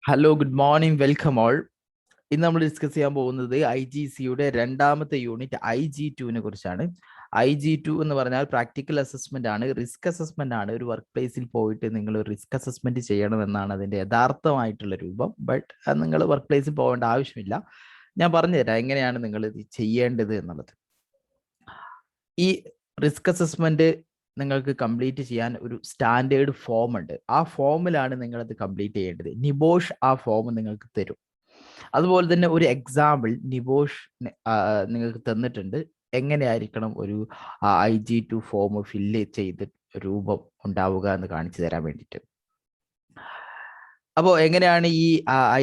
Hello, good morning, welcome all. ഇന്ന് നമ്മൾ discuss ചെയ്യാൻ പോകുന്നത് IGCയുടെ രണ്ടാമത്തെ യൂണിറ്റ് IG2നെ കുറിച്ചാണ്. IG2 എന്ന് പറഞ്ഞാൽ പ്രാക്ടിക്കൽ അസസ്മെന്റ് ആണ്, റിസ്ക് അസസ്മെന്റ് ആണ്. ഒരു വർക്ക് പ്ലേസിൽ പോയിട്ട് നിങ്ങൾ റിസ്ക് അസസ്മെന്റ് ചെയ്യണമെന്നാണ് അതിന്റെ യഥാർത്ഥമായിട്ടുള്ള രൂപം. ബട്ട് നിങ്ങൾ വർക്ക് പ്ലേസിൽ പോകേണ്ട ആവശ്യമില്ല. ഞാൻ പറഞ്ഞുതരാം എങ്ങനെയാണ് നിങ്ങൾ ഇത് ചെയ്യേണ്ടത് എന്നുള്ളത്. ഈ റിസ്ക് അസസ്മെന്റ് നിങ്ങൾക്ക് കംപ്ലീറ്റ് ചെയ്യാൻ ഒരു സ്റ്റാൻഡേർഡ് ഫോം ഉണ്ട്. ആ ഫോമിലാണ് നിങ്ങളത് കംപ്ലീറ്റ് ചെയ്യേണ്ടത്. നിബോഷ് ആ ഫോം നിങ്ങൾക്ക് തരും. അതുപോലെ തന്നെ ഒരു എക്സാമ്പിൾ നിബോഷ് നിങ്ങൾക്ക് തന്നിട്ടുണ്ട്. എങ്ങനെയായിരിക്കണം ഒരു IG2 ഫോം ഫില്ല് ചെയ്ത് രൂപം ഉണ്ടാവുക എന്ന് കാണിച്ചു തരാൻ വേണ്ടിയിട്ട്. അപ്പോൾ എങ്ങനെയാണ് ഈ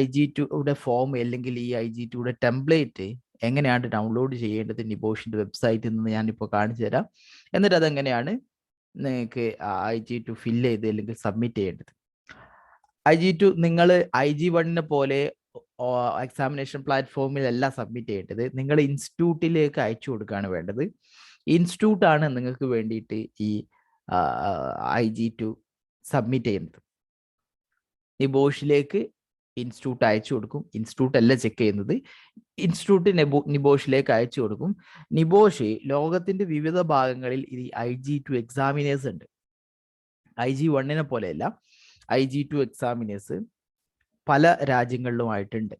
IG2യുടെ ഫോം അല്ലെങ്കിൽ ഈ IG2യുടെ ടെംപ്ലേറ്റ് എങ്ങനെയാണ് ഡൗൺലോഡ് ചെയ്യേണ്ടത് നിബോഷിന്റെ വെബ്സൈറ്റിൽ നിന്ന് ഞാനിപ്പോൾ കാണിച്ചു തരാം. എന്നിട്ട് അതെങ്ങനെയാണ് നിങ്ങൾക്ക് IG2 ഫില്ല് ചെയ്ത് അല്ലെങ്കിൽ സബ്മിറ്റ് ചെയ്യേണ്ടത്. IG2 നിങ്ങൾ IG1നെ പോലെ എക്സാമിനേഷൻ പ്ലാറ്റ്ഫോമിലല്ല സബ്മിറ്റ് ചെയ്യേണ്ടത്. നിങ്ങൾ ഇൻസ്റ്റിറ്റ്യൂട്ടിലേക്ക് അയച്ചു കൊടുക്കുകയാണ് വേണ്ടത്. ഇൻസ്റ്റിറ്റ്യൂട്ടാണ് നിങ്ങൾക്ക് വേണ്ടിയിട്ട് ഈ IG2 സബ്മിറ്റ് ചെയ്യുന്നത്. നിബോഷിലേക്ക് ഇൻസ്റ്റിറ്റ്യൂട്ട് അയച്ചു കൊടുക്കും. ഇൻസ്റ്റിറ്റ്യൂട്ട് അല്ല ചെക്ക് ചെയ്യുന്നത്, ഇൻസ്റ്റിറ്റ്യൂട്ട് നിബോഷിലേക്ക് അയച്ചു കൊടുക്കും. നിബോഷ് ലോകത്തിന്റെ വിവിധ ഭാഗങ്ങളിൽ ഇത് IG2 എക്സാമിനേഴ്സ് ഉണ്ട്. IG1നെ പോലെയല്ല, IG2 എക്സാമിനേഴ്സ് പല രാജ്യങ്ങളിലുമായിട്ടുണ്ട്.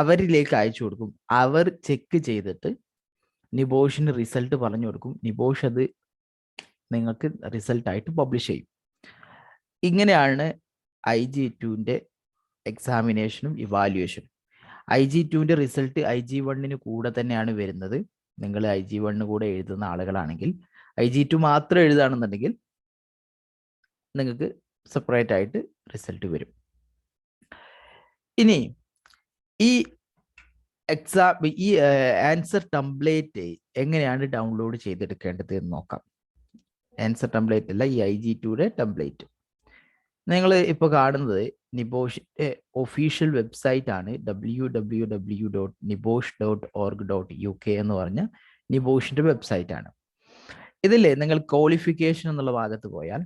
അവരിലേക്ക് അയച്ചു കൊടുക്കും. അവർ ചെക്ക് ചെയ്തിട്ട് നിബോഷിന് റിസൾട്ട് പറഞ്ഞു കൊടുക്കും. നിബോഷ് അത് നിങ്ങൾക്ക് റിസൾട്ടായിട്ട് പബ്ലിഷ് ചെയ്യും. ഇങ്ങനെയാണ് IG2ന്റെ എക്സാമിനേഷനും ഇവാലുവേഷനും. IG2ന്റെ റിസൾട്ട് IG1ന് കൂടെ തന്നെയാണ് വരുന്നത്. നിങ്ങൾ IG1 കൂടെ എഴുതുന്ന ആളുകളാണെങ്കിൽ, IG2 മാത്രം എഴുതുകയാണെന്നുണ്ടെങ്കിൽ നിങ്ങൾക്ക് സെപ്പറേറ്റ് ആയിട്ട് റിസൾട്ട് വരും. ഇനി ഈ ആൻസർ ടെംപ്ലേറ്റ് എങ്ങനെയാണ് ഡൗൺലോഡ് ചെയ്തെടുക്കേണ്ടത് എന്ന് നോക്കാം. ആൻസർ ടെംപ്ലേറ്റ് അല്ല, ഈ IG2യുടെ ടെംപ്ലേറ്റ്. നിങ്ങൾ ഇപ്പോൾ കാണുന്നത് നിബോഷിന്റെ ഒഫീഷ്യൽ വെബ്സൈറ്റ് ആണ്. www.nibosh.org.uk എന്ന് പറഞ്ഞ നിബോഷിന്റെ വെബ്സൈറ്റ് ആണ്. ഇതിൽ നിങ്ങൾ ക്വാളിഫിക്കേഷൻ എന്നുള്ള ഭാഗത്ത് പോയാൽ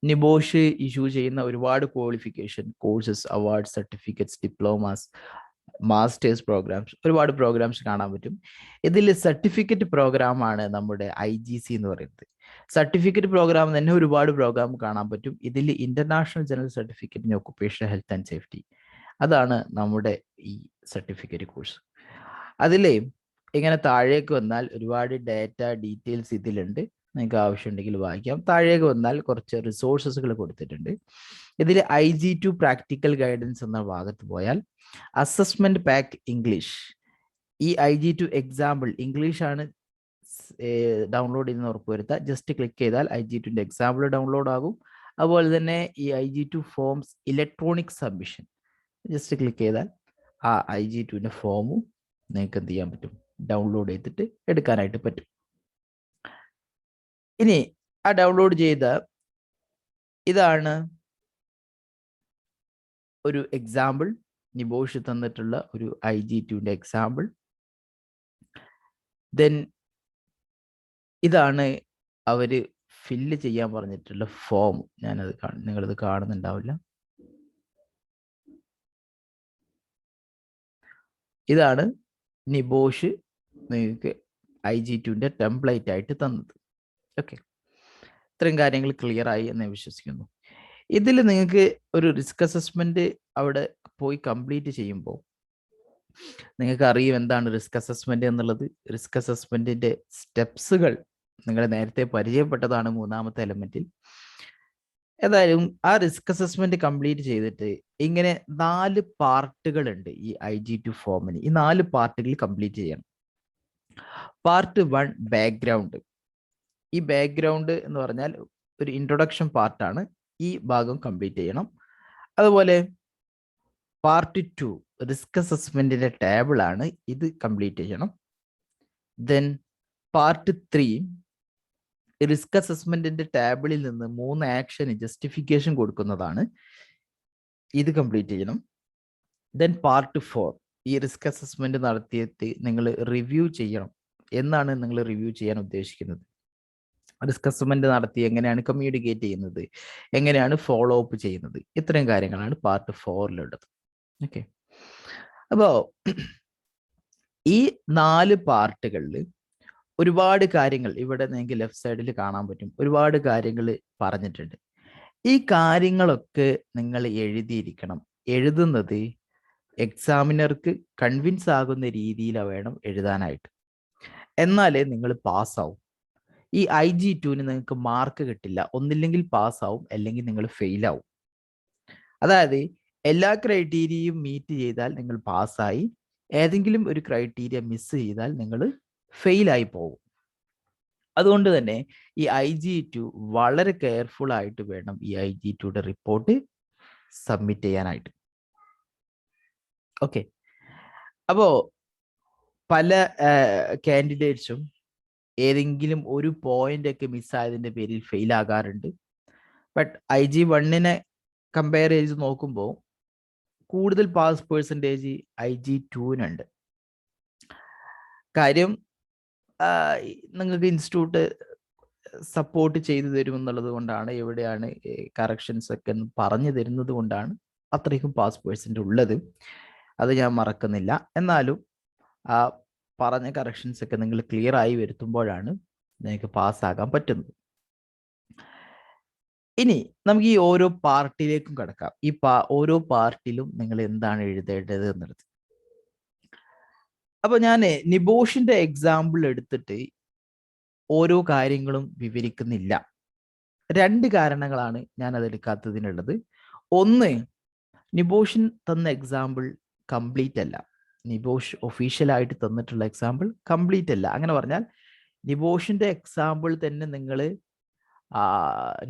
നിബോഷ് ഇഷ്യൂ ചെയ്യുന്ന ഒരുപാട് qualification courses, award, certificates, diplomas, masters programmes, ഒരുപാട് പ്രോഗ്രാംസ് കാണാൻ പറ്റും. ഇതിൽ സർട്ടിഫിക്കറ്റ് പ്രോഗ്രാമാണ് നമ്മുടെ IGC എന്ന് പറയുന്നത്. സർട്ടിഫിക്കറ്റ് പ്രോഗ്രാം തന്നെ ഒരുപാട് പ്രോഗ്രാം കാണാൻ പറ്റും. ഇതിൽ international general certificate in occupational health and safety, അതാണ് നമ്മുടെ ഈ സർട്ടിഫിക്കറ്റ് കോഴ്സ്. അതിലെ ഇങ്ങനെ താഴേക്ക് വന്നാൽ ഒരുപാട് ഡാറ്റ ഡീറ്റെയിൽസ് ഇതിലുണ്ട്. നിങ്ങൾക്ക് ആവശ്യമുണ്ടെങ്കിൽ വായിക്കാം. താഴേക്ക് വന്നാൽ കുറച്ച് റിസോഴ്സസുകൾ കൊടുത്തിട്ടുണ്ട്. ഇതിൽ IG2 പ്രാക്ടിക്കൽ ഗൈഡൻസ് എന്ന ഭാഗത്ത് പോയാൽ അസസ്മെന്റ് പാക്ക് ഇംഗ്ലീഷ്, ഈ IG2 എക്സാമ്പിൾ ഇംഗ്ലീഷ് ആണ് ഡൗൺലോഡ് ചെയ്യുന്ന ഉറപ്പുവരുത്തുക. ജസ്റ്റ് ക്ലിക്ക് ചെയ്താൽ IG2ന്റെ എക്സാമ്പിൾ ഡൗൺലോഡ് ആകും. അതുപോലെ തന്നെ ഈ IG2 forms electronic submission, just click ചെയ്താൽ ആ IG2ന്റെ ഫോമും നിങ്ങൾക്ക് എന്ത് ചെയ്യാൻ പറ്റും, ഡൗൺലോഡ് ചെയ്തിട്ട് എടുക്കാനായിട്ട് പറ്റും. ഇനി ആ ഡൗൺലോഡ് ചെയ്ത ഇതാണ് ഒരു എക്സാമ്പിൾ, നിബോഷ് തന്നിട്ടുള്ള ഒരു IG2ന്റെ എക്സാമ്പിൾ. ദെൻ ഇതാണ് അവര് ഫില്ല് ചെയ്യാൻ പറഞ്ഞിട്ടുള്ള ഫോം. ഞാനത് നിങ്ങളിത് കാണുന്നുണ്ടാവില്ല. ഇതാണ് നിബോഷ് നിങ്ങൾക്ക് IG2ന്റെ ടെംപ്ലേറ്റ് ആയിട്ട് തന്നത്. ഓക്കെ, ഇത്രയും കാര്യങ്ങൾ ക്ലിയർ ആയി എന്ന് വിശ്വസിക്കുന്നു. ഇതിൽ നിങ്ങൾക്ക് ഒരു റിസ്ക് അസസ്മെന്റ് അവിടെ പോയി കംപ്ലീറ്റ് ചെയ്യുമ്പോൾ നിങ്ങൾക്ക് അറിയും എന്താണ് റിസ്ക് അസസ്മെന്റ് എന്നുള്ളത്. റിസ്ക് അസസ്മെന്റിന്റെ സ്റ്റെപ്സുകൾ നിങ്ങൾ നേരത്തെ പരിചയപ്പെട്ടതാണ് മൂന്നാമത്തെ എലമെന്റിൽ. ഏതായാലും ആ റിസ്ക് അസസ്മെന്റ് കംപ്ലീറ്റ് ചെയ്തിട്ട് ഇങ്ങനെ 4 പാർട്ടുകൾ ഉണ്ട് ഈ IG2 ഫോമിന്. ഈ 4 പാർട്ടുകൾ കംപ്ലീറ്റ് ചെയ്യണം. Part 1 background. ഈ ബാക്ക്ഗ്രൗണ്ട് എന്ന് പറഞ്ഞാൽ ഒരു ഇൻട്രൊഡക്ഷൻ പാർട്ടാണ്. ഈ ഭാഗം കംപ്ലീറ്റ് ചെയ്യണം. അതുപോലെ പാർട്ട് 2 റിസ്ക് അസസ്മെന്റിന്റെ ടേബിൾ ആണ്, ഇത് കംപ്ലീറ്റ് ചെയ്യണം. ദെൻ പാർട്ട് 3 റിസ്ക് അസസ്മെന്റിന്റെ ടേബിളിൽ നിന്ന് 3 ആക്ഷന് ജസ്റ്റിഫിക്കേഷൻ കൊടുക്കുന്നതാണ്, ഇത് കംപ്ലീറ്റ് ചെയ്യണം. ദെൻ പാർട്ട് 4 ഈ റിസ്ക് അസസ്മെന്റ് നടത്തിയിട്ട് നിങ്ങൾ റിവ്യൂ ചെയ്യണം. എന്നാണ് നിങ്ങൾ റിവ്യൂ ചെയ്യാൻ ഉദ്ദേശിക്കുന്നത്? റിസ്ക് അസസ്മെന്റ് നടത്തി എങ്ങനെയാണ് കമ്മ്യൂണിക്കേറ്റ് ചെയ്യുന്നത്, എങ്ങനെയാണ് ഫോളോ അപ്പ് ചെയ്യുന്നത്, ഇത്രയും കാര്യങ്ങളാണ് പാർട്ട് 4 ഓക്കെ. അപ്പോൾ ഈ 4 പാർട്ടുകളിൽ ഒരുപാട് കാര്യങ്ങൾ ഇവിടെ നിങ്ങൾക്ക് ലെഫ്റ്റ് സൈഡിൽ കാണാൻ പറ്റും. ഒരുപാട് കാര്യങ്ങൾ പറഞ്ഞിട്ടുണ്ട്. ഈ കാര്യങ്ങളൊക്കെ നിങ്ങൾ എഴുതിയിരിക്കണം. എഴുതുന്നത് എക്സാമിനർക്ക് കൺവിൻസ് ആകുന്ന രീതിയിൽ വേണം എഴുതാനായിട്ട്. എന്നാലേ നിങ്ങൾ പാസ്സാവും. ഈ IG2 നിങ്ങൾക്ക് മാർക്ക് കിട്ടില്ല. ഒന്നില്ലെങ്കിൽ പാസ്സാവും, അല്ലെങ്കിൽ നിങ്ങൾ ഫെയിൽ ആവും. അതായത് എല്ലാ ക്രൈറ്റീരിയയും മീറ്റ് ചെയ്താൽ നിങ്ങൾ പാസ്സായി, ഏതെങ്കിലും ഒരു ക്രൈറ്റീരിയ മിസ് ചെയ്താൽ നിങ്ങൾ ഫെയിലായി പോകും. അതുകൊണ്ട് തന്നെ ഈ IG2 വളരെ കെയർഫുൾ ആയിട്ട് വേണം ഈ IG2യുടെ റിപ്പോർട്ട് സബ്മിറ്റ് ചെയ്യാനായിട്ട്. ഓക്കെ. അപ്പോ പല കാൻഡിഡേറ്റ്സും ഏതെങ്കിലും ഒരു പോയിന്റ് ഒക്കെ മിസ്സായതിന്റെ പേരിൽ ഫെയിൽ ആകാറുണ്ട്. ബട്ട് IG1 കമ്പയർ ചെയ്ത് നോക്കുമ്പോൾ കൂടുതൽ പാസ് പെർസെൻറ്റേജ് IG2 കാര്യം നിങ്ങൾക്ക് ഇൻസ്റ്റിറ്റ്യൂട്ട് സപ്പോർട്ട് ചെയ്തു തരും എന്നുള്ളത് കൊണ്ടാണ്, എവിടെയാണ് കറക്ഷൻസ് ഒക്കെ പറഞ്ഞു തരുന്നത് കൊണ്ടാണ് അത്രയ്ക്കും പാസ് പെർസെൻറ്റ് ഉള്ളത്. അത് ഞാൻ മറക്കുന്നില്ല. എന്നാലും ആ പറഞ്ഞ കറക്ഷൻസ് ഒക്കെ നിങ്ങൾ ക്ലിയർ ആയി വരുത്തുമ്പോഴാണ് നിങ്ങൾക്ക് പാസ്സാകാൻ പറ്റുന്നത്. ഇനി നമുക്ക് ഈ ഓരോ പാർട്ടിലേക്കും കടക്കാം. ഈ ഓരോ പാർട്ടിലും നിങ്ങൾ എന്താണ് എഴുതേണ്ടത് എന്നുള്ളത്. അപ്പൊ ഞാൻ നിബോഷിന്റെ എക്സാമ്പിൾ എടുത്തിട്ട് ഓരോ കാര്യങ്ങളും വിവരിക്കുന്നില്ല. 2 കാരണങ്ങളാണ് ഞാൻ അതെടുക്കാത്തതിനുള്ളത്. ഒന്ന്, നിബോഷൻ തന്ന എക്സാമ്പിൾ കംപ്ലീറ്റ് അല്ല. നിബോഷ് ഒഫീഷ്യലായിട്ട് തന്നിട്ടുള്ള എക്സാമ്പിൾ കംപ്ലീറ്റ് അല്ല. അങ്ങനെ പറഞ്ഞാൽ നിബോഷിന്റെ എക്സാമ്പിൾ തന്നെ നിങ്ങൾ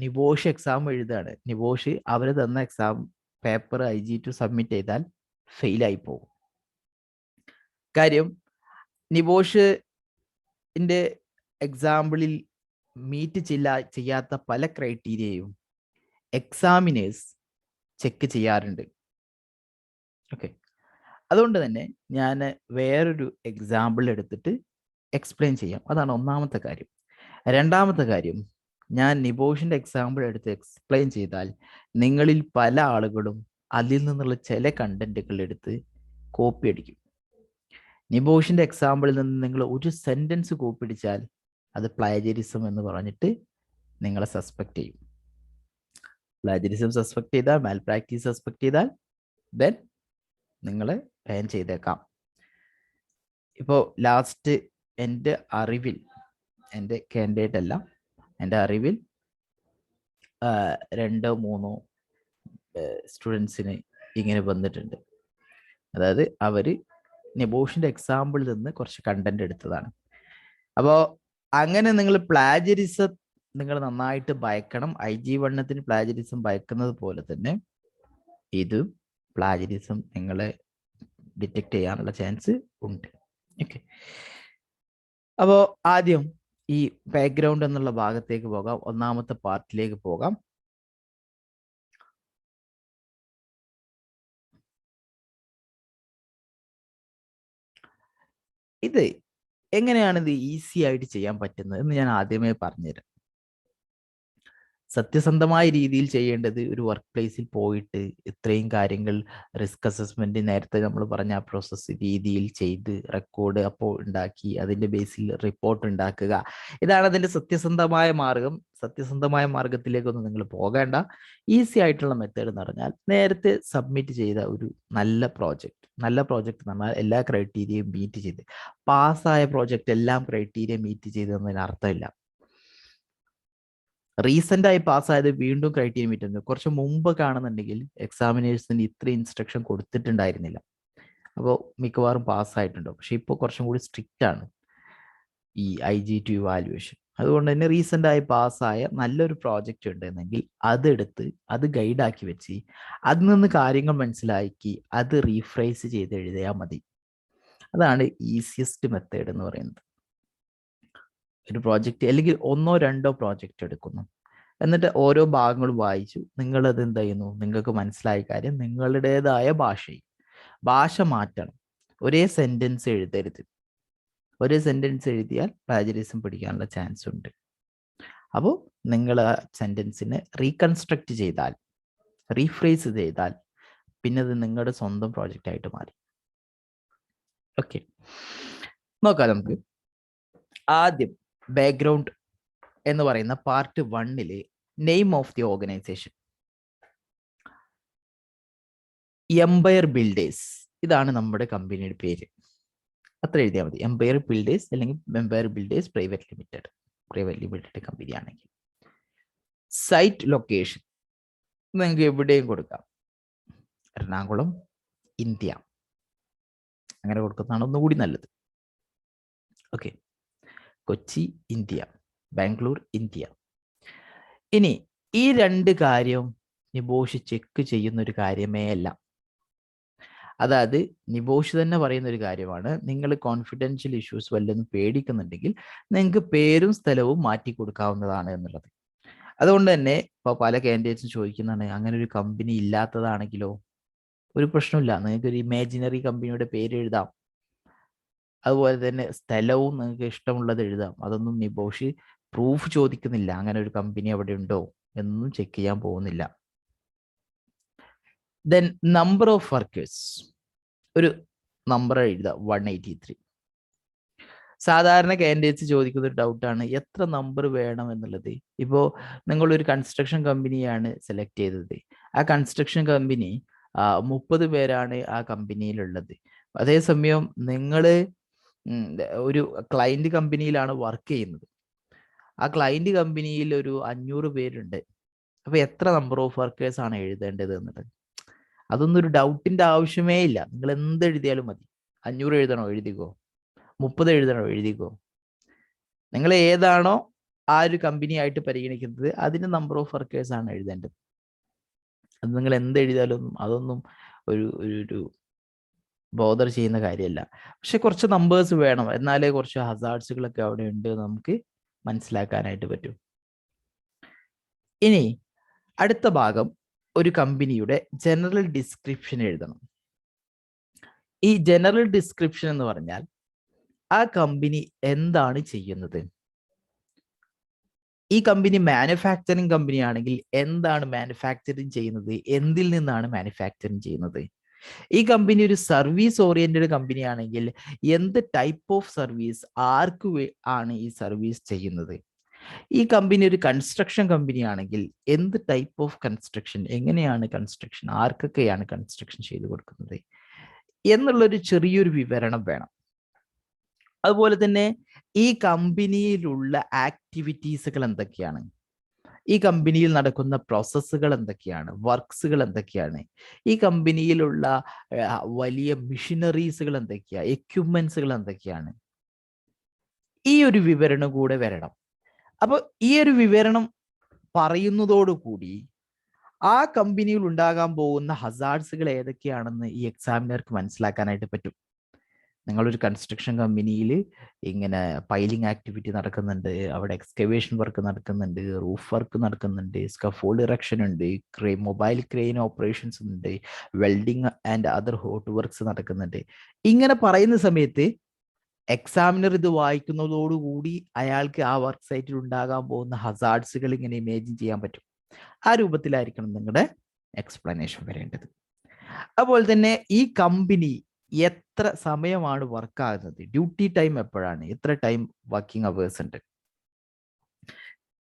നിബോഷ് എക്സാം എഴുതാണ്, നിബോഷ് അവർ തന്ന എക്സാം പേപ്പർ IG2 സബ്മിറ്റ് ചെയ്താൽ ഫെയിലായി പോകും. കാര്യം നിബോഷിന്റെ എക്സാമ്പിളിൽ മീറ്റ് ചെയ്യാത്ത പല ക്രൈറ്റീരിയയും എക്സാമിനേഴ്സ് ചെക്ക് ചെയ്യാറുണ്ട്. ഓക്കെ. അതുകൊണ്ട് തന്നെ ഞാൻ വേറൊരു എക്സാമ്പിൾ എടുത്തിട്ട് എക്സ്പ്ലെയിൻ ചെയ്യാം. അതാണ് ഒന്നാമത്തെ കാര്യം. രണ്ടാമത്തെ കാര്യം, ഞാൻ നിബോഷിന്റെ എക്സാമ്പിൾ എടുത്ത് എക്സ്പ്ലെയിൻ ചെയ്താൽ നിങ്ങളിൽ പല ആളുകളും അതിൽ നിന്നുള്ള ചില കണ്ടന്റുകൾ എടുത്ത് കോപ്പി അടിക്കും. നിബോഷിന്റെ എക്സാമ്പിളിൽ നിന്ന് നിങ്ങൾ ഒരു സെന്റൻസ് കോപ്പി അടിച്ചാൽ അത് പ്ലാജരിസം എന്ന് പറഞ്ഞിട്ട് നിങ്ങളെ സസ്പെക്ട് ചെയ്യും. പ്ലാജരിസം സസ്പെക്ട് ചെയ്താൽ, മാൽ പ്രാക്ടീസ് സസ്പെക്ട് ചെയ്താൽ ദെൻ നിങ്ങളെ ബാൻ ചെയ്തേക്കാം. ഇപ്പോൾ ലാസ്റ്റ് എൻ്റെ അറിവിൽ, എൻ്റെ കാൻഡിഡേറ്റ് അല്ല, എൻ്റെ അറിവിൽ 2-3 സ്റ്റുഡൻസിന് ഇങ്ങനെ വന്നിട്ടുണ്ട്. അതായത് അവർ നിബോഷിന്റെ എക്സാമ്പിളിൽ നിന്ന് കുറച്ച് കണ്ടന്റ് എടുത്തതാണ്. അപ്പോൾ അങ്ങനെ നിങ്ങൾ പ്ലാജരിസം നിങ്ങൾ നന്നായിട്ട് ഭയക്കണം. IG1 പ്ലാജരിസം ഭയക്കുന്നത് പോലെ തന്നെ ഇത് പ്ലാജരിസം നിങ്ങളെ ഡിറ്റക്ട് ചെയ്യാനുള്ള ചാൻസ് ഉണ്ട്. ഓക്കെ. അപ്പോൾ ആദ്യം ഈ ബാക്ക്ഗ്രൗണ്ട് എന്നുള്ള ഭാഗത്തേക്ക് പോകാം. ഒന്നാമത്തെ പാർട്ടിലേക്ക് പോകാം. ഇത് എങ്ങനെയാണ് ഇത് ഈസി ആയിട്ട് ചെയ്യാൻ പറ്റുന്നത് എന്ന് ഞാൻ ആദ്യമേ പറഞ്ഞുതരാം. സത്യസന്ധമായ രീതിയിൽ ചെയ്യേണ്ടത് ഒരു വർക്ക് പ്ലേസിൽ പോയിട്ട് ഇത്രയും കാര്യങ്ങൾ റിസ്ക് അസസ്മെന്റ് നേരത്തെ നമ്മൾ പറഞ്ഞ ആ പ്രോസസ്സ് രീതിയിൽ ചെയ്ത് റെക്കോർഡ് അപ്പോൾ ഉണ്ടാക്കി അതിന്റെ ബേസിൽ റിപ്പോർട്ട് ഉണ്ടാക്കുക. ഇതാണ് അതിന്റെ സത്യസന്ധമായ മാർഗം. സത്യസന്ധമായ മാർഗത്തിലേക്കൊന്നും നിങ്ങൾ പോകേണ്ട. ഈസി ആയിട്ടുള്ള മെത്തേഡ് എന്ന് പറഞ്ഞാൽ നേരത്തെ സബ്മിറ്റ് ചെയ്ത ഒരു നല്ല പ്രോജക്റ്റ് എന്ന് പറഞ്ഞാൽ എല്ലാ ക്രൈറ്റീരിയയും മീറ്റ് ചെയ്ത് പാസ്സായ പ്രോജക്റ്റ് എല്ലാം ക്രൈറ്റീരിയ മീറ്റ് ചെയ്തതെന്നതിന് അർത്ഥമില്ല. റീസെന്റ് ആയി പാസ്സായത് വീണ്ടും ക്രൈറ്റീരിയ മീറ്റ് ചെയ്യുന്നു. കുറച്ച് മുമ്പ് കാണുന്നുണ്ടെങ്കിൽ എക്സാമിനേഴ്സിന് ഇത്ര ഇൻസ്ട്രക്ഷൻ കൊടുത്തിട്ടുണ്ടായിരുന്നില്ല, അപ്പോൾ മിക്കവാറും പാസ്സായിട്ടുണ്ടോ. പക്ഷെ ഇപ്പോൾ കുറച്ചും കൂടി സ്ട്രിക്റ്റ് ആണ് ഈ IG2 ഇവാലുവേഷൻ. അതുകൊണ്ട് തന്നെ റീസെന്റ് ആയി പാസ്സായ നല്ലൊരു പ്രോജക്റ്റ് ഉണ്ടെന്നെങ്കിൽ അതെടുത്ത് അത് ഗൈഡാക്കി വെച്ച് അതിൽ നിന്ന് കാര്യങ്ങൾ മനസ്സിലാക്കി അത് റീഫ്രൈസ് ചെയ്ത് എഴുതിയാൽ മതി. അതാണ് ഈസിയസ്റ്റ് മെത്തേഡ് എന്ന് പറയുന്നത്. ഒരു പ്രോജക്റ്റ് അല്ലെങ്കിൽ 1-2 പ്രോജക്റ്റ് എടുക്കുന്നു, എന്നിട്ട് ഓരോ ഭാഗങ്ങളും വായിച്ചു നിങ്ങളത് എന്ത് ചെയ്യുന്നു, നിങ്ങൾക്ക് മനസ്സിലായ കാര്യം നിങ്ങളുടേതായ ഭാഷ മാറ്റണം. ഒരേ സെന്റൻസ് എഴുതരുത്. ഒരേ സെന്റൻസ് എഴുതിയാൽ പ്ലാജറിസം പിടിക്കാനുള്ള ചാൻസ് ഉണ്ട്. അപ്പോൾ നിങ്ങൾ ആ സെൻറ്റൻസിനെ റീകൺസ്ട്രക്റ്റ് ചെയ്താൽ, റീഫ്രേസ് ചെയ്താൽ പിന്നെ അത് നിങ്ങളുടെ സ്വന്തം പ്രോജക്റ്റ് ആയിട്ട് മാറി. ഓക്കെ, നോക്കാം നമുക്ക്. ആദ്യം ബാക്ക്ഗ്രൗണ്ട് എന്ന് പറയുന്ന part 1 name of the organisation empire builders. ഇതാണ് നമ്മുടെ കമ്പനിയുടെ പേര്. അത്ര എഴുതിയാൽ മതി. എംപയർ ബിൽഡേഴ്സ് അല്ലെങ്കിൽ empire builders private limited company ആണെങ്കിൽ. സൈറ്റ് ലൊക്കേഷൻ നിങ്ങൾക്ക് എവിടെയും കൊടുക്കാം. എറണാകുളം, ഇന്ത്യ, അങ്ങനെ കൊടുക്കുന്നതാണ് ഒന്നുകൂടി നല്ലത്. Okay, Kochi, India, Bangalore, India. ഇനി ഈ 2 കാര്യം നിബോഷ് ചെക്ക് ചെയ്യുന്ന ഒരു കാര്യമേ അല്ല. അതായത് നിബോഷ് തന്നെ പറയുന്ന ഒരു കാര്യമാണ്, നിങ്ങൾ കോൺഫിഡൻഷ്യൽ ഇഷ്യൂസ് വല്ലതും പേടിക്കുന്നുണ്ടെങ്കിൽ നിങ്ങൾക്ക് പേരും സ്ഥലവും മാറ്റി കൊടുക്കാവുന്നതാണ് എന്നുള്ളത്. അതുകൊണ്ട് തന്നെ ഇപ്പോൾ പല കാൻഡിഡേറ്റ്സും ചോദിക്കുന്നതാണ്, അങ്ങനെ ഒരു കമ്പനി ഇല്ലാത്തതാണെങ്കിലോ? ഒരു പ്രശ്നമില്ല, നിങ്ങൾക്ക് ഒരു ഇമാജിനറി കമ്പനിയുടെ പേര് എഴുതാം. അതുപോലെ തന്നെ സ്ഥലവും നിങ്ങൾക്ക് ഇഷ്ടമുള്ളത് എഴുതാം. അതൊന്നും നിബോഷ് പ്രൂഫ് ചോദിക്കുന്നില്ല, അങ്ങനെ ഒരു കമ്പനി അവിടെ ഉണ്ടോ എന്നൊന്നും ചെക്ക് ചെയ്യാൻ പോകുന്നില്ല. ദെൻ നമ്പർ ഓഫ് വർക്കേഴ്സ്, ഒരു നമ്പർ എഴുതാം, 183. സാധാരണ കാൻഡിഡേറ്റ്സ് ചോദിക്കുന്ന ഒരു ഡൗട്ടാണ്, എത്ര നമ്പർ വേണം എന്നുള്ളത്. ഇപ്പോൾ നിങ്ങളൊരു കൺസ്ട്രക്ഷൻ കമ്പനിയാണ് സെലക്ട് ചെയ്തത്. ആ കൺസ്ട്രക്ഷൻ കമ്പനി 30 പേരാണ് ആ കമ്പനിയിലുള്ളത്. അതേസമയം നിങ്ങൾ ഒരു ക്ലയന്റ് കമ്പനിയിലാണ് വർക്ക് ചെയ്യുന്നത്. ആ ക്ലയന്റ് കമ്പനിയിൽ ഒരു 500 പേരുണ്ട്. അപ്പൊ എത്ര നമ്പർ ഓഫ് വർക്കേഴ്സ് ആണ് എഴുതേണ്ടത് എന്നുള്ളത്, അതൊന്നും ഒരു ഡൗട്ടിന്റെ ആവശ്യമേ ഇല്ല. നിങ്ങൾ എന്ത് എഴുതിയാലും മതി. 500 എഴുതണോ, എഴുതിക്കോ. 30 എഴുതണോ, എഴുതിക്കോ. നിങ്ങൾ ഏതാണോ ആ ഒരു കമ്പനി ആയിട്ട് പരിഗണിക്കുന്നത് അതിന് നമ്പർ ഓഫ് വർക്കേഴ്സ് ആണ് എഴുതേണ്ടത്. അത് നിങ്ങൾ എന്ത് എഴുതിയാലും അതൊന്നും ഒരു ബോദർ ചെയ്യുന്ന കാര്യമല്ല. പക്ഷെ കുറച്ച് നമ്പേഴ്സ് വേണം, എന്നാലേ കുറച്ച് ഹസാർഡ്സുകളൊക്കെ അവിടെ ഉണ്ട് നമുക്ക് മനസ്സിലാക്കാനായിട്ട് പറ്റും. ഇനി അടുത്ത ഭാഗം, ഒരു കമ്പനിയുടെ ജനറൽ ഡിസ്ക്രിപ്ഷൻ എഴുതണം. ഈ ജനറൽ ഡിസ്ക്രിപ്ഷൻ എന്ന് പറഞ്ഞാൽ ആ കമ്പനി എന്താണ് ചെയ്യുന്നത്. ഈ കമ്പനി മാനുഫാക്ചറിങ് കമ്പനി ആണെങ്കിൽ എന്താണ് മാനുഫാക്ചറിങ് ചെയ്യുന്നത്, എന്തിൽ നിന്നാണ് മാനുഫാക്ചറിങ് ചെയ്യുന്നത്. ഈ കമ്പനി ഒരു സർവീസ് ഓറിയന്റഡ് കമ്പനി ആണെങ്കിൽ എന്ത് ടൈപ്പ് ഓഫ് സർവീസ്, ആർക്ക് ആണ് ഈ സർവീസ് ചെയ്യുന്നത്. ഈ കമ്പനി ഒരു കൺസ്ട്രക്ഷൻ കമ്പനി ആണെങ്കിൽ എന്ത് ടൈപ്പ് ഓഫ് കൺസ്ട്രക്ഷൻ, എങ്ങനെയാണ് കൺസ്ട്രക്ഷൻ, ആർക്കൊക്കെയാണ് കൺസ്ട്രക്ഷൻ ചെയ്തു കൊടുക്കുന്നത് എന്നുള്ളൊരു ചെറിയൊരു വിവരണം വേണം. അതുപോലെ തന്നെ ഈ കമ്പനിയിലുള്ള ആക്ടിവിറ്റീസുകൾ എന്തൊക്കെയാണ്, ഈ കമ്പനിയിൽ നടക്കുന്ന പ്രോസസ്സുകൾ എന്തൊക്കെയാണ്, വർക്ക്സുകൾ എന്തൊക്കെയാണ്, ഈ കമ്പനിയിലുള്ള വലിയ മെഷീനറീസുകൾ എന്തൊക്കെയാണ്, എക്യുപ്മെന്റ്സുകൾ എന്തൊക്കെയാണ്, ഈ ഒരു വിവരണം കൂടെ വരണം. അപ്പോൾ ഈ ഒരു വിവരണം പറയുന്നതോടുകൂടി ആ കമ്പനിയിൽ ഉണ്ടാകാൻ പോകുന്ന ഹസാർഡ്സുകൾ ഏതൊക്കെയാണെന്ന് ഈ എക്സാമിനർക്ക് മനസ്സിലാക്കാനായിട്ട് പറ്റും. നിങ്ങളൊരു കൺസ്ട്രക്ഷൻ കമ്പനിയിൽ ഇങ്ങനെ പൈലിംഗ് ആക്ടിവിറ്റി നടക്കുന്നുണ്ട്, അവിടെ എക്സ്കവേഷൻ വർക്ക് നടക്കുന്നുണ്ട്, റൂഫ് വർക്ക് നടക്കുന്നുണ്ട്, സ്കഫോൾഡ് ഇറക്ഷൻ ഉണ്ട്, മൊബൈൽ ക്രെയിൻ ഓപ്പറേഷൻസ് ഉണ്ട്, welding and other hot works നടക്കുന്നുണ്ട്. ഇങ്ങനെ പറയുന്ന സമയത്ത് എക്സാമിനർ ഇത് വായിക്കുന്നതോടുകൂടി അയാൾക്ക് ആ വർക്ക് സൈറ്റിൽ ഉണ്ടാകാൻ പോകുന്ന ഹസാർഡ്സുകൾ ഇങ്ങനെ ഇമേജിൻ ചെയ്യാൻ പറ്റും. ആ രൂപത്തിലായിരിക്കണം നിങ്ങളുടെ എക്സ്പ്ലനേഷൻ വരേണ്ടത്. അതുപോലെ തന്നെ ഈ കമ്പനി എത്ര സമയമാണ് വർക്ക് ആകുന്നത്, ഡ്യൂട്ടി ടൈം എപ്പോഴാണ്, എത്ര ടൈം വർക്കിംഗ് അവേഴ്സ് ഉണ്ട്,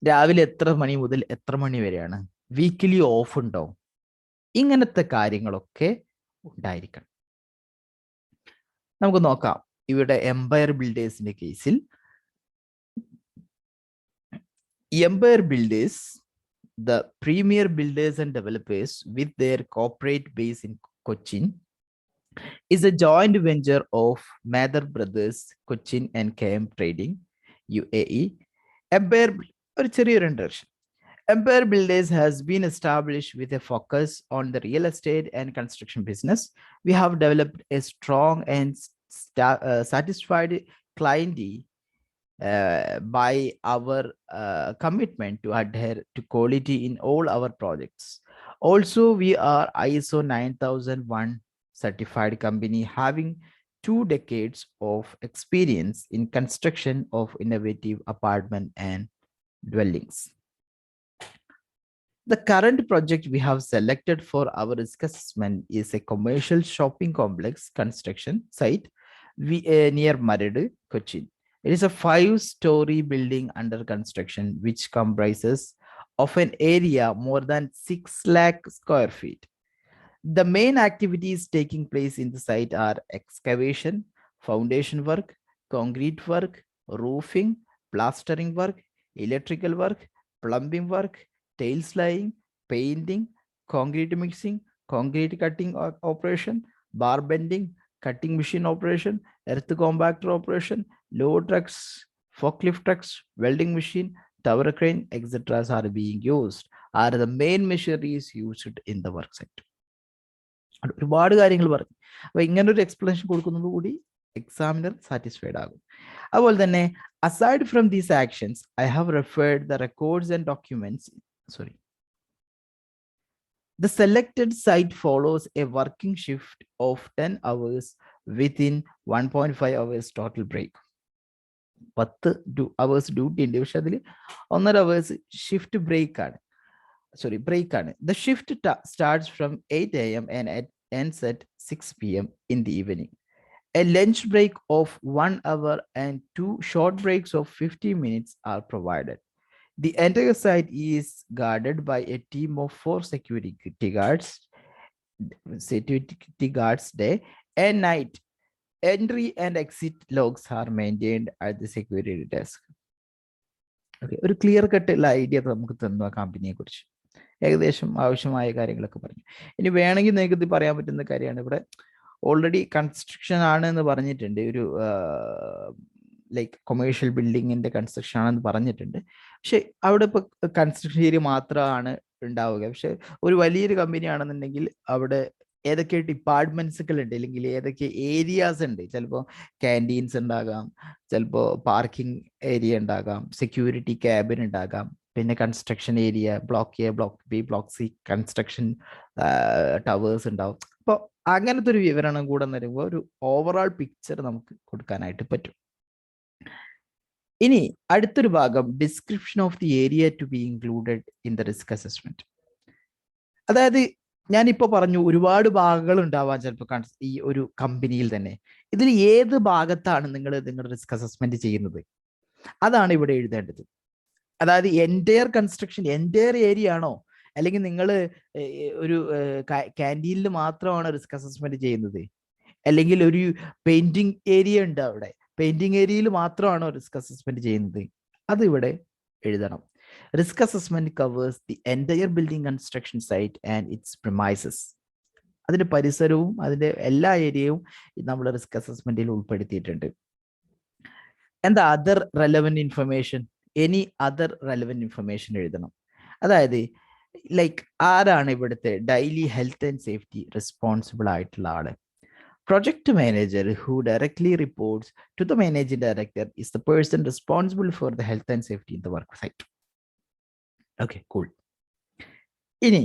രാവിലെ എത്ര മണി മുതൽ എത്ര മണി വരെയാണ്, വീക്കിലി ഓഫ് ഉണ്ടോ, ഇങ്ങനത്തെ കാര്യങ്ങളൊക്കെ ഉണ്ടായിരിക്കണം. നമുക്ക് നോക്കാം. ഇവിടെ എംപയർ ബിൽഡേഴ്സിന്റെ കേസിൽ empire builders, the premier builders and developers with their corporate base in Cochin, is a joint venture of Mather Brothers Cochin and KM Trading UAE. Empire Empire Builders has been established with a focus on the real estate and construction business. We have developed a strong and satisfied clientele by our commitment to adhere to quality in all our projects. Also, we are ISO 9001 certified company having 2 decades of experience in construction of innovative apartment and dwellings. The current project we have selected for our risk assessment is a commercial shopping complex construction site near Maradu, Cochin. It is a 5-story building under construction, which comprises of an area more than 6 lakh square feet. The main activities taking place in the site are excavation, foundation work, concrete work, roofing, plastering work, electrical work, plumbing work, tiles laying, painting, concrete mixing, concrete cutting operation, bar bending, cutting machine operation, earth compactor operation, load trucks, forklift trucks, welding machine, tower crane, etc. are being used, are the main machineries used in the work site. ഒരുപാട് കാര്യങ്ങൾ പറഞ്ഞു. അപ്പൊ ഇങ്ങനെ ഒരു explanation കൊടുക്കുന്നത് കൂടി examiner satisfied ആകും. അതുപോലെ തന്നെ aside from these actions I have referred the records and documents The selected site follows a working shift of 10 hours within 1.5 hours total break. 10 hours duty ഉണ്ട്, പക്ഷെ അതിൽ 1.5 hours ഷിഫ്റ്റ് ബ്രേക്ക് ആണ്. The shift starts from 8 a.m. and ends at 6 p.m. in the evening. A lunch break of 1 hour and 2 short breaks of 50 minutes are provided. The entire site is guarded by a team of 4 security guards day and night. Entry and exit logs are maintained at the security desk. Okay, ഒരു clear കട്ടുള്ള idea നമുക്ക് തന്നു ആ കമ്പനിയെ കുറിച്ച്. ഏകദേശം ആവശ്യമായ കാര്യങ്ങളൊക്കെ പറഞ്ഞു. ഇനി വേണമെങ്കിൽ നിങ്ങൾക്ക് ഇത് പറയാൻ പറ്റുന്ന കാര്യമാണ്, ഇവിടെ ഓൾറെഡി കൺസ്ട്രക്ഷൻ ആണ് എന്ന് പറഞ്ഞിട്ടുണ്ട്, ഒരു ലൈക്ക് കൊമേഴ്ഷ്യൽ ബിൽഡിങ്ങിന്റെ കൺസ്ട്രക്ഷൻ ആണെന്ന് പറഞ്ഞിട്ടുണ്ട്. പക്ഷെ അവിടെ ഇപ്പൊ കൺസ്ട്രക്ഷൻ ഏരിയ മാത്രമാണ് ഉണ്ടാവുക. പക്ഷെ ഒരു വലിയൊരു കമ്പനി ആണെന്നുണ്ടെങ്കിൽ അവിടെ ഏതൊക്കെ ഡിപ്പാർട്ട്മെന്റ്സുകൾ ഉണ്ട്, അല്ലെങ്കിൽ ഏതൊക്കെ ഏരിയാസ് ഉണ്ട്. ചിലപ്പോൾ ക്യാൻറ്റീൻസ് ഉണ്ടാകാം, ചിലപ്പോൾ പാർക്കിംഗ് ഏരിയ ഉണ്ടാകാം, സെക്യൂരിറ്റി ക്യാബിൻ ഉണ്ടാകാം, പിന്നെ construction area block A, block B, block C, construction towers ഉണ്ടാവും. അപ്പോൾ അങ്ങനത്തെ ഒരു വിവരണം കൂടെ വരുമ്പോൾ ഒരു ഓവറോൾ പിക്ചർ നമുക്ക് കൊടുക്കാനായിട്ട് പറ്റും. ഇനി അടുത്തൊരു ഭാഗം description of the area to be included in the risk assessment. അതായത് ഞാനിപ്പോൾ പറഞ്ഞു ഒരുപാട് ഭാഗങ്ങൾ ഉണ്ടാവാൻ ചിലപ്പോൾ ഈ ഒരു കമ്പനിയിൽ തന്നെ. ഇതിൽ ഏത് ഭാഗത്താണ് നിങ്ങളുടെ റിസ്ക് അസസ്മെന്റ് ചെയ്യുന്നത്, അതാണ് ഇവിടെ എഴുതേണ്ടത്. അതായത് എൻറ്റയർ കൺസ്ട്രക്ഷൻ എൻറ്റയർ ഏരിയ ആണോ, അല്ലെങ്കിൽ നിങ്ങൾ ഒരു ക്യാൻറ്റീനിൽ മാത്രമാണ് റിസ്ക് അസസ്മെന്റ് ചെയ്യുന്നത്, അല്ലെങ്കിൽ ഒരു പെയിന്റിങ് ഏരിയ ഉണ്ട്, അവിടെ പെയിന്റിങ് ഏരിയയിൽ മാത്രമാണോ റിസ്ക് അസസ്മെന്റ് ചെയ്യുന്നത്, അത് ഇവിടെ എഴുതണം. Risk assessment covers the entire building construction site and its premises. അതിന്റെ പരിസരവും അതിന്റെ എല്ലാ ഏരിയയും നമ്മൾ റിസ്ക് അസസ്മെന്റിൽ ഉൾപ്പെടുത്തിയിട്ടുണ്ട്. എന്താ other relevant information, any other relevant information എഴുതണം. അതായത് ലൈക്ക് ആരാണ് ഇവിടുത്തെ daily health and safety responsible ആയിട്ടുള്ള ആള്. Project manager who directly reports to the managing director is the person responsible for the health and safety in the work site. Okay, cool. ഇനി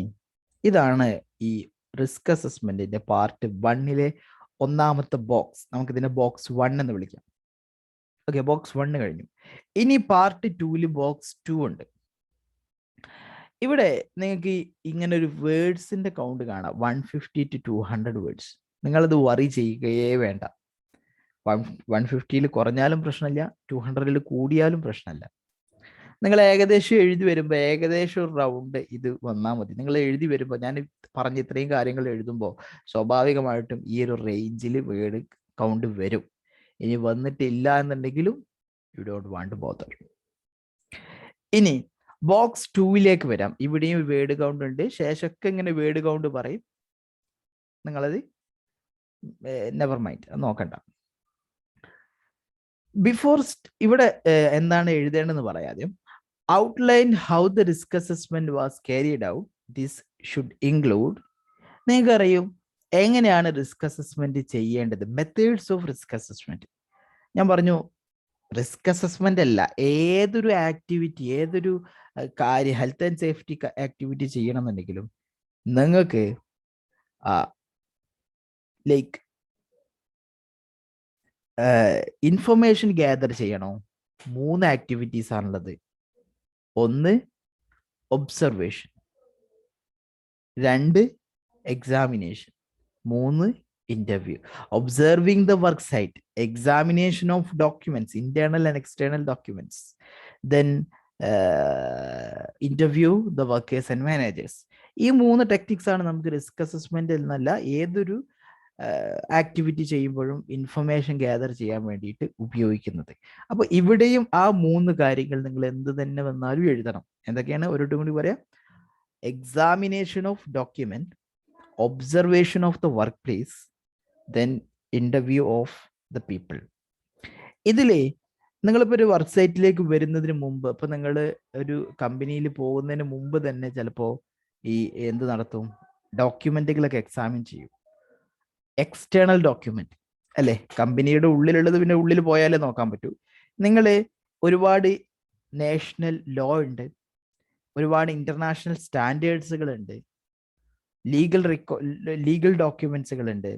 ഇതാണ് ഈ risk അസസ്മെന്റിന്റെ part 1-ലെ ഒന്നാമത്തെ box. നമുക്കിതിനെ box 1 എന്ന് വിളിക്കാം. Okay, box 1 കഴിഞ്ഞു. ഇനി പാർട്ട് 2-ൽ ബോക്സ് 2 ഉണ്ട്. ഇവിടെ നിങ്ങൾക്ക് ഇങ്ങനെ ഒരു വേർഡ്സിന്റെ കൗണ്ട് കാണാം, 150 to 200 വേർഡ്സ്. നിങ്ങളത് വറി ചെയ്യുകയേ വേണ്ട. 150-ൽ കുറഞ്ഞാലും പ്രശ്നമില്ല, 200-ൽ കൂടിയാലും പ്രശ്നമില്ല. നിങ്ങൾ ഏകദേശം എഴുതി വരുമ്പോൾ ഏകദേശം ഒരു റൗണ്ട് ഇത് വന്നാൽ മതി. നിങ്ങൾ എഴുതി വരുമ്പോൾ ഞാൻ പറഞ്ഞ ഇത്രയും കാര്യങ്ങൾ എഴുതുമ്പോൾ സ്വാഭാവികമായിട്ടും ഈ ഒരു റേഞ്ചിൽ വേർഡ് കൗണ്ട് വരും. ഇനി വന്നിട്ടില്ല എന്നുണ്ടെങ്കിലും you don't want to bother. ഇനി ബോക്സ് 2-ലേക്ക് വരാം. ഇവിടെയും വേർഡ് കൗണ്ട് ഉണ്ട്. ശേഷമൊക്കെ ഇങ്ങനെ വേർഡ് കൗണ്ട് പറയും, നിങ്ങളത് നെവർ മൈൻഡ്, നോക്കണ്ട. ബിഫോർ ഇവിടെ എന്താണ് എഴുതേണ്ടതെന്ന് പറയാതെ outline how the risk assessment was carried out. This should include, നിങ്ങൾക്ക് അറിയും എങ്ങനെയാണ് റിസ്ക് അസസ്മെന്റ് ചെയ്യേണ്ടത്, മെത്തേഡ്സ് ഓഫ് റിസ്ക് അസസ്മെന്റ്. ഞാൻ പറഞ്ഞു റിസ്ക് അസസ്മെന്റ് അല്ല, ഏതൊരു ആക്ടിവിറ്റി, ഏതൊരു കാര്യം ഹെൽത്ത് ആൻഡ് സേഫ്റ്റി ആക്ടിവിറ്റി ചെയ്യണമെന്നുണ്ടെങ്കിലും നിങ്ങൾക്ക് ലൈക്ക് ഇൻഫർമേഷൻ ഗ്യാദർ ചെയ്യണോ. 3 ആക്ടിവിറ്റീസ് ആണുള്ളത്. ഒന്ന് observation, 2 examination, 3 interview. Observing the work site, examination of documents, internal and external documents, then interview the workers and managers. ഈ 3 techniques ആണ് നമുക്ക് റിസ്ക് അസസ്മെന്റ് എന്നല്ല ഏതൊരു activity ചെയ്യുമ്പോഴും ഇൻഫർമേഷൻ ഗ്യാദർ ചെയ്യാൻ വേണ്ടിയിട്ട് ഉപയോഗിക്കുന്നത്. അപ്പോൾ ഇവിടെയും ആ 3 കാര്യങ്ങൾ നിങ്ങൾ എന്ത് തന്നെ വന്നാലും എഴുതണം. എന്തൊക്കെയാണ്? ഒരിട്ടും കൂടി പറയാം. Examination of document, observation of the work place, then interview of the people. ഇതിലേ നിങ്ങളിപ്പോൾ ഒരു വർക്ക് സൈറ്റിലേക്ക് വരുന്നതിന് മുമ്പ്, ഇപ്പൊ നിങ്ങൾ ഒരു കമ്പനിയിൽ പോകുന്നതിന് മുമ്പ് തന്നെ ചിലപ്പോൾ ഈ എന്ത് നടത്തും, ഡോക്യുമെന്റുകളൊക്കെ എക്സാമിൻ ചെയ്യും. എക്സ്റ്റേണൽ ഡോക്യുമെന്റ് അല്ലേ, കമ്പനിയുടെ ഉള്ളിലുള്ളത് പിന്നെ ഉള്ളിൽ പോയാലേ നോക്കാൻ പറ്റൂ. നിങ്ങൾ ഒരുപാട് നാഷണൽ ലോ ഉണ്ട്, ഒരുപാട് ഇന്റർനാഷണൽ സ്റ്റാൻഡേർഡ്സുകൾ ഉണ്ട്, ലീഗൽ ഡോക്യുമെന്റ്സുകൾ ഉണ്ട്.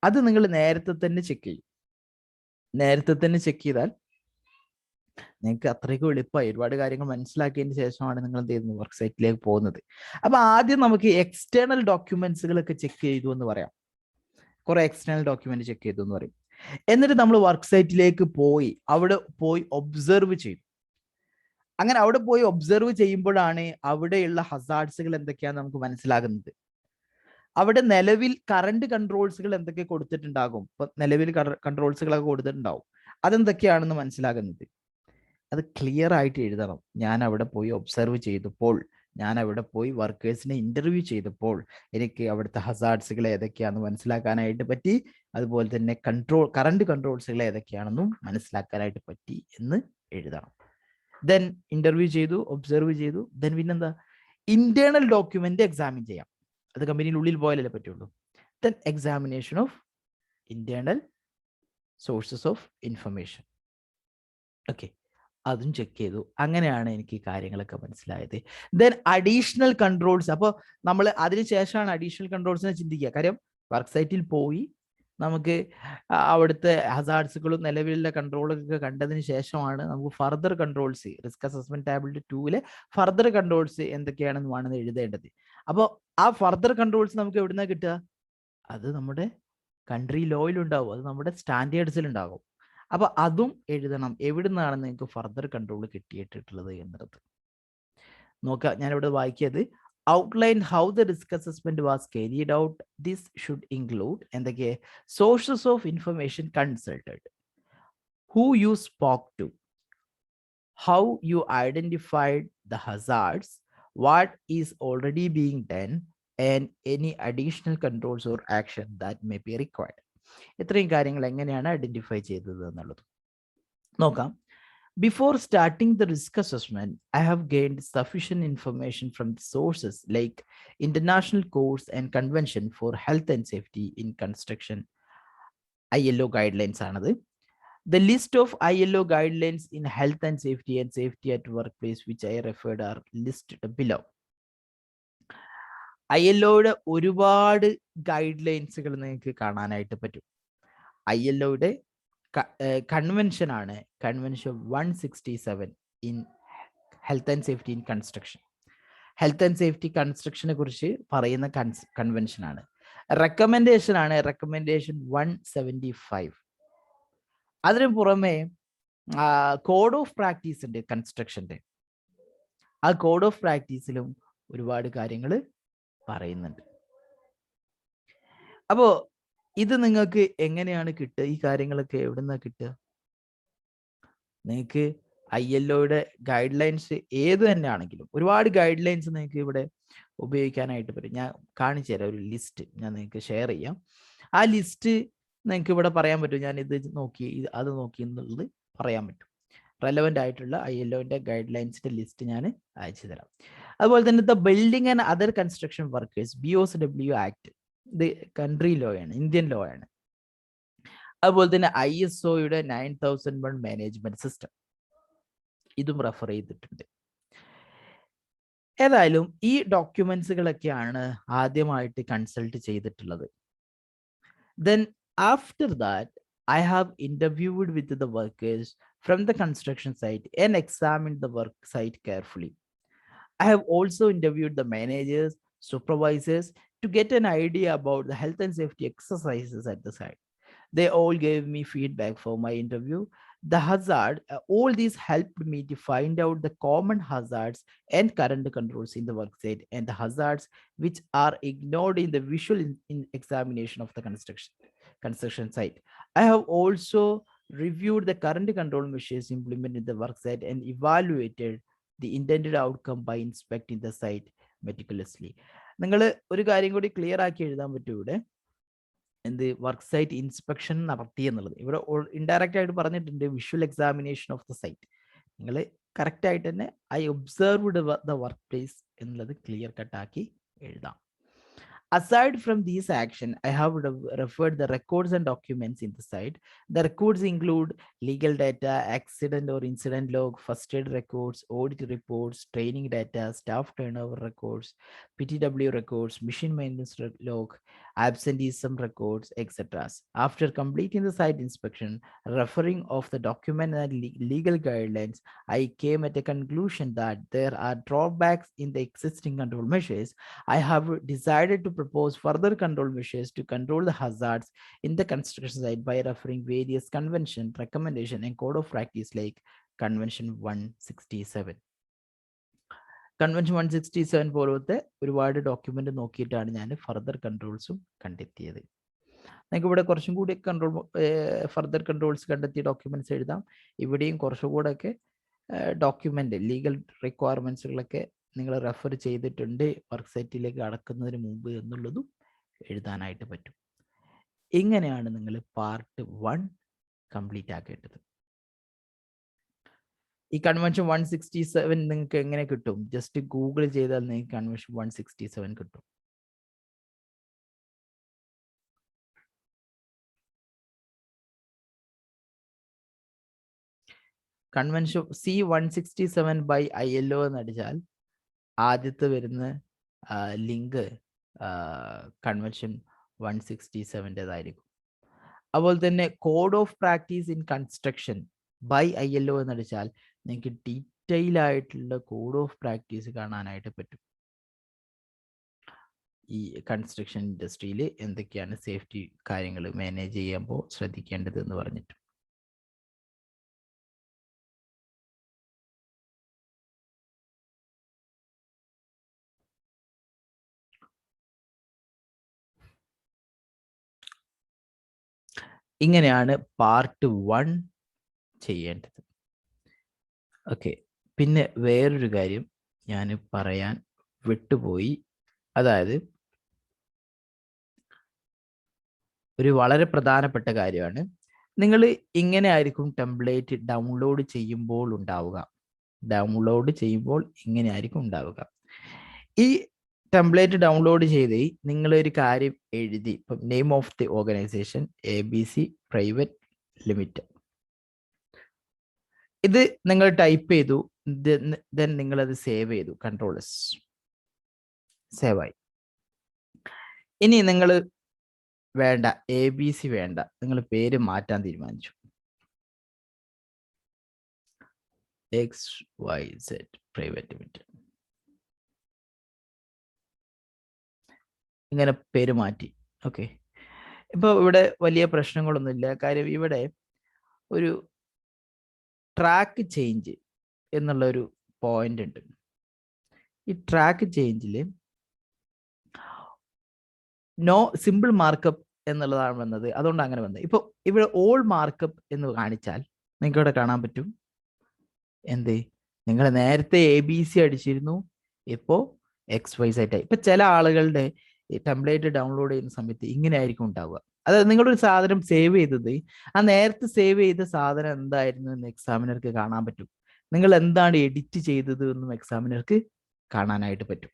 അത് നിങ്ങൾ നേരത്തെ തന്നെ ചെക്ക് ചെയ്യും. നേരത്തെ തന്നെ ചെക്ക് ചെയ്താൽ നിങ്ങൾക്ക് അത്രയ്ക്കും എളുപ്പമായി ഒരുപാട് കാര്യങ്ങൾ മനസ്സിലാക്കിയതിന് ശേഷമാണ് നിങ്ങൾ എന്ത് ചെയ്യുന്നത്, വർക്ക് സൈറ്റിലേക്ക് പോകുന്നത്. അപ്പൊ ആദ്യം നമുക്ക് എക്സ്റ്റേണൽ ഡോക്യുമെന്റ്സുകളൊക്കെ ചെക്ക് ചെയ്തു എന്ന് പറയാം. കുറെ എക്സ്റ്റേണൽ ഡോക്യുമെന്റ് ചെക്ക് ചെയ്തു എന്ന് പറയും. എന്നിട്ട് നമ്മൾ വർക്ക് സൈറ്റിലേക്ക് പോയി അവിടെ പോയി ഒബ്സർവ് ചെയ്യും. അങ്ങനെ അവിടെ പോയി ഒബ്സർവ് ചെയ്യുമ്പോഴാണ് അവിടെയുള്ള ഹസാർഡ്സുകൾ എന്തൊക്കെയാണെന്ന് നമുക്ക് മനസ്സിലാകുന്നത്. അവിടെ നിലവിൽ കറണ്ട് കൺട്രോൾസുകൾ എന്തൊക്കെ കൊടുത്തിട്ടുണ്ടാകും, ഇപ്പൊ നിലവിൽ കൺട്രോൾസുകളൊക്കെ കൊടുത്തിട്ടുണ്ടാവും, അതെന്തൊക്കെയാണെന്ന് മനസ്സിലാകുന്നത്. അത് ക്ലിയർ ആയിട്ട് എഴുതണം. ഞാൻ അവിടെ പോയി ഒബ്സർവ് ചെയ്തപ്പോൾ, ഞാൻ അവിടെ പോയി വർക്കേഴ്സിനെ ഇന്റർവ്യൂ ചെയ്തപ്പോൾ എനിക്ക് അവിടുത്തെ ഹസാർഡ്സുകൾ ഏതൊക്കെയാണെന്ന് മനസ്സിലാക്കാനായിട്ട് പറ്റി. അതുപോലെ തന്നെ കറണ്ട് കൺട്രോൾസുകൾ ഏതൊക്കെയാണെന്നും മനസ്സിലാക്കാനായിട്ട് പറ്റി എന്ന് എഴുതണം. ദെൻ ഇന്റർവ്യൂ ചെയ്തു, ഒബ്സർവ് ചെയ്തു. ദെൻ പിന്നെന്താ, ഇന്റേണൽ ഡോക്യുമെന്റ് എക്സാമിൻ ചെയ്യാം. അത് കമ്പനിയിൽ ഉള്ളിൽ പോയാലേ പറ്റുള്ളൂ. Then examination of internal sources of information. Okay, അതും ചെക്ക് ചെയ്തു. അങ്ങനെയാണ് എനിക്ക് കാര്യങ്ങളൊക്കെ മനസ്സിലായത്. Then additional controls. അപ്പോൾ നമ്മൾ അതിനുശേഷമാണ് അഡീഷണൽ കൺട്രോൾസിനെ ചിന്തിക്കുക. കാര്യം വർക്ക് സൈറ്റിൽ പോയി നമുക്ക് അവിടുത്തെ ഹസാർഡ്സുകളും നിലവിലുള്ള കൺട്രോളൊക്കെ കണ്ടതിന് ശേഷമാണ് നമുക്ക് ഫർദർ കൺട്രോൾസ്, റിസ്ക് അസസ്മെന്റ് ടാബിലിറ്റി 2-ലെ ഫർദർ കൺട്രോൾസ് എന്തൊക്കെയാണെന്ന് എഴുതേണ്ടത്. അപ്പോൾ ആ ഫർദർ കൺട്രോൾസ് നമുക്ക് എവിടുന്നാ കിട്ടുക? അത് നമ്മുടെ കൺട്രി ലോയിൽ ഉണ്ടാവും, അത് നമ്മുടെ സ്റ്റാൻഡേർഡ്സിൽ ഉണ്ടാകും. അപ്പൊ അതും എഴുതണം. എവിടുന്നാണ് നിങ്ങൾക്ക് ഫർദർ കൺട്രോൾ കിട്ടിയിട്ടുള്ളത് എന്നുള്ളത് നോക്കുക. ഞാനിവിടെ വായിക്കിയത് outline how the risk assessment was carried out. This should include എന്തൊക്കെ sources of information consulted, who you spoke to, how you identified the hazards, what is already being done, and any additional controls or action that may be required. ഇത്രയും കാര്യങ്ങൾ എങ്ങനെയാണ് identify ചെയ്തത് എന്നുള്ളത് നോക്കാം. Before starting the risk assessment, I have gained sufficient information from the sources like International Codes and Convention for Health and Safety in Construction, ILO guidelines ആണത്. The list of ILO guidelines in health and safety at workplace which I referred are listed below. ILOയുടെ ഒരുപാട് ഗൈഡ്ലൈൻസുകൾ നിങ്ങൾക്ക് കാണാനായിട്ട് പറ്റും. ILOയുടെ convention ആണ് convention 167 in health and safety in construction. Health and safety കൺസ്ട്രക്ഷനെ കുറിച്ച് പറയുന്ന കൺവെൻഷൻ ആണ്. റെക്കമെൻഡേഷൻ ആണ് റെക്കമെൻഡേഷൻ 175. അതിനു പുറമെ കോഡ് ഓഫ് പ്രാക്ടീസ് ഉണ്ട് കൺസ്ട്രക്ഷന്റെ. ആ കോഡ് ഓഫ് പ്രാക്ടീസിലും ഒരുപാട് കാര്യങ്ങൾ പറയുന്നുണ്ട്. അപ്പോ ഇത് നിങ്ങൾക്ക് എങ്ങനെയാണ് കിട്ടുക? ഈ കാര്യങ്ങളൊക്കെ എവിടുന്നാ കിട്ടുക? നിങ്ങൾക്ക് ILOയുടെ ഗൈഡ് ലൈൻസ് ഏത് തന്നെ ആണെങ്കിലും ഒരുപാട് ഗൈഡ് ലൈൻസ് നിങ്ങൾക്ക് ഇവിടെ ഉപയോഗിക്കാനായിട്ട് പറ്റും. ഞാൻ കാണിച്ചു തരാം, ഒരു ലിസ്റ്റ് ഞാൻ നിങ്ങൾക്ക് ഷെയർ ചെയ്യാം. ആ ലിസ്റ്റ് നിങ്ങൾക്ക് ഇവിടെ പറയാൻ പറ്റും. ഞാൻ ഇത് നോക്കി അത് നോക്കി എന്നുള്ളത് പറയാൻ പറ്റും. റെലവൻ്റ് ആയിട്ടുള്ള ILOയുടെ ഗൈഡ് ലൈൻസിന്റെ ലിസ്റ്റ് ഞാൻ അയച്ചു തരാം. അതുപോലെ തന്നെ the building and other construction workers BOSW act, ഇത് കൺട്രി ലോ ആണ്, ഇന്ത്യൻ ലോ ആണ്. അതുപോലെ തന്നെ ISOയുടെ 9001 മാനേജ്മെന്റ് സിസ്റ്റം, ഇതും റെഫർ ചെയ്തിട്ടുണ്ട്. ഏതായാലും ഈ ഡോക്യുമെന്റ്സുകളൊക്കെയാണ് ആദ്യമായിട്ട് കൺസൾട്ട് ചെയ്തിട്ടുള്ളത്. Then after that I have interviewed with the workers from the construction site and examined the work site carefully. I have also interviewed the managers, supervisors to get an idea about the health and safety exercises at the site. They all gave me feedback for my interview. The hazard, all these helped me to find out the common hazards and current controls in the work site and the hazards which are ignored in the visual examination of the construction site. I have also reviewed the current control measures implemented in the work site and evaluated the intended outcome by inspecting the site meticulously. നിങ്ങൾ ഒരു കാര്യം കൂടി clear ആക്കി എഴുതാൻ പറ്റും ഇവിടെ, എന്ത് work site inspection നടത്തി എന്നുള്ളത്. ഇവിടെ ഇൻഡയറക്റ്റ് ആയിട്ട് പറഞ്ഞിട്ടുണ്ട് visual examination of the site. നിങ്ങൾ കറക്റ്റ് ആയിട്ട് തന്നെ I observed the work place എന്നുള്ളത് ക്ലിയർ കട്ട് ആക്കി എഴുതാം. Aside from these action, I have referred the records and documents in the site. The records include legal data, accident or incident log, first aid records, audit reports, training data, staff turnover records, PTW records, machine maintenance log, absenteeism records, etc. After completing the site inspection, referring of the document and legal guidelines, I came at a conclusion that there are drawbacks in the existing control measures. I have decided to propose further control measures to control the hazards in the construction site by referring various convention, recommendation, and code of practice like Convention 167. Convention 167 പോലത്തെ ഒരുപാട് document നോക്കിയിട്ടാണ് ഞാൻ further കൺട്രോൾസും കണ്ടെത്തിയത്. നിങ്ങൾക്ക് ഇവിടെ കുറച്ചും കൂടി further controls കണ്ടെത്തിയ ഡോക്യുമെന്റ്സ് എഴുതാം. ഇവിടെയും കുറച്ചുകൂടെ ഒക്കെ ഡോക്യുമെന്റ് ലീഗൽ റിക്വയർമെന്റ്സുകളൊക്കെ നിങ്ങൾ റെഫർ ചെയ്തിട്ടുണ്ട് വർക്ക് സൈറ്റിലേക്ക് കടക്കുന്നതിന് മുമ്പ് എന്നുള്ളതും എഴുതാനായിട്ട് പറ്റും. ഇങ്ങനെയാണ് നിങ്ങൾ പാർട്ട് 1 കംപ്ലീറ്റ് ആക്കേണ്ടത്. ഈ കൺവെൻഷൻ 167 നിങ്ങൾക്ക് എങ്ങനെ കിട്ടും? ജസ്റ്റ് ഗൂഗിൾ ചെയ്താൽ നിങ്ങൾക്ക് കൺവെൻഷൻ 167 കിട്ടും. കൺവെൻഷൻ C167 by ILO എന്നടിച്ചാൽ ആദ്യത്തെ വരുന്ന ലിങ്ക് കൺവെൻഷൻ 167ൻ്റെതായിരിക്കും. അതുപോലെ തന്നെ code of practice in construction by ILO എന്നടിച്ചാൽ നിങ്ങൾക്ക് ഡീറ്റെയിൽ ആയിട്ടുള്ള കോഡ് ഓഫ് പ്രാക്ടീസ് കാണാനായിട്ട് പറ്റും. ഈ കൺസ്ട്രക്ഷൻ ഇൻഡസ്ട്രിയിൽ എന്തൊക്കെയാണ് സേഫ്റ്റി കാര്യങ്ങൾ മാനേജ് ചെയ്യുമ്പോൾ ശ്രദ്ധിക്കേണ്ടത് എന്ന് പറഞ്ഞിട്ട്. ഇങ്ങനെയാണ് പാർട്ട് 1 ചെയ്യേണ്ടത്. ഓക്കെ, പിന്നെ വേറൊരു കാര്യം ഞാൻ പറയാൻ വിട്ടുപോയി. അതായത് ഒരു വളരെ പ്രധാനപ്പെട്ട കാര്യമാണ്. നിങ്ങൾ ഇങ്ങനെ ആയിരിക്കും ടെംപ്ലേറ്റ് ഡൗൺലോഡ് ചെയ്യുമ്പോൾ ഉണ്ടാവുക. ഇങ്ങനെ ആയിരിക്കും ഉണ്ടാവുക. ഈ ടെംപ്ലേറ്റ് ഡൗൺലോഡ് ചെയ്ത് നിങ്ങൾ ഒരു കാര്യം എഴുതി, ഇപ്പം name of the organisation ABC private limited, ഇത് നിങ്ങൾ ടൈപ്പ് ചെയ്തു, ദെൻ നിങ്ങളത് സേവ് ചെയ്തു, കൺട്രോൾ എസ്, സേവ് ആയി. ഇനി നിങ്ങൾ വേണ്ട ABC വേണ്ട, നിങ്ങൾ പേര് മാറ്റാൻ തീരുമാനിച്ചു, XYZ പ്രൈവറ്റ് ലിമിറ്റഡ്, ഇങ്ങനെ പേര് മാറ്റി. ഓക്കെ, ഇപ്പോൾ ഇവിടെ വലിയ പ്രശ്നങ്ങളൊന്നുമില്ല. കാര്യം ഇവിടെ ഒരു ട്രാക്ക് ചേഞ്ച് എന്നുള്ളൊരു പോയിന്റ് ഉണ്ട്. ഈ ട്രാക്ക് ചേഞ്ചിൽ നോ സിമ്പിൾ മാർക്കപ്പ് എന്നുള്ളതാണ് വന്നത്, അതുകൊണ്ട് അങ്ങനെ വന്നത്. ഇപ്പോൾ ഇവിടെ ഓൾ മാർക്കപ്പ് എന്ന് കാണിച്ചാൽ നിങ്ങൾക്ക് ഇവിടെ കാണാൻ പറ്റും എന്ത്, നിങ്ങൾ നേരത്തെ ABC അടിച്ചിരുന്നു, ഇപ്പോൾ XYZ ആയി. ഇപ്പം ചില ആളുകളുടെ ടെംപ്ലേറ്റ് ഡൗൺലോഡ് ചെയ്യുന്ന സമയത്ത് ഇങ്ങനെ ആയിരിക്കും ഉണ്ടാവുക. അതായത് നിങ്ങളൊരു സാധനം സേവ് ചെയ്തത്, ആ നേരത്തെ സേവ് ചെയ്ത സാധനം എന്തായിരുന്നു എന്ന് എക്സാമിനർക്ക് കാണാൻ പറ്റും. നിങ്ങൾ എന്താണ് എഡിറ്റ് ചെയ്തത് എന്നും എക്സാമിനർക്ക് കാണാനായിട്ട് പറ്റും.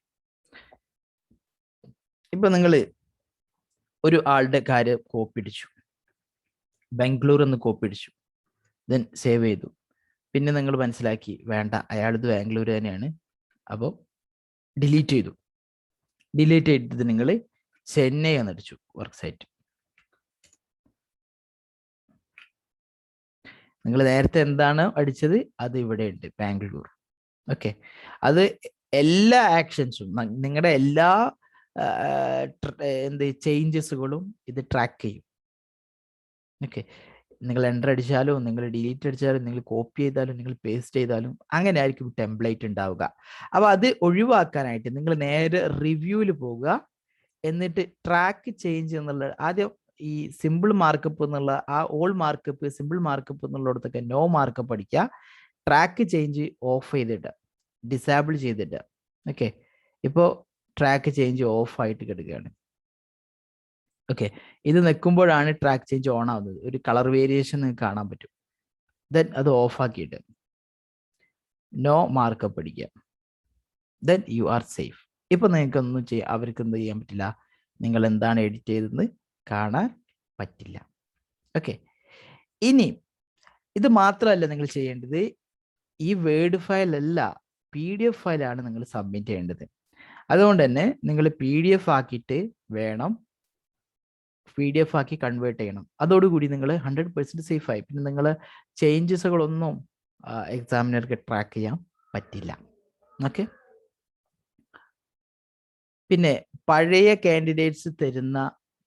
ഇപ്പൊ നിങ്ങൾ ഒരു ആളുടെ കാര്യം കോപ്പി അടിച്ചു, ബാംഗ്ലൂർ എന്ന് കോപ്പി അടിച്ചു, ദെൻ സേവ് ചെയ്തു. പിന്നെ നിങ്ങൾ മനസ്സിലാക്കി വേണ്ട, അയാളത് ബാംഗ്ലൂർ തന്നെയാണ്, അപ്പോൾ ഡിലീറ്റ് ചെയ്തു. ഡിലീറ്റ് ചെയ്തത് നിങ്ങൾ ചെന്നൈ എന്നടിച്ചു വർക്ക് സൈറ്റ്. നിങ്ങൾ നേരത്തെ എന്താണ് അടിച്ചത് അത് ഇവിടെ ഉണ്ട്, ബാംഗ്ലൂർ. ഓക്കെ, അത് എല്ലാ ആക്ഷൻസും നിങ്ങളുടെ എല്ലാ എന്ത് ചേഞ്ചസുകളും ഇത് ട്രാക്ക് ചെയ്യും. ഓക്കെ, നിങ്ങൾ എൻ്റർ അടിച്ചാലും നിങ്ങൾ ഡിലീറ്റ് അടിച്ചാലും നിങ്ങൾ കോപ്പി ചെയ്താലും നിങ്ങൾ പേസ്റ്റ് ചെയ്താലും അങ്ങനെ ആയിരിക്കും ടെംപ്ലേറ്റ് ഉണ്ടാവുക. അപ്പോൾ അത് ഒഴിവാക്കാനായിട്ട് നിങ്ങൾ നേരെ റിവ്യൂവിൽ പോവുക, എന്നിട്ട് ട്രാക്ക് ചേഞ്ച് എന്നുള്ള ആദ്യം ഈ സിമ്പിൾ മാർക്കപ്പ് എന്നുള്ള ആ ഓൾ മാർക്കപ്പ് സിമ്പിൾ മാർക്കപ്പ് എന്നുള്ളിടത്തൊക്കെ നോ മാർക്കപ്പ് അടിക്കുക, ട്രാക്ക് ചേഞ്ച് ഓഫ് ചെയ്തിട്ട് ഡിസേബിൾ ചെയ്തിട്ട്. ഓക്കെ, ഇപ്പോൾ ട്രാക്ക് ചേഞ്ച് ഓഫ് ആയിട്ട് കിടക്കുകയാണ്. ഓക്കെ, ഇത് നിൽക്കുമ്പോഴാണ് ട്രാക്ക് ചേഞ്ച് ഓൺ ആവുന്നത്, ഒരു കളർ വേരിയേഷൻ നിങ്ങൾക്ക് കാണാൻ പറ്റും. ദെൻ അത് ഓഫ് ആക്കിയിട്ട് നോ മാർക്കപ്പ് അടിക്കുക, ദെൻ യു ആർ സേഫ്. ഇപ്പൊ നിങ്ങൾക്ക് ഒന്നും അവർക്ക് എന്ത് ചെയ്യാൻ പറ്റില്ല, നിങ്ങൾ എന്താണ് എഡിറ്റ് ചെയ്തതെന്ന് കാണാൻ പറ്റില്ല. ഓക്കെ, ഇനി ഇത് മാത്രമല്ല നിങ്ങൾ ചെയ്യേണ്ടത്, ഈ വേർഡ് ഫയൽ അല്ല PDF ഫയലാണ് നിങ്ങൾ സബ്മിറ്റ് ചെയ്യേണ്ടത്. അതുകൊണ്ട് തന്നെ നിങ്ങൾ PDF ആക്കിയിട്ട് വേണം, PDF ആക്കി കൺവേർട്ട് ചെയ്യണം. അതോടുകൂടി നിങ്ങൾ 100% സേഫ് ആയി. പിന്നെ നിങ്ങൾ ചേഞ്ചസുകളൊന്നും എക്സാമിനർക്ക് ട്രാക്ക് ചെയ്യാൻ പറ്റില്ല. ഓക്കെ, പിന്നെ പഴയ കാൻഡിഡേറ്റ്സ് തരുന്ന